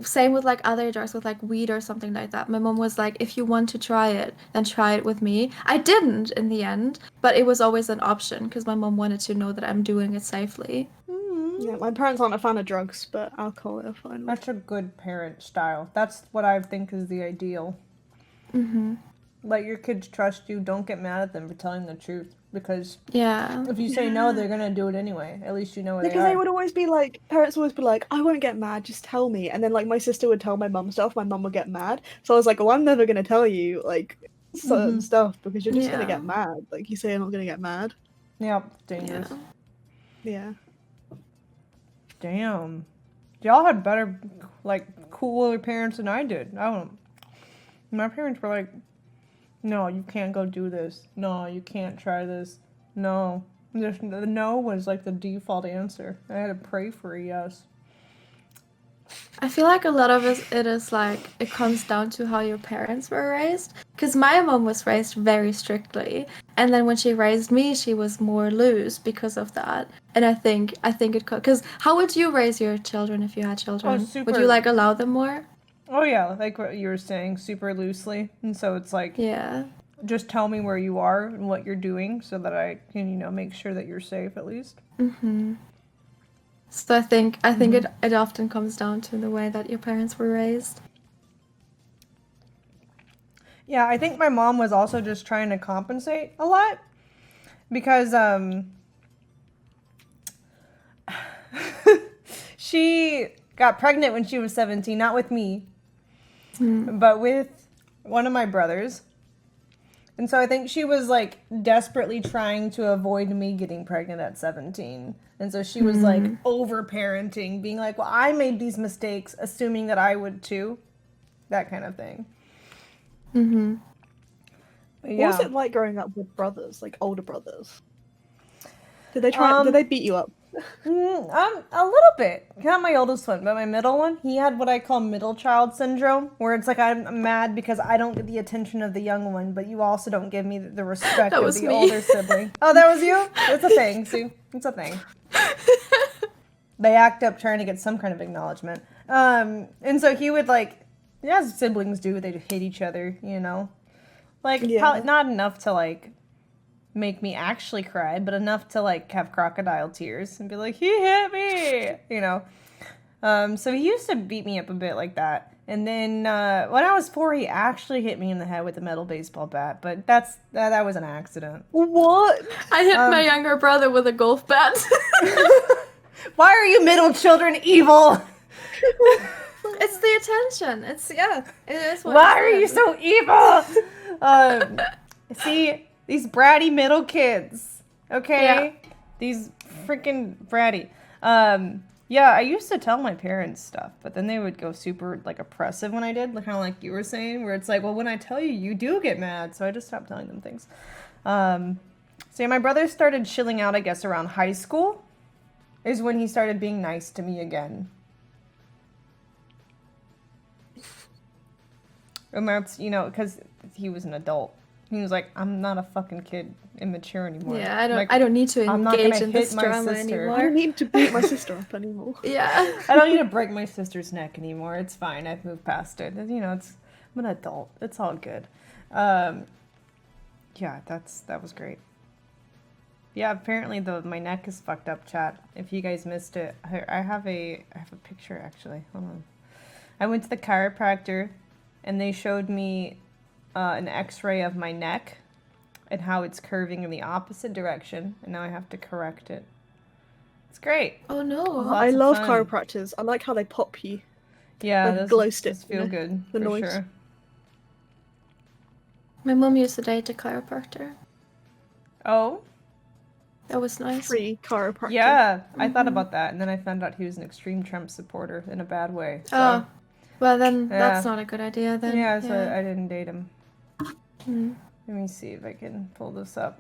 same with other drugs, with weed or something like that. My mom was like, if you want to try it, then try it with me. I didn't in the end, but it was always an option because my mom wanted to know that I'm doing it safely. Yeah, my parents aren't a fan of drugs, but alcohol they're fine with. That's a good parent style. That's what I think is the ideal. Let your kids trust you. Don't get mad at them for telling the truth. Because if you say no, they're going to do it anyway. At least you know where they are. Because they would always be parents would always be like, I won't get mad, just tell me. And then my sister would tell my mum stuff, my mum would get mad. So I was like, well, I'm never going to tell you certain stuff because you're just going to get mad. You say you're not going to get mad. Yeah, dangerous. Yeah. Damn. Y'all had better, cooler parents than I did. I don't. My parents were like, no, you can't go do this. No, you can't try this. No. The no was the default answer. I had to pray for a yes. I feel like a lot of it is it comes down to how your parents were raised. Because my mom was raised very strictly, and then when she raised me, she was more loose because of that. And I think it because how would you raise your children if you had children? super. Would you allow them more? Oh yeah, like what you were saying, super loosely, and so it's just tell me where you are and what you're doing, so that I can make sure that you're safe at least. So I think it often comes down to the way that your parents were raised. Yeah, I think my mom was also just trying to compensate a lot because she got pregnant when she was 17, not with me, but with one of my brothers. And so I think she was like desperately trying to avoid me getting pregnant at 17. And so she was like over parenting, being like, well, I made these mistakes, assuming that I would too. That kind of thing. Mm-hmm. But What was it like growing up with brothers, like older brothers? Did they beat you up? A little bit. Not my oldest one, but my middle one. He had what I call middle child syndrome, where it's like I'm mad because I don't get the attention of the young one, but you also don't give me the respect That of was the me. older sibling. Oh, that was you? It's a thing, Sue. It's a thing. They act up trying to get some kind of acknowledgement. And so he would like, as siblings do, they'd hit each other, you know? Like, probably not enough to like make me actually cry, but enough to like have crocodile tears and be like, he hit me, you know. So he used to beat me up a bit like that. And then when I was 4, he actually hit me in the head with a metal baseball bat, but that was an accident. What? I hit my younger brother with a golf bat. Why are you middle children evil? It's the attention. It is what Why it are you is. so evil? See, these bratty middle kids, okay? Yeah. These freaking bratty. Yeah, I used to tell my parents stuff, but then they would go super, like, oppressive when I did, kind of like you were saying, where it's like, well, when I tell you, you do get mad, so I just stopped telling them things. So yeah, my brother started chilling out, I guess, around high school, is when he started being nice to me again. And that's, you know, because he was an adult. He was like, I'm not a fucking kid, immature anymore. Yeah, I don't need to I'm not engage gonna in hit this my drama sister. I don't anymore. need to beat my sister up anymore. Yeah. I don't need to break my sister's neck anymore. It's fine. I've moved past it. You know, I'm an adult. It's all good. Yeah, that was great. Yeah, apparently my neck is fucked up, chat. If you guys missed it, I have a picture actually. Hold on. I went to the chiropractor, and they showed me an X-ray of my neck and how it's curving in the opposite direction, and now I have to correct it. It's great. Oh no. Lots I of love fun. chiropractors. I like how they pop you. Yeah, Like those glow stick, just feel you know, good the for noise. sure. My mom used to date a chiropractor. Oh, That was nice. Free chiropractor. yeah, I thought about that, and then I found out he was an extreme Trump supporter in a bad way. So. Oh, well then Yeah. that's not a good idea then. Yeah, so I didn't date him. Mm. Let me see if I can pull this up.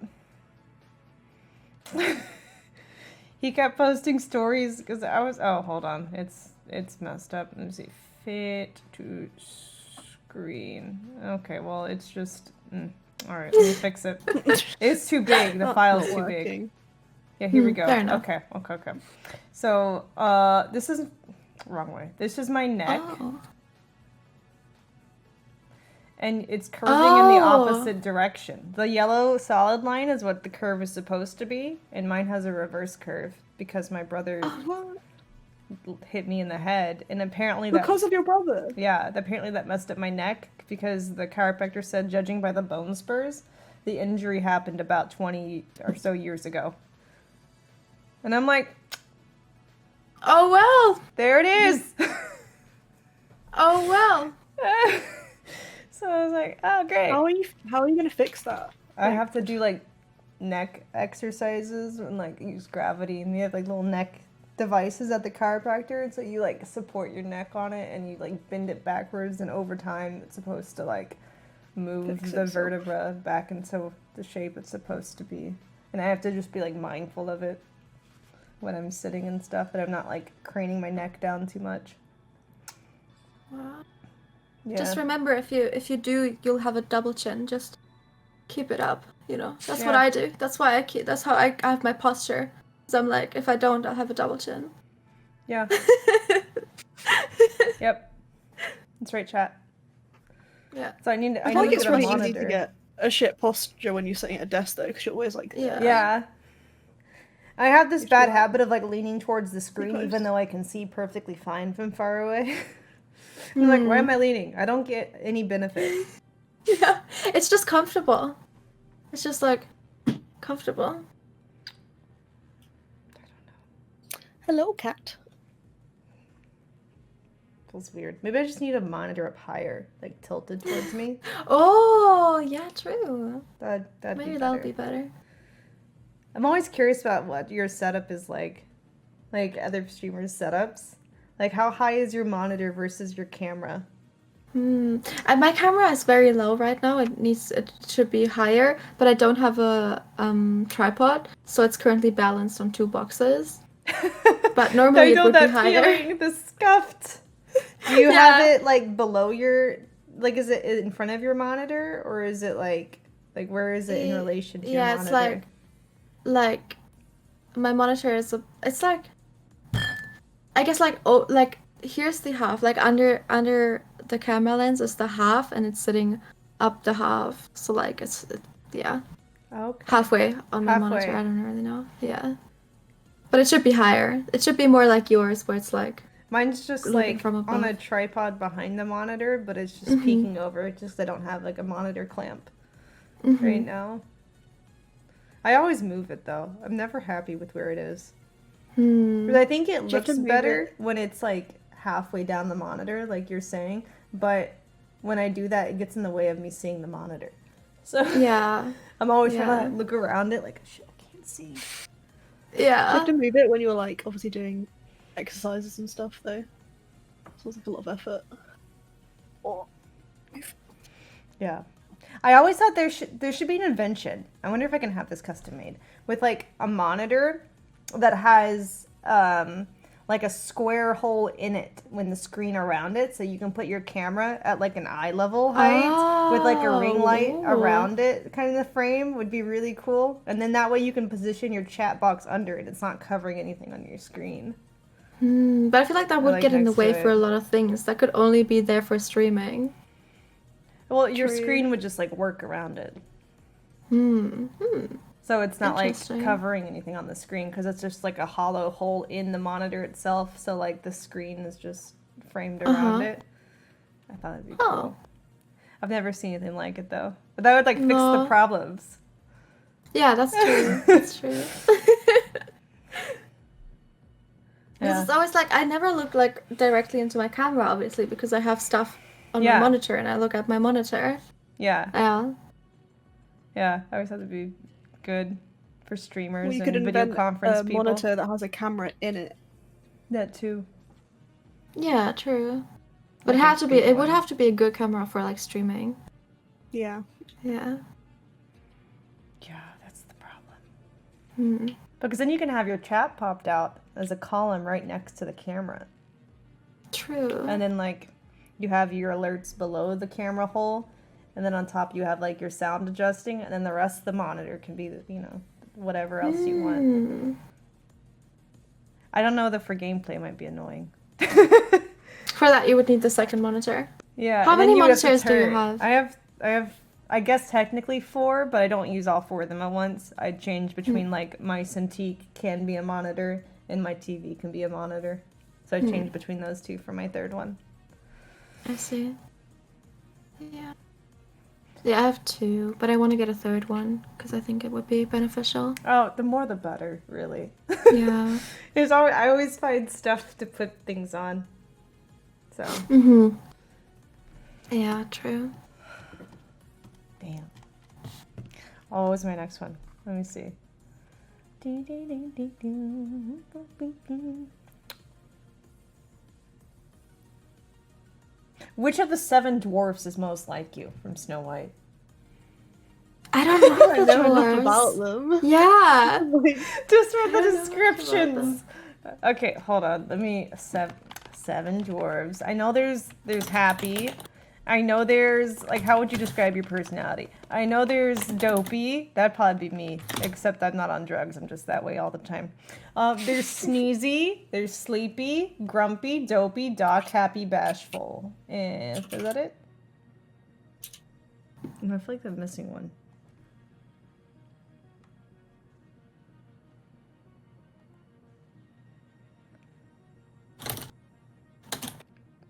He kept posting stories because I was. Oh, hold on, it's messed up. Let me see. Fit to screen. Okay, well it's just. All right, let me fix it. It's too big. The That's file's not too big. working. Yeah, here we go. fair enough. Okay. So, this is wrong way. This is my neck. Oh. And it's curving in the Oh. opposite direction. The yellow solid line is what the curve is supposed to be, and mine has a reverse curve because my brother What? hit me in the head, and apparently Because of your brother. apparently that messed up my neck because the chiropractor said, judging by the bone spurs, the injury happened about 20 or so years ago. And I'm like, Oh well. there it is. Oh well. So I was like, oh great. How are you gonna fix that? I have to do like neck exercises and like use gravity, and they have like little neck devices at the chiropractor, and so you like support your neck on it and you like bend it backwards, and over time it's supposed to like move Fix the itself. vertebra back into the shape it's supposed to be. And I have to just be like mindful of it when I'm sitting and stuff, that I'm not like craning my neck down too much. Wow. Yeah. Just remember, if you do, you'll have a double chin. Just keep it up. You know, that's what Yeah. I do. That's why that's how I have my posture. So I'm like, if I don't, I'll have a double chin. Yeah. Yep. That's right, chat. Yeah. So I need I to feel like get it's a really monitor. easy to get a shit posture when you're sitting at a desk though, because you're always like, Yeah. Yeah. I have this It's bad like- habit of like leaning towards the screen close. even though I can see perfectly fine from far away. I'm like, why am I leaning? I don't get any benefit. Yeah. It's just comfortable. It's just like comfortable. hello cat. feels weird. Maybe I just need a monitor up higher, like tilted towards me. Oh, yeah, true. That'd Maybe be that'll better. be better. I'm always curious about what your setup is like other streamers' setups. Like, how high is your monitor versus your camera? And my camera is very low right now. It should be higher, but I don't have a tripod, so it's currently balanced on 2 boxes. But normally it would be higher. Feeling, the scuffed. Do you have it like below your, like, is it in front of your monitor, or is it like where is it in relation to your monitor? Yeah, it's like my monitor is it's like, I guess like, oh, like here's the half, like under the camera lens is the half, and it's sitting up the half, so like yeah, Okay. halfway on my monitor. I don't really know. Yeah, but it should be higher. It should be more like yours, where it's like Mine's just looking like from above. on a tripod behind the monitor, but it's just peeking over. It's just I don't have like a monitor clamp right now. I always move it though. I'm never happy with where it is. Because I think it looks better when it's like halfway down the monitor, like you're saying, but when I do that, it gets in the way of me seeing the monitor. So Yeah. I'm always trying to look around it like, shit, I can't see. Yeah. You have to move it when you're like obviously doing exercises and stuff though. So it's like a lot of effort. Oh. Yeah. I always thought there should be an invention. I wonder if I can have this custom made with like a monitor that has like a square hole in it when the screen around it, so you can put your camera at like an eye level height with like a ring light around it. Kind of the frame would be really cool, and then that way you can position your chat box under it. It's not covering anything on your screen. But I feel like that would get in the way for a lot of things. That could only be there for streaming. Well, your screen would just like work around it. So it's not like covering anything on the screen, because it's just like a hollow hole in the monitor itself. So like the screen is just framed around it. I thought it'd be cool. I've never seen anything like it though. But that would like fix the problems. Yeah, that's true. That's true. Because it's always like I never look like directly into my camera, obviously, because I have stuff on my monitor and I look at my monitor. Yeah. Yeah. Yeah, I always thought it'd be good for streamers you and could video invent conference a people. monitor that has a camera in it. That too. Yeah, true. But it would have to be a good camera for like streaming. Yeah. Yeah. Yeah, that's the problem. Because then you can have your chat popped out as a column right next to the camera. True. And then like you have your alerts below the camera hole, and then on top you have like your sound adjusting, and then the rest of the monitor can be, you know, whatever else you want. I don't know that for gameplay it might be annoying. For that you would need the second monitor. Yeah. How many monitors do you have? I have I guess technically 4, but I don't use all 4 of them at once. I change between like my Cintiq can be a monitor and my TV can be a monitor. So I change between those 2 for my third one. I see. Yeah. Yeah, I have 2, but I want to get a third one because I think it would be beneficial. Oh, the more the better, really. Yeah. I always find stuff to put things on. So. Yeah, true. Damn. Oh, what was my next one? Let me see. Which of the 7 dwarfs is most like you from Snow White? I don't know the I know enough dwarves. about them. Yeah. Just for the descriptions. Okay, hold on. Let me 7 dwarves. I know there's Happy. I know there's, like, how would you describe your personality? I know there's Dopey. That'd probably be me, except I'm not on drugs. I'm just that way all the time. There's Sneezy. There's Sleepy, Grumpy, Dopey, Doc, Happy, Bashful. And is that it? I feel like I'm missing one.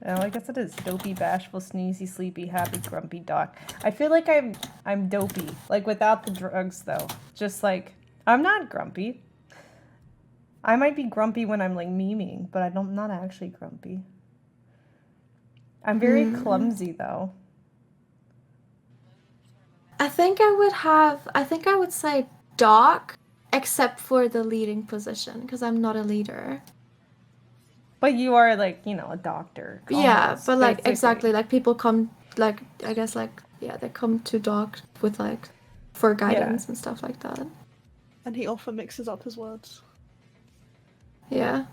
Oh, I guess it is Dopey, Bashful, Sneezy, Sleepy, Happy, Grumpy, Doc. I feel like I'm dopey, like without the drugs though. Just like, I'm not grumpy. I might be grumpy when I'm like memeing, but I'm not actually grumpy. I'm very clumsy though. I think I would say doc, except for the leading position, because I'm not a leader. But you are like, you know, a doctor. Yeah, almost, but like basically. exactly, like people come, like I guess like yeah, they come to doc with like for guidance and stuff like that. And he often mixes up his words. Yeah.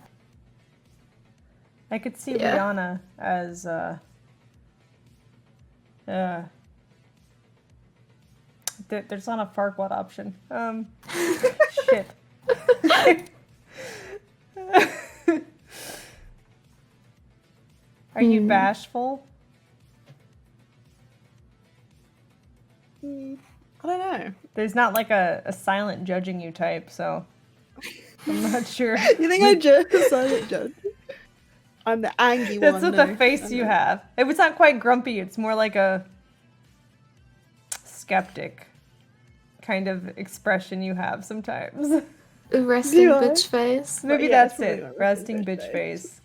I could see Yeah. Rihanna as there's not a Farquaad option. Shit. Are you bashful? I don't know. There's not like a silent judging you type, so I'm not sure. You think I judge a silent judge? I'm the angry one. That's what the face you have. It's not quite grumpy, it's more like a skeptic kind of expression you have sometimes. Resting bitch face. Maybe yeah, that's it. Resting bitch face.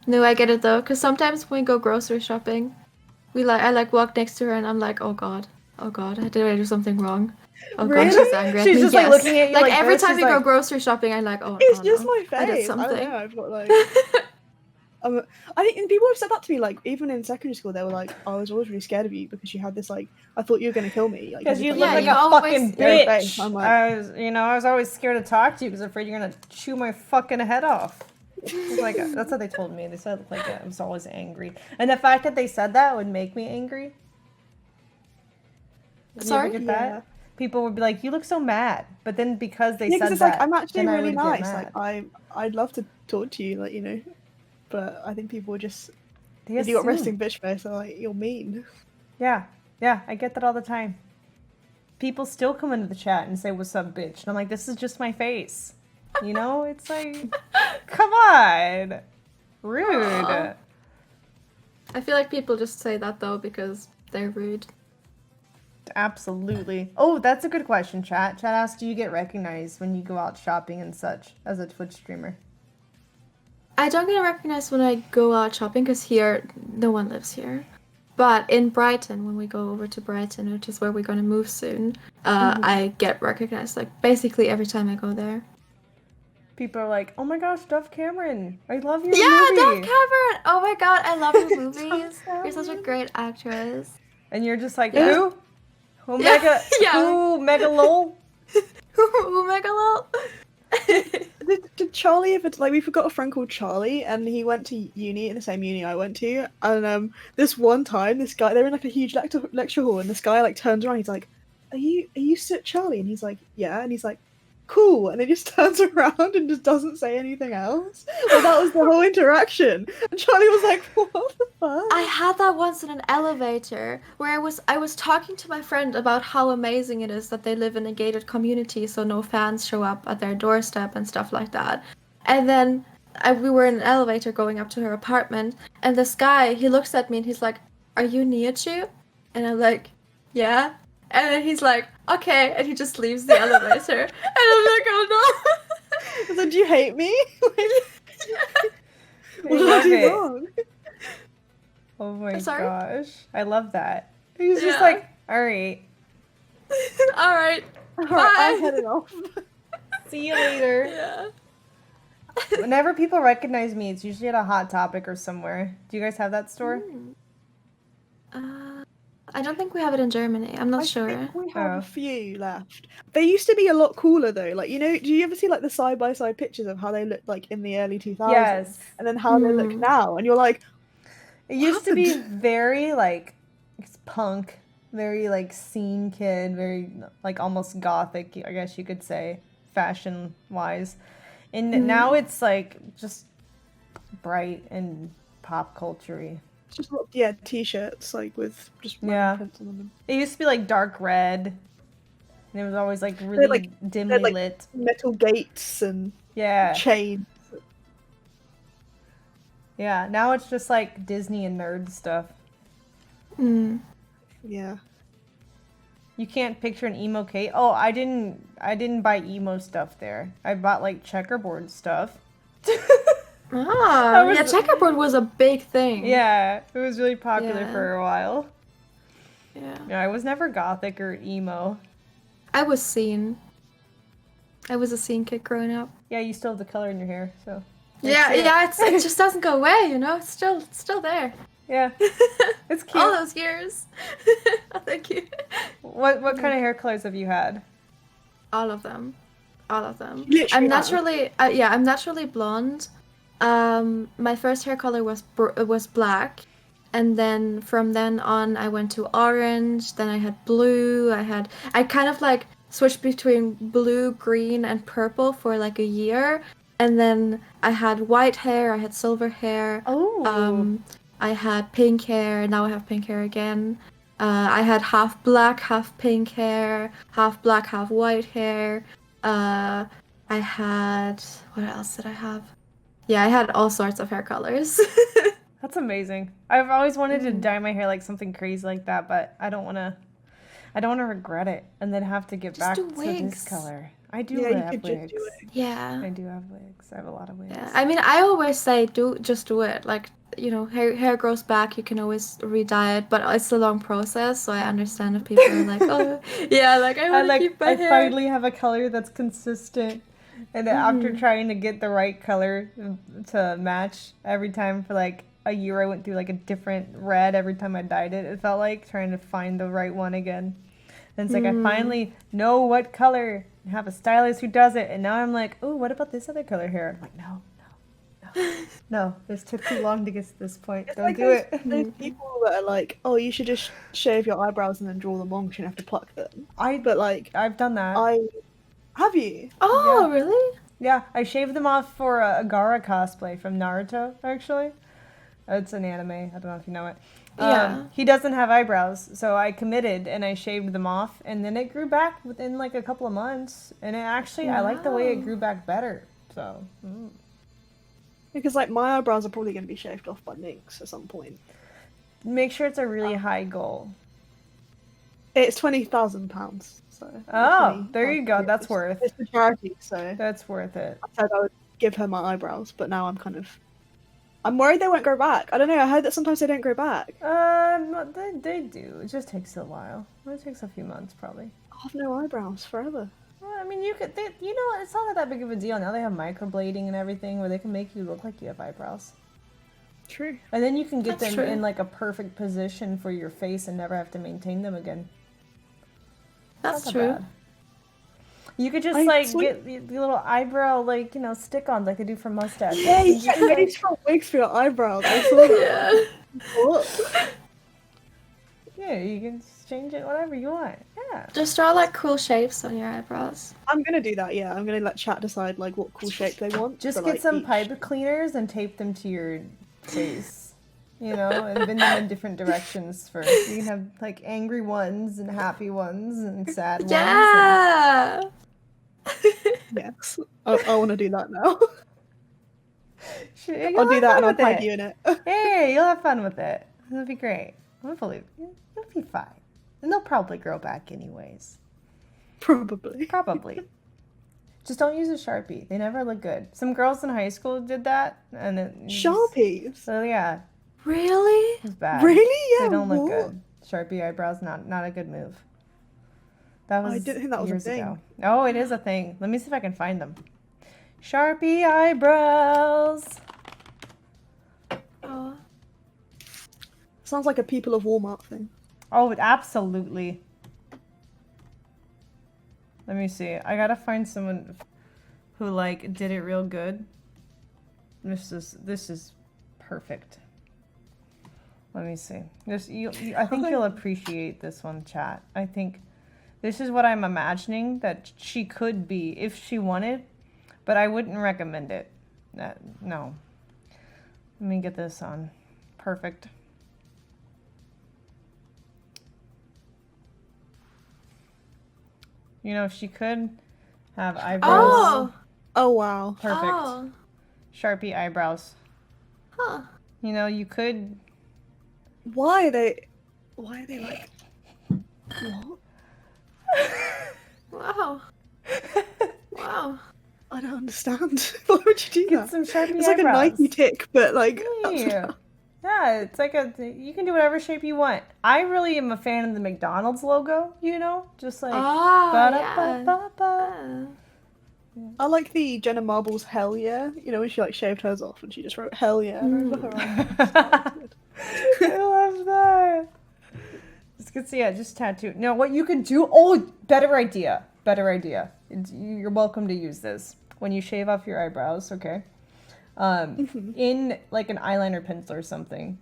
No, I get it though, because sometimes when we go grocery shopping, I walk next to her and I'm like, oh god, did I do something wrong? Oh god, Really? she's angry at She's me. just Yes. like looking at you like every this, time she's we go like- grocery shopping, I'm like, oh, It's oh, just no, my face. I did something. don't know. I've got like. I think people have said that to me. Like even in secondary school, they were like, "I was always really scared of you because you had this like, I thought you were gonna kill me." Like, Because you look Yeah, like you a always- fucking Your bitch. face. I'm like- I was always scared to talk to you because I'm afraid you're gonna chew my fucking head off. It was like that's what they told me. They said like I was always angry, and the fact that they said that would make me angry. Did you ever Sorry? get that? People would be like, "You look so mad," but then because they Yeah, said because it's that, like I'm actually then I really would get nice. mad. Like I'd love to talk to you, like you know, but I think people just They if you got assume. resting bitch face, they're like you're mean. Yeah, I get that all the time. People still come into the chat and say, "What's up, bitch?" And I'm like, "This is just my face." You know, it's like, come on, rude. Aw. I feel like people just say that though because they're rude. Absolutely. Oh, that's a good question, chat. Chat asks, do you get recognized when you go out shopping and such as a Twitch streamer? I don't get recognized when I go out shopping because here, no one lives here. But in Brighton, when we go over to Brighton, which is where we're going to move soon, I get recognized like basically every time I go there. People are like, oh my gosh, Duff Cameron, I love your Yeah, movie. Dwarf Cameron! Oh my god, I love your movies. You're such a great actress. And you're just like, Yeah. who? Omega, Yeah. who? Mega lol? Omega lol. Did Charlie ever like we've got a friend called Charlie and he went to uni in the same uni I went to and this one time this guy they're in like a huge lecture hall and this guy like turns around he's like are you still Charlie and he's like yeah and he's like cool and then just turns around and just doesn't say anything else like that was the whole interaction and Charlie was like what the fuck I had that once in an elevator where I was talking to my friend about how amazing it is that they live in a gated community so no fans show up at their doorstep and stuff like that. And then we were in an elevator going up to her apartment and this guy, he looks at me and he's like, are you Nihachu? And I'm like, yeah. And then he's like, okay, and he just leaves the elevator. And I'm like, oh no. so do you hate me what did I love do it. wrong Oh my I'm sorry? gosh. I love that. He's just Yeah. like, all right, All right. Alright, Bye. I'm heading off see you later. Yeah. Whenever people recognize me, it's usually at a Hot Topic or somewhere. Do you guys have that store? I don't think we have it in Germany. I'm not I sure. think we have Oh. a few left. They used to be a lot cooler though. Like, you know, do you ever see like the side by side pictures of how they looked like in the early 2000s? Yes. And then how they look now? And you're like, It used to be very like it's punk, very like scene kid, very like almost gothic, I guess you could say, fashion wise. And now it's like just bright and pop culture-y. just yeah, t-shirts like with just Yeah. prints on them. It used to be like dark red. And it was always like really like- dimly like- lit. Metal gates and Yeah. chains. Yeah. Now it's just like Disney and nerd stuff. Yeah. You can't picture an emo Kate. Oh, I didn't buy emo stuff there. I bought like checkerboard stuff. Oh, was- yeah, checkerboard was a big thing. Yeah, it was really popular Yeah. for a while. Yeah. Yeah, I was never gothic or emo. I was scene. I was a scene kid growing up. Yeah, you still have the color in your hair, so. Yeah, That's it. it just doesn't go away, you know? It's still there. Yeah, it's cute. All those years. Thank you. What kind of hair colors have you had? All of them. All of them. Literally I'm have. naturally I'm naturally blonde. My first hair color was black, and then from then on I went to orange, then I had blue, I kind of like switched between blue, green, and purple for like a year, and then I had white hair, I had silver hair. Oh. I had pink hair, now I have pink hair again. I had half black, half pink hair, half black, half white hair. I had... What else did I have? Yeah, I had all sorts of hair colors. That's amazing. I've always wanted to dye my hair like something crazy like that, but I don't want to regret it and then have to get Just back do to wigs. this color. I do Yeah, you have could just wigs. do it. Yeah. I do have wigs. I have a lot of wigs. Yeah. I mean, I always say just do it. Like, you know, hair grows back, you can always re-dye it, but it's a long process, so I understand if people are like, oh, yeah, like I want to keep my I hair. finally have a color that's consistent. And then after trying to get the right color to match every time for like a year, I went through like a different red every time I dyed it. It felt like trying to find the right one again. And it's like I finally know what color and have a stylist who does it. And now I'm like, oh, what about this other color here? I'm like, no, this took too long to get to this point. It's Don't like do those, it. those people that are like, oh, you should just shave your eyebrows and then draw them on because you don't have to pluck them. I've done that. Have you? Oh, Yeah. really? Yeah, I shaved them off for a Gara cosplay from Naruto, actually. It's an anime. I don't know if you know it. Yeah. He doesn't have eyebrows, so I committed and I shaved them off, and then it grew back within like a couple of months. And it actually, I like the way it Wow. grew back better. So, Because like my eyebrows are probably going to be shaved off by Minx at some point. make sure it's a really high goal. It's £20,000. So Oh, there you go. That's worth. It's for charity, so That's worth it. I said I would give her my eyebrows, but now I'm worried they won't grow back. I don't know. I heard that sometimes they don't grow back. They do. It just takes a while. It takes a few months, probably. I'll have no eyebrows forever. Well, I mean, it's not that big of a deal. Now they have microblading and everything where they can make you look like you have eyebrows. True. And then you can get That's them true. in like a perfect position for your face and never have to maintain them again. That's Not that true. bad. You could just get the little eyebrow stick-ons like they do for mustaches. Yeah, you get made for wigs for your eyebrows. I saw that. Yeah. What? Yeah, you can just change it whatever you want. Yeah. Just draw like cool shapes on your eyebrows. I'm gonna do that. Yeah, I'm gonna let chat decide like what cool shape they want. Just for, get like, some each. pipe cleaners and tape them to your face. And bend them in different directions first. You can have like angry ones and happy ones and sad ones. Yeah. Yes, I want to do that now. You'll I'll do have that fun and I'll with tag it. you in it. Hey, you'll have fun with it. It'll be great. I believe you'll be fine. And they'll probably grow back anyways. Probably. Probably. Just don't use a Sharpie. They never look good. Some girls in high school did that, and it Sharpies. So yeah, Really? it was bad. Really? Yeah. They don't look what? good. Sharpie eyebrows, not a good move. That was I didn't think that was a years thing. ago. Oh, it is a thing. Let me see if I can find them. Sharpie eyebrows. Oh. Sounds like a people of Walmart thing. Oh, absolutely. Let me see. I gotta find someone who did it real good. This is perfect. Let me see. I think you'll appreciate this one, chat. I think this is what I'm imagining that she could be if she wanted, but I wouldn't recommend it. No. Let me get this on. Perfect. If she could have eyebrows. Oh wow. Perfect. Oh. Sharpie eyebrows. Huh. You could. Why are they like what? Wow. Wow. I I don't understand. Why would you do Get that? some Sharpie It's like a eyebrows. Nike tick, but like Yeah. Yeah, it's like you can do whatever shape you want. I really am a fan of the McDonald's logo, just like Yeah. ba-da-ba-ba-ba. I like the Jenna Marbles hell yeah. When she like shaved hers off and she just wrote hell yeah over her eyes. That was good. I love that. Just good. Yeah, just tattoo. No, what you can do? Oh, better idea. Better idea. You're welcome to use this when you shave off your eyebrows. Okay. In like an eyeliner pencil or something,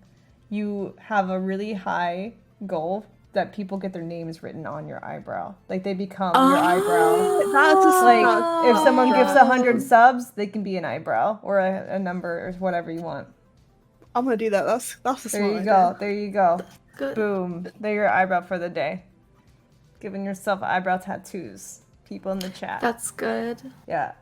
you have a really high goal that people get their names written on your eyebrow. Like they become your eyebrow. That's just Like if someone gives Wow. 100 subs, they can be an eyebrow or a number or whatever you want. I'm gonna do that. That's a There smart you idea. go. There you go. Good. Boom. They're your eyebrow for the day. Giving yourself eyebrow tattoos. People in the chat. That's good. Yeah.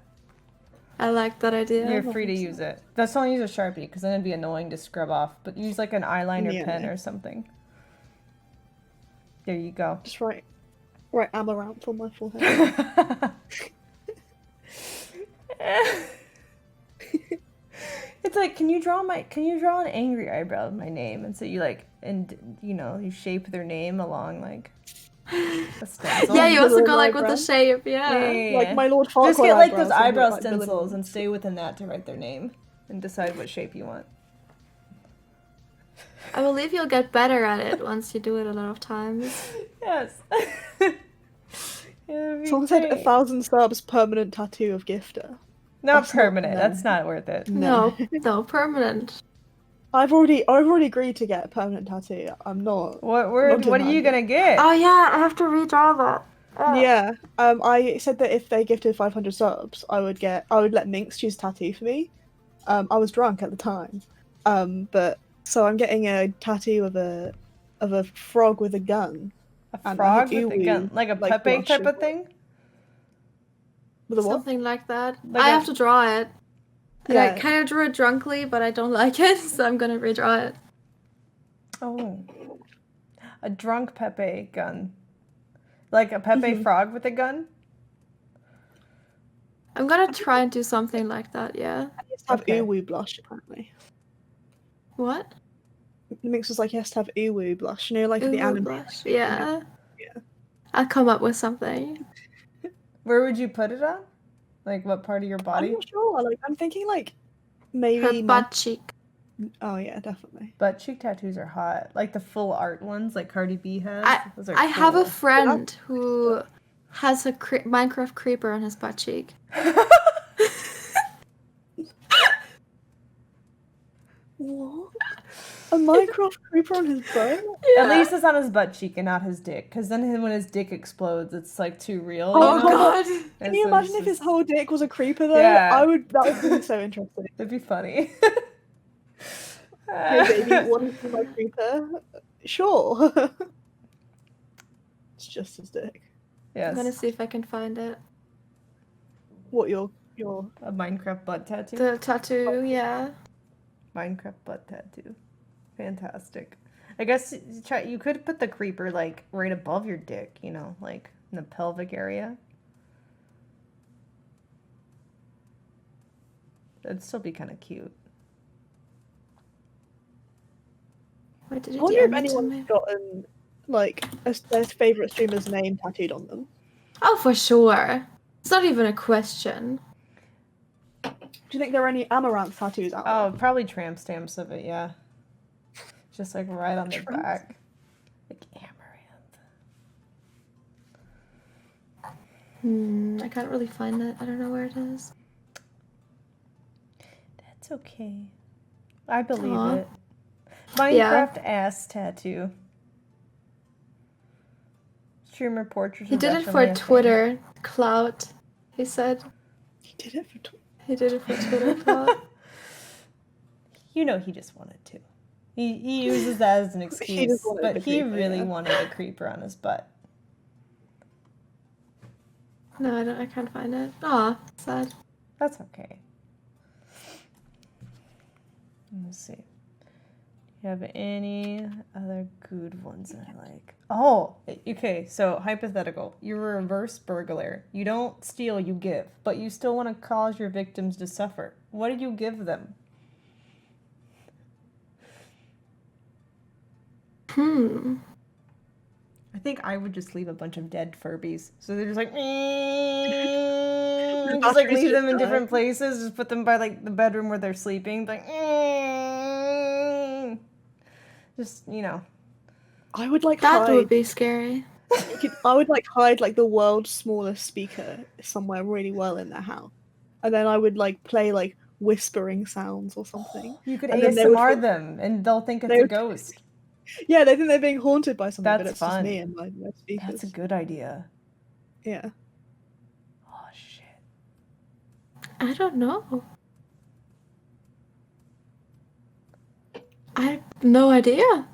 I like that idea. You're free to use it. Just don't use a Sharpie because then it'd be annoying to scrub off. But use like an eyeliner Yeah. pen or something. There you go. Just write amaranth on my forehead. It's like, can you draw an angry eyebrow with my name? And so you like, and you shape their name along like a stencil. Yeah, you also Little go like with the eyebrow. shape, yeah. Like my Lord Farquaad Just get like those eyebrows eyebrow and look like stencils villains. and stay within that to write their name and decide what shape you want. I believe you'll get better at it once you do it a lot of times. Yes. It'd be Someone said great. 1,000 subs permanent tattoo of gifter. Not That's not- permanent. no. That's not worth it. No, permanent. I've already agreed to get a permanent tattoo. I'm not. What Not are you demanding. gonna get? Oh yeah, I have to redraw that. Yeah. I said that if they gifted 500 subs, I would let Minx choose a tattoo for me. I was drunk at the time. But so I'm getting a tattoo of a frog with a gun. A and frog I with a think gun, like a like Pepe blush type as of well. thing. With a what? Something like that. Like I a- have to draw it. And I Yeah. kind of drew it drunkly, but I don't like it, so I'm gonna redraw it. Oh, a drunk Pepe gun, like a Pepe Mhm. frog with a gun. I'm gonna try and do something like that, yeah. I used to have Okay. uwu blush apparently. What? Minx was like, he has to have uwu blush. Like the Ooh, anime. blush. Yeah. Yeah. I'll come up with something. Where would you put it on? Like what part of your I'm body? not sure. I'm thinking like Her maybe. butt cheek. Oh yeah, definitely. Butt cheek tattoos are hot, like the full art ones, like Cardi B has. Those are I have a cool. friend who has a Minecraft creeper on his butt cheek. What? A Minecraft creeper on his butt? At least it's on his butt cheek and not his dick, because then when his dick explodes, it's like too real. Oh you know? god. Can And you so imagine it's if his just- whole dick was a creeper though? Yeah. That would be so interesting. It'd be funny. Hey baby, want to see my creeper? Sure. It's just his dick. Yes. I'm gonna see if I can find it. What your A Minecraft butt tattoo. The tattoo, yeah. Minecraft butt tattoo. Fantastic. I guess you could put the creeper like right above your dick, like in the pelvic area. That'd still be kind of cute. Wait, did I it wonder if DM it to me? anyone's gotten like their favourite streamer's name tattooed on them. Oh, for sure. It's not even a question. Do you think there are any Amouranth tattoos out Oh, probably tramp stamps of it, yeah. Just like right on the Tramp back. Like Amouranth. I can't really find it. I don't know where it is. That's okay. I believe Aw. it. Minecraft ass tattoo. Streamer portraits. He are did it definitely for a thing. Twitter clout. He said He did it for he did it for Twitter clout. He just wanted to. He uses that as an excuse, just wanted but the he creeper, really yeah. wanted a creeper on his butt. No, I can't find it. Aw, sad. That's okay. Let's see. You have any other good ones that I like? Oh, okay. So hypothetical. You're a reverse burglar. You don't steal, you give, but you still want to cause your victims to suffer. What do you give them? I think I would just leave a bunch of dead Furbies. So they're just like, just like leave them in different places. Just put them by like the bedroom where they're sleeping. Like, just, you know. I would like That hide. would be scary. I would like hide like the world's smallest speaker somewhere really well in their house, and then I would like play like whispering sounds or something. You could And then they would ASMR think- them, and they'll think it's they a would- ghost. Yeah, they think they're being haunted by something, but That's it's just fun. me and my speakers. That's a good idea. Yeah. Oh shit. I don't know. I have no idea.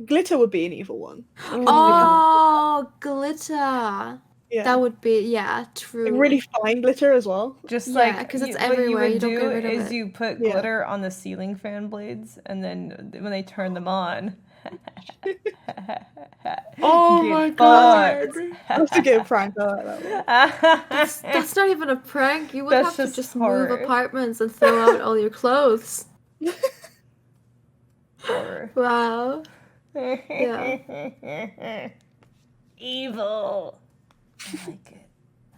Glitter would be an evil one. Oh, glitter. Yeah. That would be, yeah, true. Like really fine glitter as well. Just Yeah, like 'cause it's what you everywhere, would you don't do get rid of is it. you put Yeah. glitter on the ceiling fan blades, and then when they turn them on. Oh get my god. That's a good prank. I like that one. That's not even a prank. You would That's have to just just horror. move apartments and throw out all your clothes. Horror. Wow. Evil. I like it.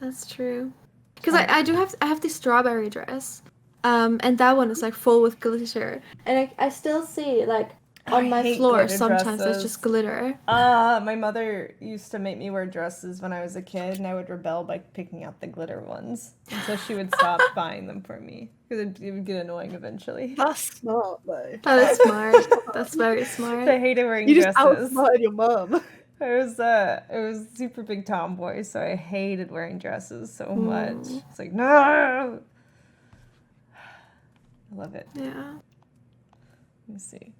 That's true. Because I have the strawberry dress. And that one is like full with glitter. And I still see like on I my hate floor glitter sometimes there's dresses. just glitter. My mother used to make me wear dresses when I was a kid, and I would rebel by picking out the glitter ones. And so she would stop buying them for me because it would get annoying eventually. That's smart though. That is smart. That's very smart. I hated wearing You just dresses. outsmarted your mum. I was a super big tomboy, so I hated wearing dresses so much. It's like, no. I love it. Yeah. Let me see.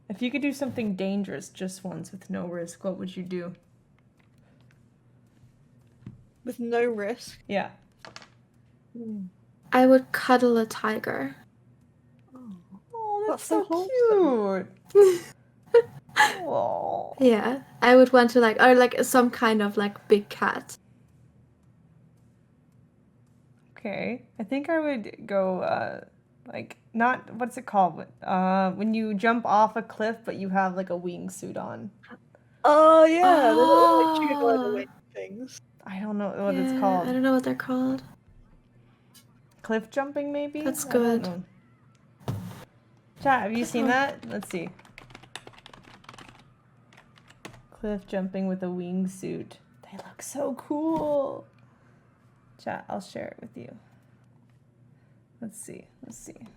If you could do something dangerous just once with no risk, what would you do? With no risk. Yeah. I would cuddle a tiger. Oh, that's That's so so cute. Oh. Yeah. I would want to like, or like some kind of like big cat. Okay. I think I would go, like, not, what's it called? When you jump off a cliff, but you have, like, a wingsuit on. Oh yeah, the little Oh. like chicken glider wing things. I don't know what Yeah, it's called. I don't know what they're called. Cliff jumping, maybe? That's I don't good. know. Chat, have you seen that? Let's see. Cliff jumping with a wingsuit. They look so cool. Chat, I'll share it with you. Let's see. Let's see.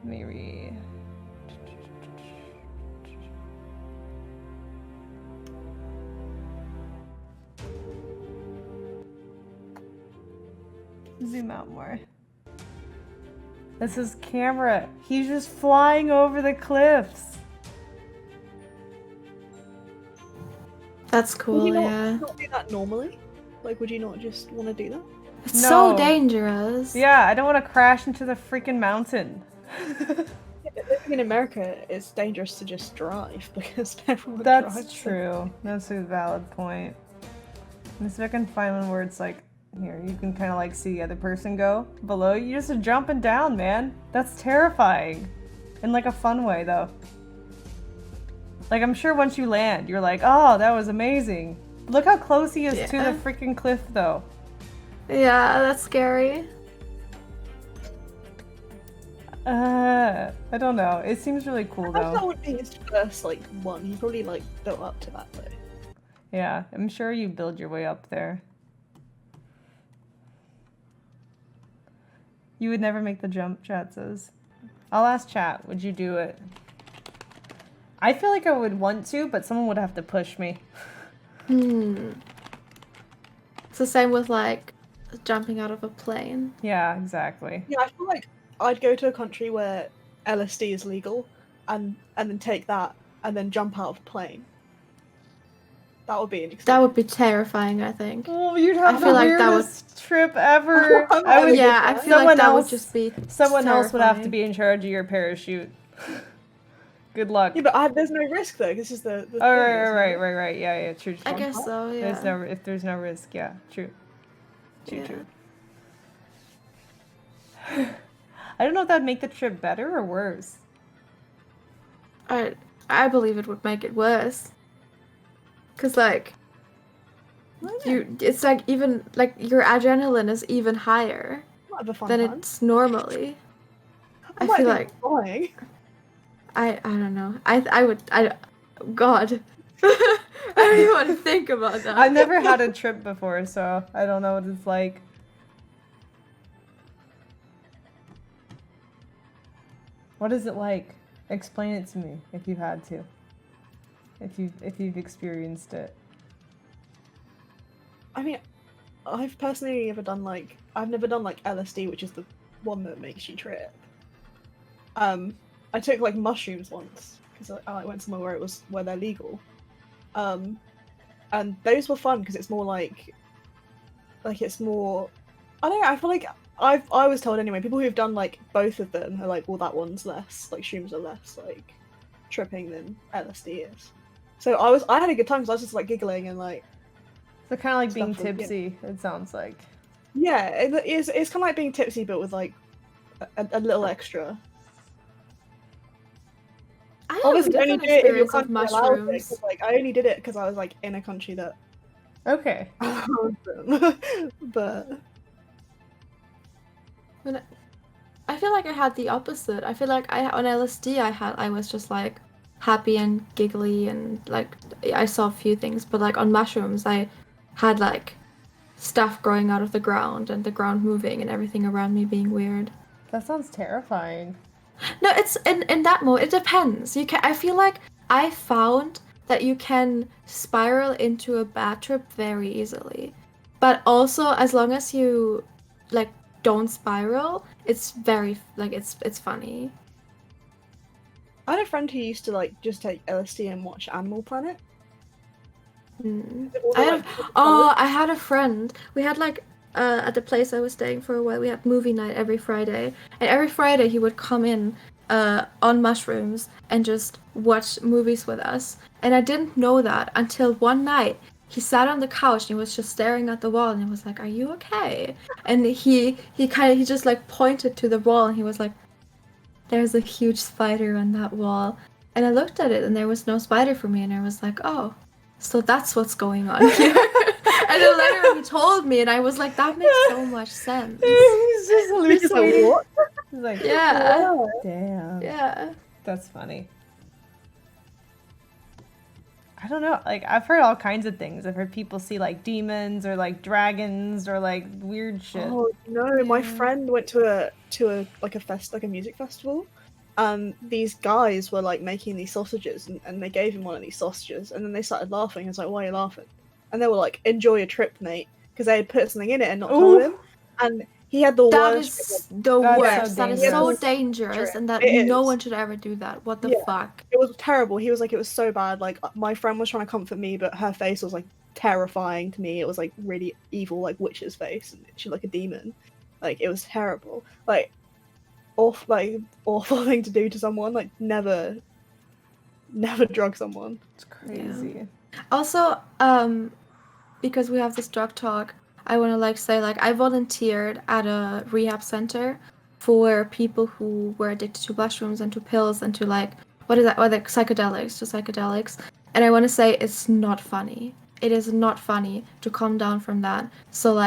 Let me read. Zoom out more. This is camera. He's just flying over the cliffs. That's Would cool, you yeah. not do that normally? Like, would you not just want to do that? It's so No. dangerous. Yeah, I don't want to crash into the freaking mountain. Living in America, it's dangerous to just drive because everyone That's drives. true. That's a valid point. Let me see if I can find one where it's like, here, you can kind of like see the other person go below. You just jumping down, man. That's terrifying. In like a fun way, though. Like, I'm sure once you land, you're like, oh, that was amazing. Look how close he is to Yeah. the freaking cliff, though. Yeah, that's scary. I don't know. It seems really cool, That though. would be his first like one. He probably like built up to that though. Yeah, I'm sure you build your way up there. You would never make the jump, chat says. I'll ask chat, would you do it? I feel like I would want to, but someone would have to push me. It's the same with like jumping out of a plane. Yeah, exactly. Yeah, I feel like I'd go to a country where LSD is legal, and then take that and then jump out of a plane. That would be an experience. That would be terrifying, I think. Oh, you'd have I the feel like that would- weirdest trip ever. I would, Yeah, I feel someone like that else, would just be someone else would have to terrifying. be in charge of your parachute. Good luck. Yeah, but there's no risk though. This is the Oh, thing, right, isn't right, it? right, right. Yeah, true. I true. guess so, yeah. There's no if there's no risk. Yeah, true. Yeah. True. I don't know if that'd make the trip better or worse. I believe it would make it worse. Cause like it's like even like your adrenaline is even higher Might have a fun than time. it's normally. I might feel be like flying. I don't know. God. I don't even want to think about that. I've never had a trip before, so I don't know what it's like. What is it like? Explain it to me if you've had to. If you've experienced it. I mean, I've personally never done I've never done LSD, which is the one that makes you trip. I took mushrooms once because I went somewhere where they're legal, and those were fun because it's more it's more. I don't know. I feel like I was told anyway. People who've done both of them are well, that one's less shrooms are less tripping than LSD is. So I had a good time because I was just giggling and So kind of like being Stuff like- tipsy, it sounds like. yeah, it's kind of like being tipsy but with a little extra. I have a Obviously, only different do it if your experience of country allows it. mushrooms. 'Cause, I only did it because I was in a country that Okay. allowed them. But I feel like I had the opposite. I feel like on LSD I was just happy and giggly and I saw a few things, but on mushrooms I had stuff growing out of the ground and the ground moving and everything around me being weird. That sounds terrifying. No, it's in that mode. It depends. I feel like I found that you can spiral into a bad trip very easily, but also as long as you don't spiral, it's very it's funny. I had a friend who used to just take LSD and watch Animal Planet. I had a friend. We had at the place I was staying for a while, we had movie night every Friday, and every Friday he would come in on mushrooms and just watch movies with us. And I didn't know that until one night he sat on the couch and he was just staring at the wall and he was like, "Are you okay?" And he just pointed to the wall and he was like, "There's a huge spider on that wall." And I looked at it and there was no spider for me and I was like, "Oh, so that's what's going on here." And then later he told me and I was like, that makes so much sense. He's just hallucinating. What? He's like, Yeah. damn. Yeah. That's funny. I don't know. I've heard all kinds of things. I've heard people see demons or dragons or weird shit. Oh no! My friend went to a music festival. These guys were making these sausages, and they gave him one of these sausages, and then they started laughing. I was like, "Why are you laughing?" And they were like, "Enjoy your trip, mate," because they had put something in it and not told him. And he had the That worst. is the That's worst. so That is dangerous. so dangerous and that It no is. one should ever do that. What the Yeah. fuck? It was terrible. He was like, it was so bad. My friend was trying to comfort me, but her face was terrifying to me. It was really evil, witch's face, and she a demon. It was terrible. Awful thing to do to someone. Never drug someone. It's crazy. Also, because we have this drug talk, I want to say I volunteered at a rehab center for people who were addicted to mushrooms and to pills and to what is that? Psychedelics. And I want to say it's not funny. It is not funny to come down from that. So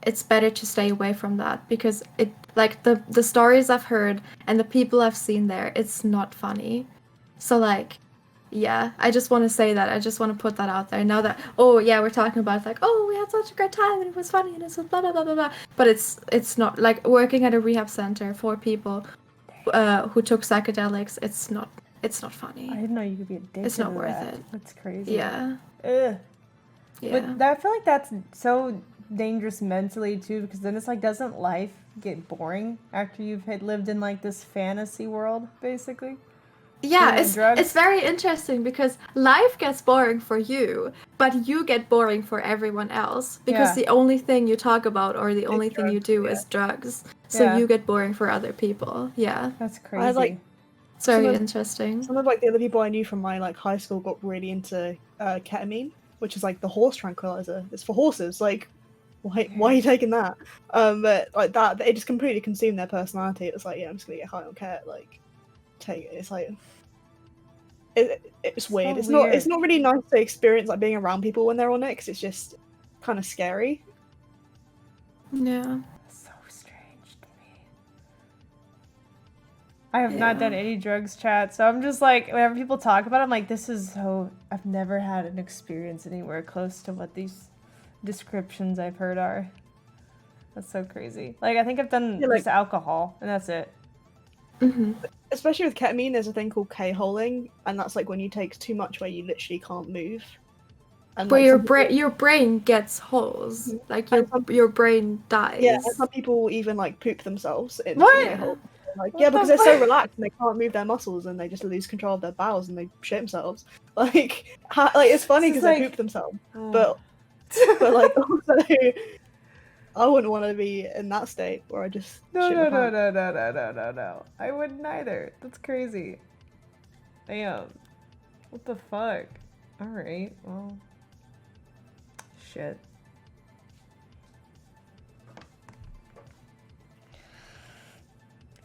it's better to stay away from that because it the stories I've heard and the people I've seen there, it's not funny. So yeah, I just want to say that. I just want to put that out there. Now that, oh yeah, we're talking about we had such a great time and it was funny and it was blah blah blah blah blah. But it's not working at a rehab center for people who took psychedelics. It's not funny. I didn't know you could be addicted. It's not to worth that. it. That's crazy. Yeah. Ugh. Yeah. But I feel like that's so dangerous mentally too, because then it's like, doesn't life get boring after you've had lived in like this fantasy world, basically? Yeah, Doing drugs? it's very interesting because life gets boring for you, but you get boring for everyone else because Yeah. the only thing you talk about or the only thing you drugs, do yeah. is drugs. So Yeah. you get boring for other people. Yeah, That's I had, crazy. like, it's very Some of- interesting. Some of like the other people I knew from my like high school got really into ketamine, which is like the horse tranquilizer. It's for horses. Like, why are you taking that? But like that, it just completely consumed their personality. It was like, yeah, I'm just gonna get high on ket. Like, take it. It's like, it's So weird. It's weird. not really nice to experience like being around people when they're on it, 'cause it's just kind of scary. Yeah. So strange to me. I have not Yeah. done any drugs, chat, so I'm just like, whenever people talk about it, I'm like, this is so, I've never had an experience anywhere close to what these descriptions I've heard are. That's so crazy. Like, I think I've done Yeah, like- just alcohol, and that's it. Hmm. Especially with ketamine, there's a thing called K-holing, and that's like when you take too much where you literally can't move. And Where like, some people- your brain gets holes, like And some- your brain dies. Yeah, and some people even like poop themselves in What? K-hole. Like, What yeah, the because they're so fuck? relaxed and they can't move their muscles and they just lose control of their bowels and they shit themselves. Like, like it's funny This is because they like- poop themselves, Oh. but like also, I wouldn't want to be in that state where I just No, shit no, my no, pants. no. I wouldn't either. That's crazy. Damn. What the fuck? Alright, well. Shit.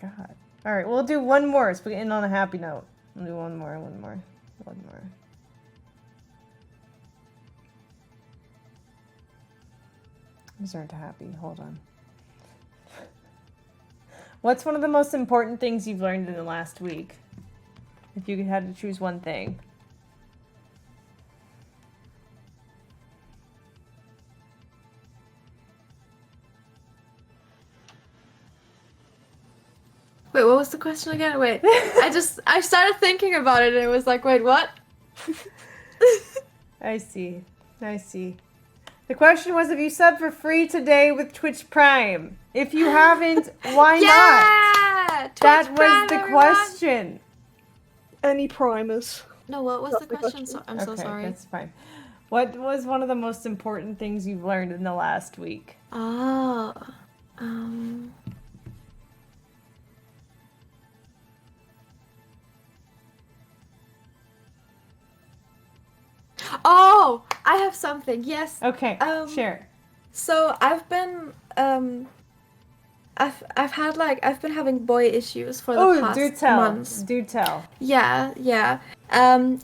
God. Alright, we'll do one more so we can end on a happy note. We'll do one more. These aren't happy. Hold on. What's one of the most important things you've learned in the last week? If you had to choose one thing. Wait, what was the question again? Wait, I started thinking about it and it was like, wait, what? I see. The question was if you sub for free today with Twitch Prime. If you haven't, why not? Yeah! That Twitch was Prime, the everyone! question. Any primers? No, what was That's the the question? question. I'm so Okay, sorry. that's fine. What was one of the most important things you've learned in the last week? Oh, Oh, I have something. Yes. Okay, share. So I've been I've been having boy issues for the Oh, past do tell. months. Do tell. Yeah. And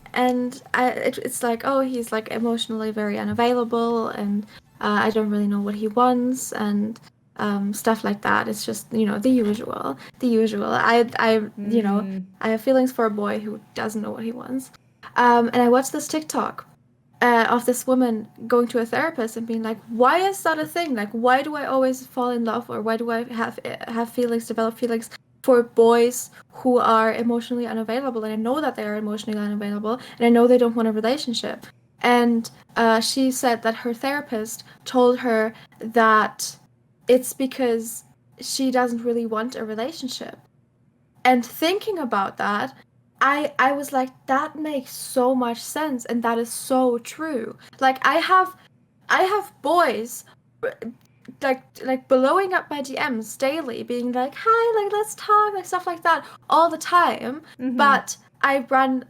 it's like, oh, he's like emotionally very unavailable, and I don't really know what he wants, and stuff like that. It's just, the usual. I have feelings for a boy who doesn't know what he wants. And I watched this TikTok of this woman going to a therapist and being like, why is that a thing? Like, why do I always fall in love, or why do I have feelings, develop feelings for boys who are emotionally unavailable? And I know that they are emotionally unavailable, and I know they don't want a relationship. And she said that her therapist told her that it's because she doesn't really want a relationship. And thinking about that, I was like, that makes so much sense, and that is so true. Like, I have boys like blowing up my DMs daily, being like, hi, like, let's talk, like, stuff like that all the time. But I run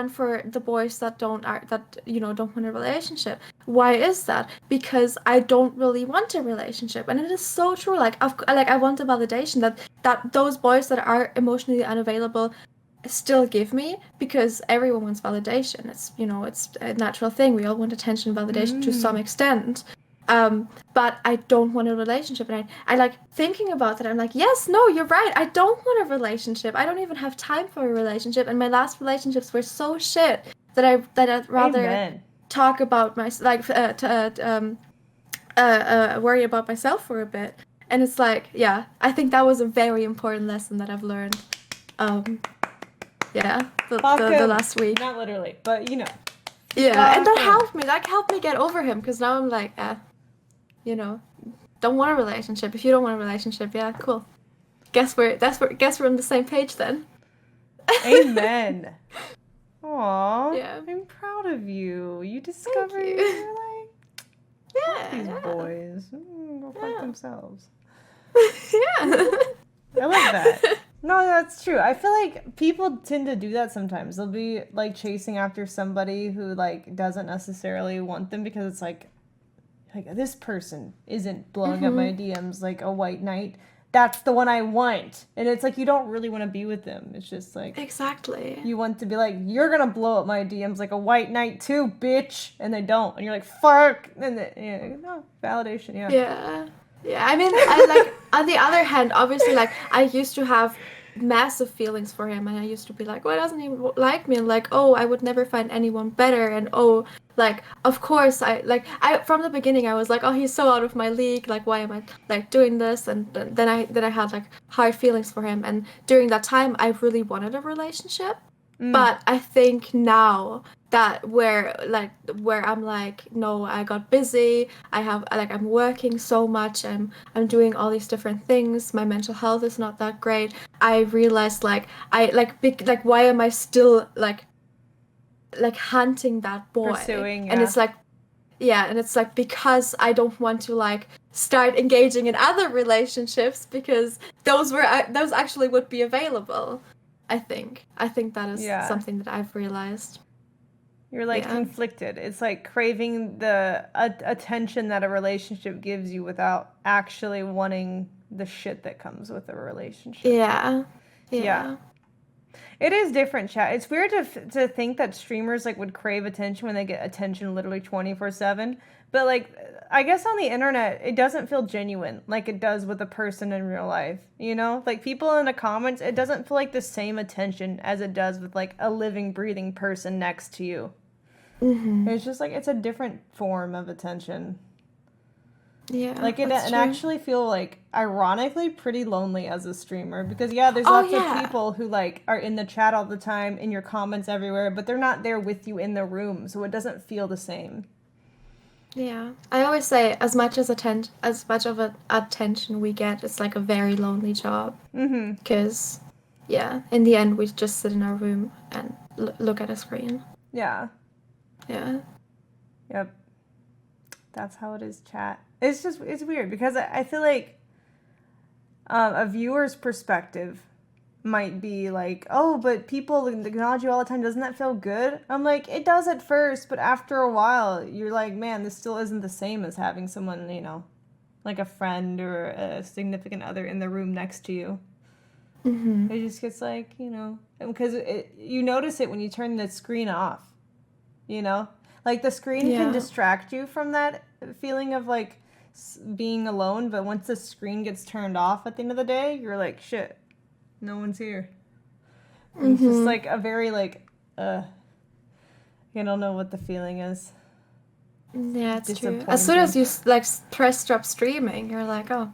for the boys that don't want a relationship. Why is that? Because I don't really want a relationship, and it is so true. Like, I want a validation that those boys that are emotionally unavailable still give me, because everyone wants validation. It's it's a natural thing. We all want attention, validation to some extent. But I don't want a relationship, and I like thinking about that. I'm like, yes, no, you're right. I don't want a relationship. I don't even have time for a relationship, and my last relationships were so shit that I'd rather Amen. talk about worry about myself for a bit. And it's like, yeah, I think that was a very important lesson that I've learned. The last week. Not literally, but Yeah, and that Fuck him. helped me. That helped me get over him, because now I'm like, you know, don't want a relationship. If you don't want a relationship, yeah, cool. Guess we're on the same page then. Amen. Aw, Yeah. I'm proud of you. You discovered you. you're like, Yeah. these Yeah. boys. Go fuck Yeah. themselves. Yeah. I love that. No, that's true. I feel like people tend to do that sometimes. They'll be like chasing after somebody who like doesn't necessarily want them because it's like this person isn't blowing up my DMs like a white knight. That's the one I want. And it's like you don't really want to be with them. It's just like Exactly. you want to be like, you're gonna blow up my DMs like a white knight too, bitch. And they don't. And you're like, fuck. And no, validation, yeah. Yeah. Yeah. I mean, I like, on the other hand, obviously, like, I used to have massive feelings for him, and I used to be like, why doesn't he like me? And like, oh, I would never find anyone better. And oh, like, of course, I from the beginning, I was like, oh, he's so out of my league. Like, why am I like doing this? And then I had like hard feelings for him. And during that time, I really wanted a relationship. But I think now that where I'm like, no, I got busy. I'm working so much. I'm doing all these different things. My mental health is not that great. I realized why am I still like hunting that boy? Pursuing, And yeah. it's like, yeah, and it's like because I don't want to like start engaging in other relationships because those actually would be available. I think that is something that I've realized. You're like conflicted. It's like craving the attention that a relationship gives you without actually wanting the shit that comes with a relationship. Yeah. It is different, chat. It's weird to think that streamers like would crave attention when they get attention literally 24/7. But like, I guess on the internet, it doesn't feel genuine like it does with a person in real life. You know, like people in the comments, it doesn't feel like the same attention as it does with like a living, breathing person next to you. Mm-hmm. It's just like it's a different form of attention. Yeah, like it that's and true. actually feel like ironically pretty lonely as a streamer because there's lots of people who like are in the chat all the time, in your comments everywhere, but they're not there with you in the room, so it doesn't feel the same. Yeah, I always say as much of attention we get, it's like a very lonely job. Because in the end we just sit in our room and look at a screen. Yeah. Yep. That's how it is, chat. It's weird because I feel like a viewer's perspective might be like, oh, but people acknowledge you all the time. Doesn't that feel good? I'm like, it does at first, but after a while, you're like, man, this still isn't the same as having someone, like a friend or a significant other in the room next to you. It just gets like, because you notice it when you turn the screen off, Like the screen can distract you from that feeling of like being alone, but once the screen gets turned off at the end of the day, you're like, shit, no one's here. It's just like a very like, you don't know what the feeling is. Yeah, it's true. As soon as you like press stop streaming, you're like, oh,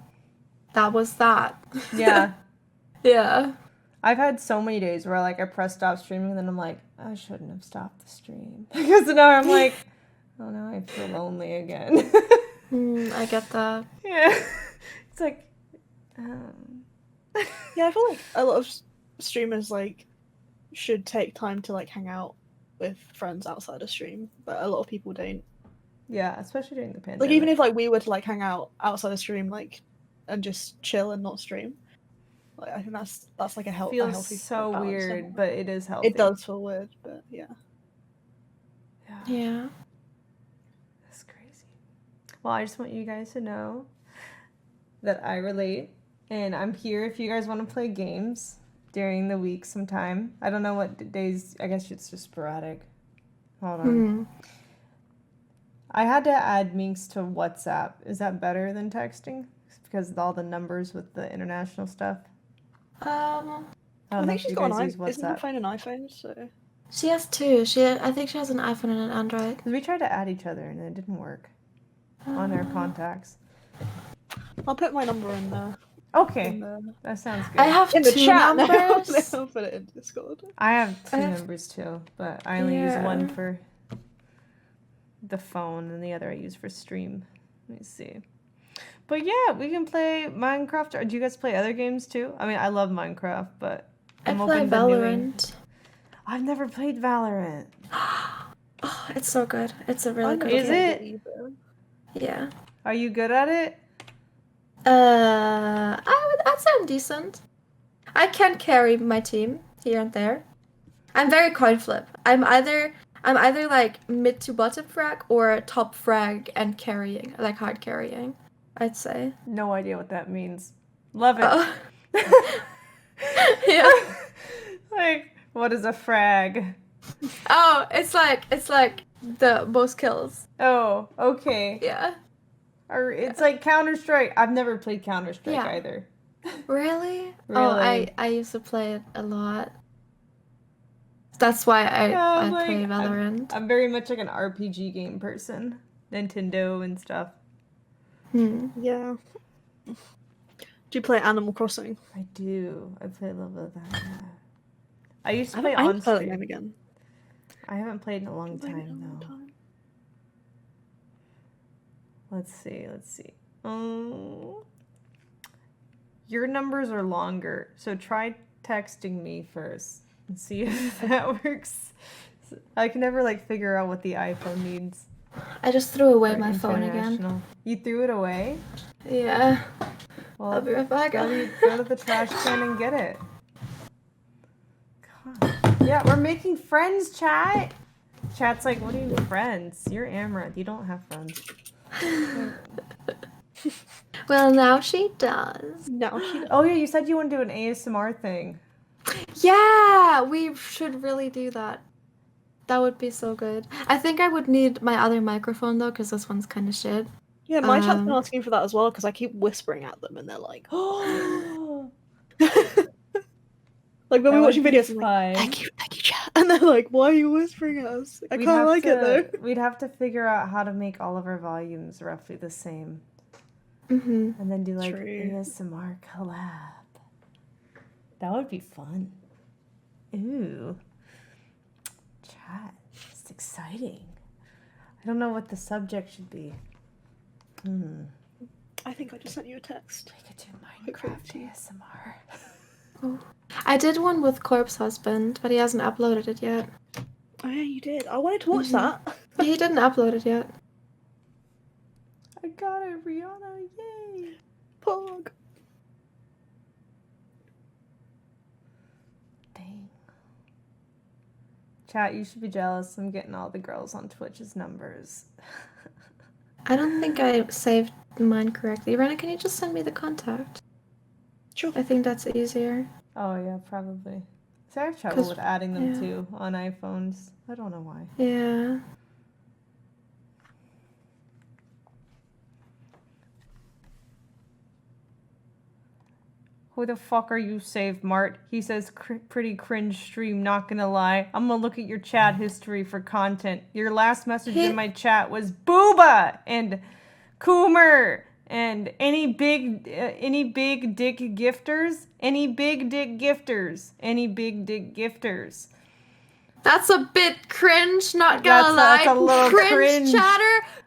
that was that. Yeah. Yeah. I've had so many days where like I press stop streaming and then I'm like, I shouldn't have stopped the stream. Because now I'm like, oh no, I feel lonely again. I get that. Yeah. It's like, Yeah, I feel like a lot of streamers like should take time to like hang out with friends outside of stream, but a lot of people don't. Yeah, especially during the pandemic. Like even if like we were to like hang out outside of stream, like and just chill and not stream, like I think that's like a healthy. Feels so weird, but it is healthy. It does feel weird, but yeah. Yeah. That's crazy. Well, I just want you guys to know that I relate, and I'm here if you guys want to play games during the week sometime. I don't know what days. I guess it's just sporadic. Hold on. I had to add Minx to WhatsApp. Is that better than texting? Because of all the numbers with the international stuff. I think she's got an iPhone. Isn't her phone an iPhone? So she has two. I think she has an iPhone and an Android. We tried to add each other and it didn't work on our contacts. I'll put my number in there. Okay, that sounds good. I have in the two chat numbers. I'll put it in Discord. I have two numbers too, but I only use one for the phone and the other I use for stream. Let me see. But yeah, we can play Minecraft. Or do you guys play other games too? I mean, I love Minecraft, but I I'm play open to new. Valorant. I've never played Valorant. Oh, it's so good. It's a really good Is game. it? Either. Yeah. Are you good at it? I'd say I'm decent. I can carry my team here and there. I'm very coin flip. I'm either like mid to bottom frag or top frag and carrying, like hard carrying, I'd say. No idea what that means. Love it. Oh. Yeah. Like, what is a frag? Oh, it's like the most kills. Oh, okay. Yeah. Or it's like Counter-Strike. I've never played Counter-Strike Yeah. either. Really? Oh, Really? I used to play it a lot. That's why I like, play Valorant. I'm very much like an RPG game person. Nintendo and stuff. Yeah. Do you play Animal Crossing? I do. I play a little bit of that. Yeah. I used to I play haven't on played that stream. game again. I haven't played in a long Played it time a long though. time. Let's see. Your numbers are longer, so try texting me first and see if that works. I can never like figure out what the iPhone needs. I just threw away for my phone again. international. You threw it away? Yeah. Well, I'll be right back. go to the trash can and get it. God. Yeah, we're making friends, chat. Chat's like, what do you mean friends? You're Amouranth. You don't have friends. Well, now she does. No, she Oh yeah, you said you want to do an ASMR thing. Yeah, we should really do that. That would be so good. I think I would need my other microphone though, because this one's kind of shit. Yeah, my chat's been asking for that as well because I keep whispering at them and they're like, Oh, like when we're watching videos, I'm fine. like, thank you, chat. And they're like, why are you whispering at us? I can't like it though. We'd have to figure out how to make all of our volumes roughly the same. Mm-hmm. And then do like True. ASMR collab. That would be fun. Ooh. Chat. It's exciting. I don't know what the subject should be. I think I just sent you a text. I could do Minecraft ASMR. Oh. I did one with Corpse Husband, but he hasn't uploaded it yet. Oh yeah, you did. I wanted to watch that. He didn't upload it yet. I got it, Rihanna. Yay. Pog. Dang. Chat, you should be jealous. I'm getting all the girls on Twitch's numbers. I don't think I saved mine correctly. Rena, can you just send me the contact? Sure. I think that's easier. Oh yeah, probably. See, I have trouble 'Cause- with adding them yeah. too on iPhones. I don't know why. Yeah. Who the fuck are you, Save Mart? He says, pretty cringe stream, not gonna lie. I'm gonna look at your chat history for content. Your last message in my chat was Booba and Coomer and any big dick gifters? Any big dick gifters? Any big dick gifters? That's a bit cringe, not gonna lie. That's a little cringe.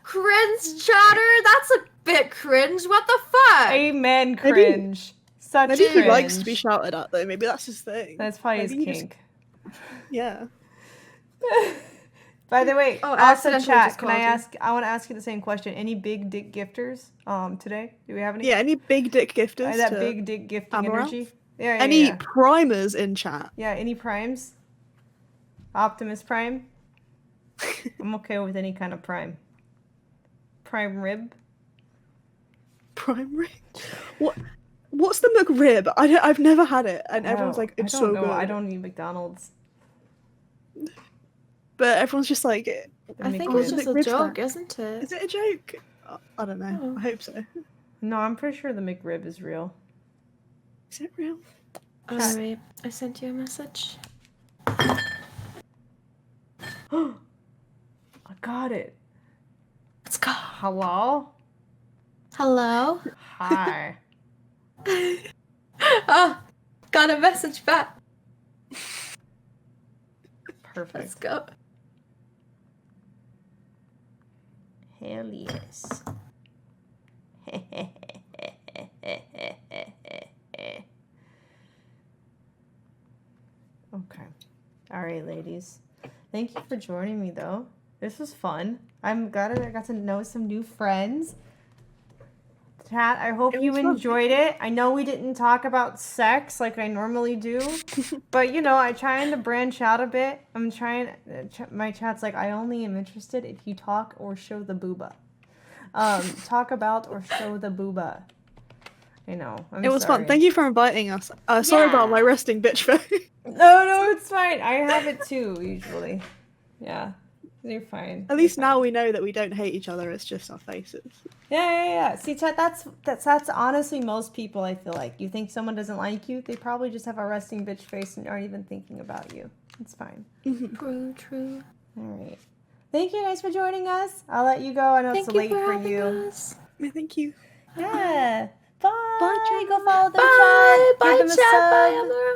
Cringe chatter, that's a bit cringe. What the fuck? Amen, cringe. Such Maybe cringe. he likes to be shouted at though. Maybe that's his thing. That's probably Maybe his he just- kink. Yeah. By the way, Oh, also accidentally chat, just can I called you. ask, I want to ask you the same question. Any big dick gifters today? Do we have any? Yeah, any big dick gifters? That to big dick gifting Amouranth? energy? Yeah, yeah, Any yeah. primers in chat? Yeah, any primes? Optimus Prime? I'm okay with any kind of prime. Prime rib? Prime rib? What's the McRib? I've never had it, and everyone's like, it's I don't so know. good. I don't eat McDonald's. But everyone's just like, I think McRib. it's just a McRib's joke, fine. isn't it? is it a joke? I don't know. Oh. I hope so. No, I'm pretty sure the McRib is real. Is it real? Alright, I sent you a message. I got it. Let's go. Hello? Hello? Hi. Oh, got a message back. Perfect. Let's go. Hell yes. right, ladies. Thank you for joining me, though. This was fun. I'm glad I got to know some new friends. Chat, I hope It you was fun. enjoyed it. I know we didn't talk about sex like I normally do, but you know, I'm trying to branch out a bit. I'm trying. My chat's like, I only am interested if you talk or show the booba. Talk about or show the booba. I know. It was fun. sorry. Thank you for inviting us. Sorry about Yeah. my resting bitch face. No, it's fine. I have it too usually. Yeah, you're fine. At least now we know that we don't hate each other. It's just our faces. Yeah. See, chat. That's honestly most people. I feel like you think someone doesn't like you, they probably just have a resting bitch face and aren't even thinking about you. It's fine. True. All right. Thank you guys for joining us. I'll let you go. I know Thank it's you late for for having you. us. Thank you. Yeah. Bye. Bye, chat. Go follow them, Bye. chat. Bye, Give them a chat. Bye, sub. Amouranth.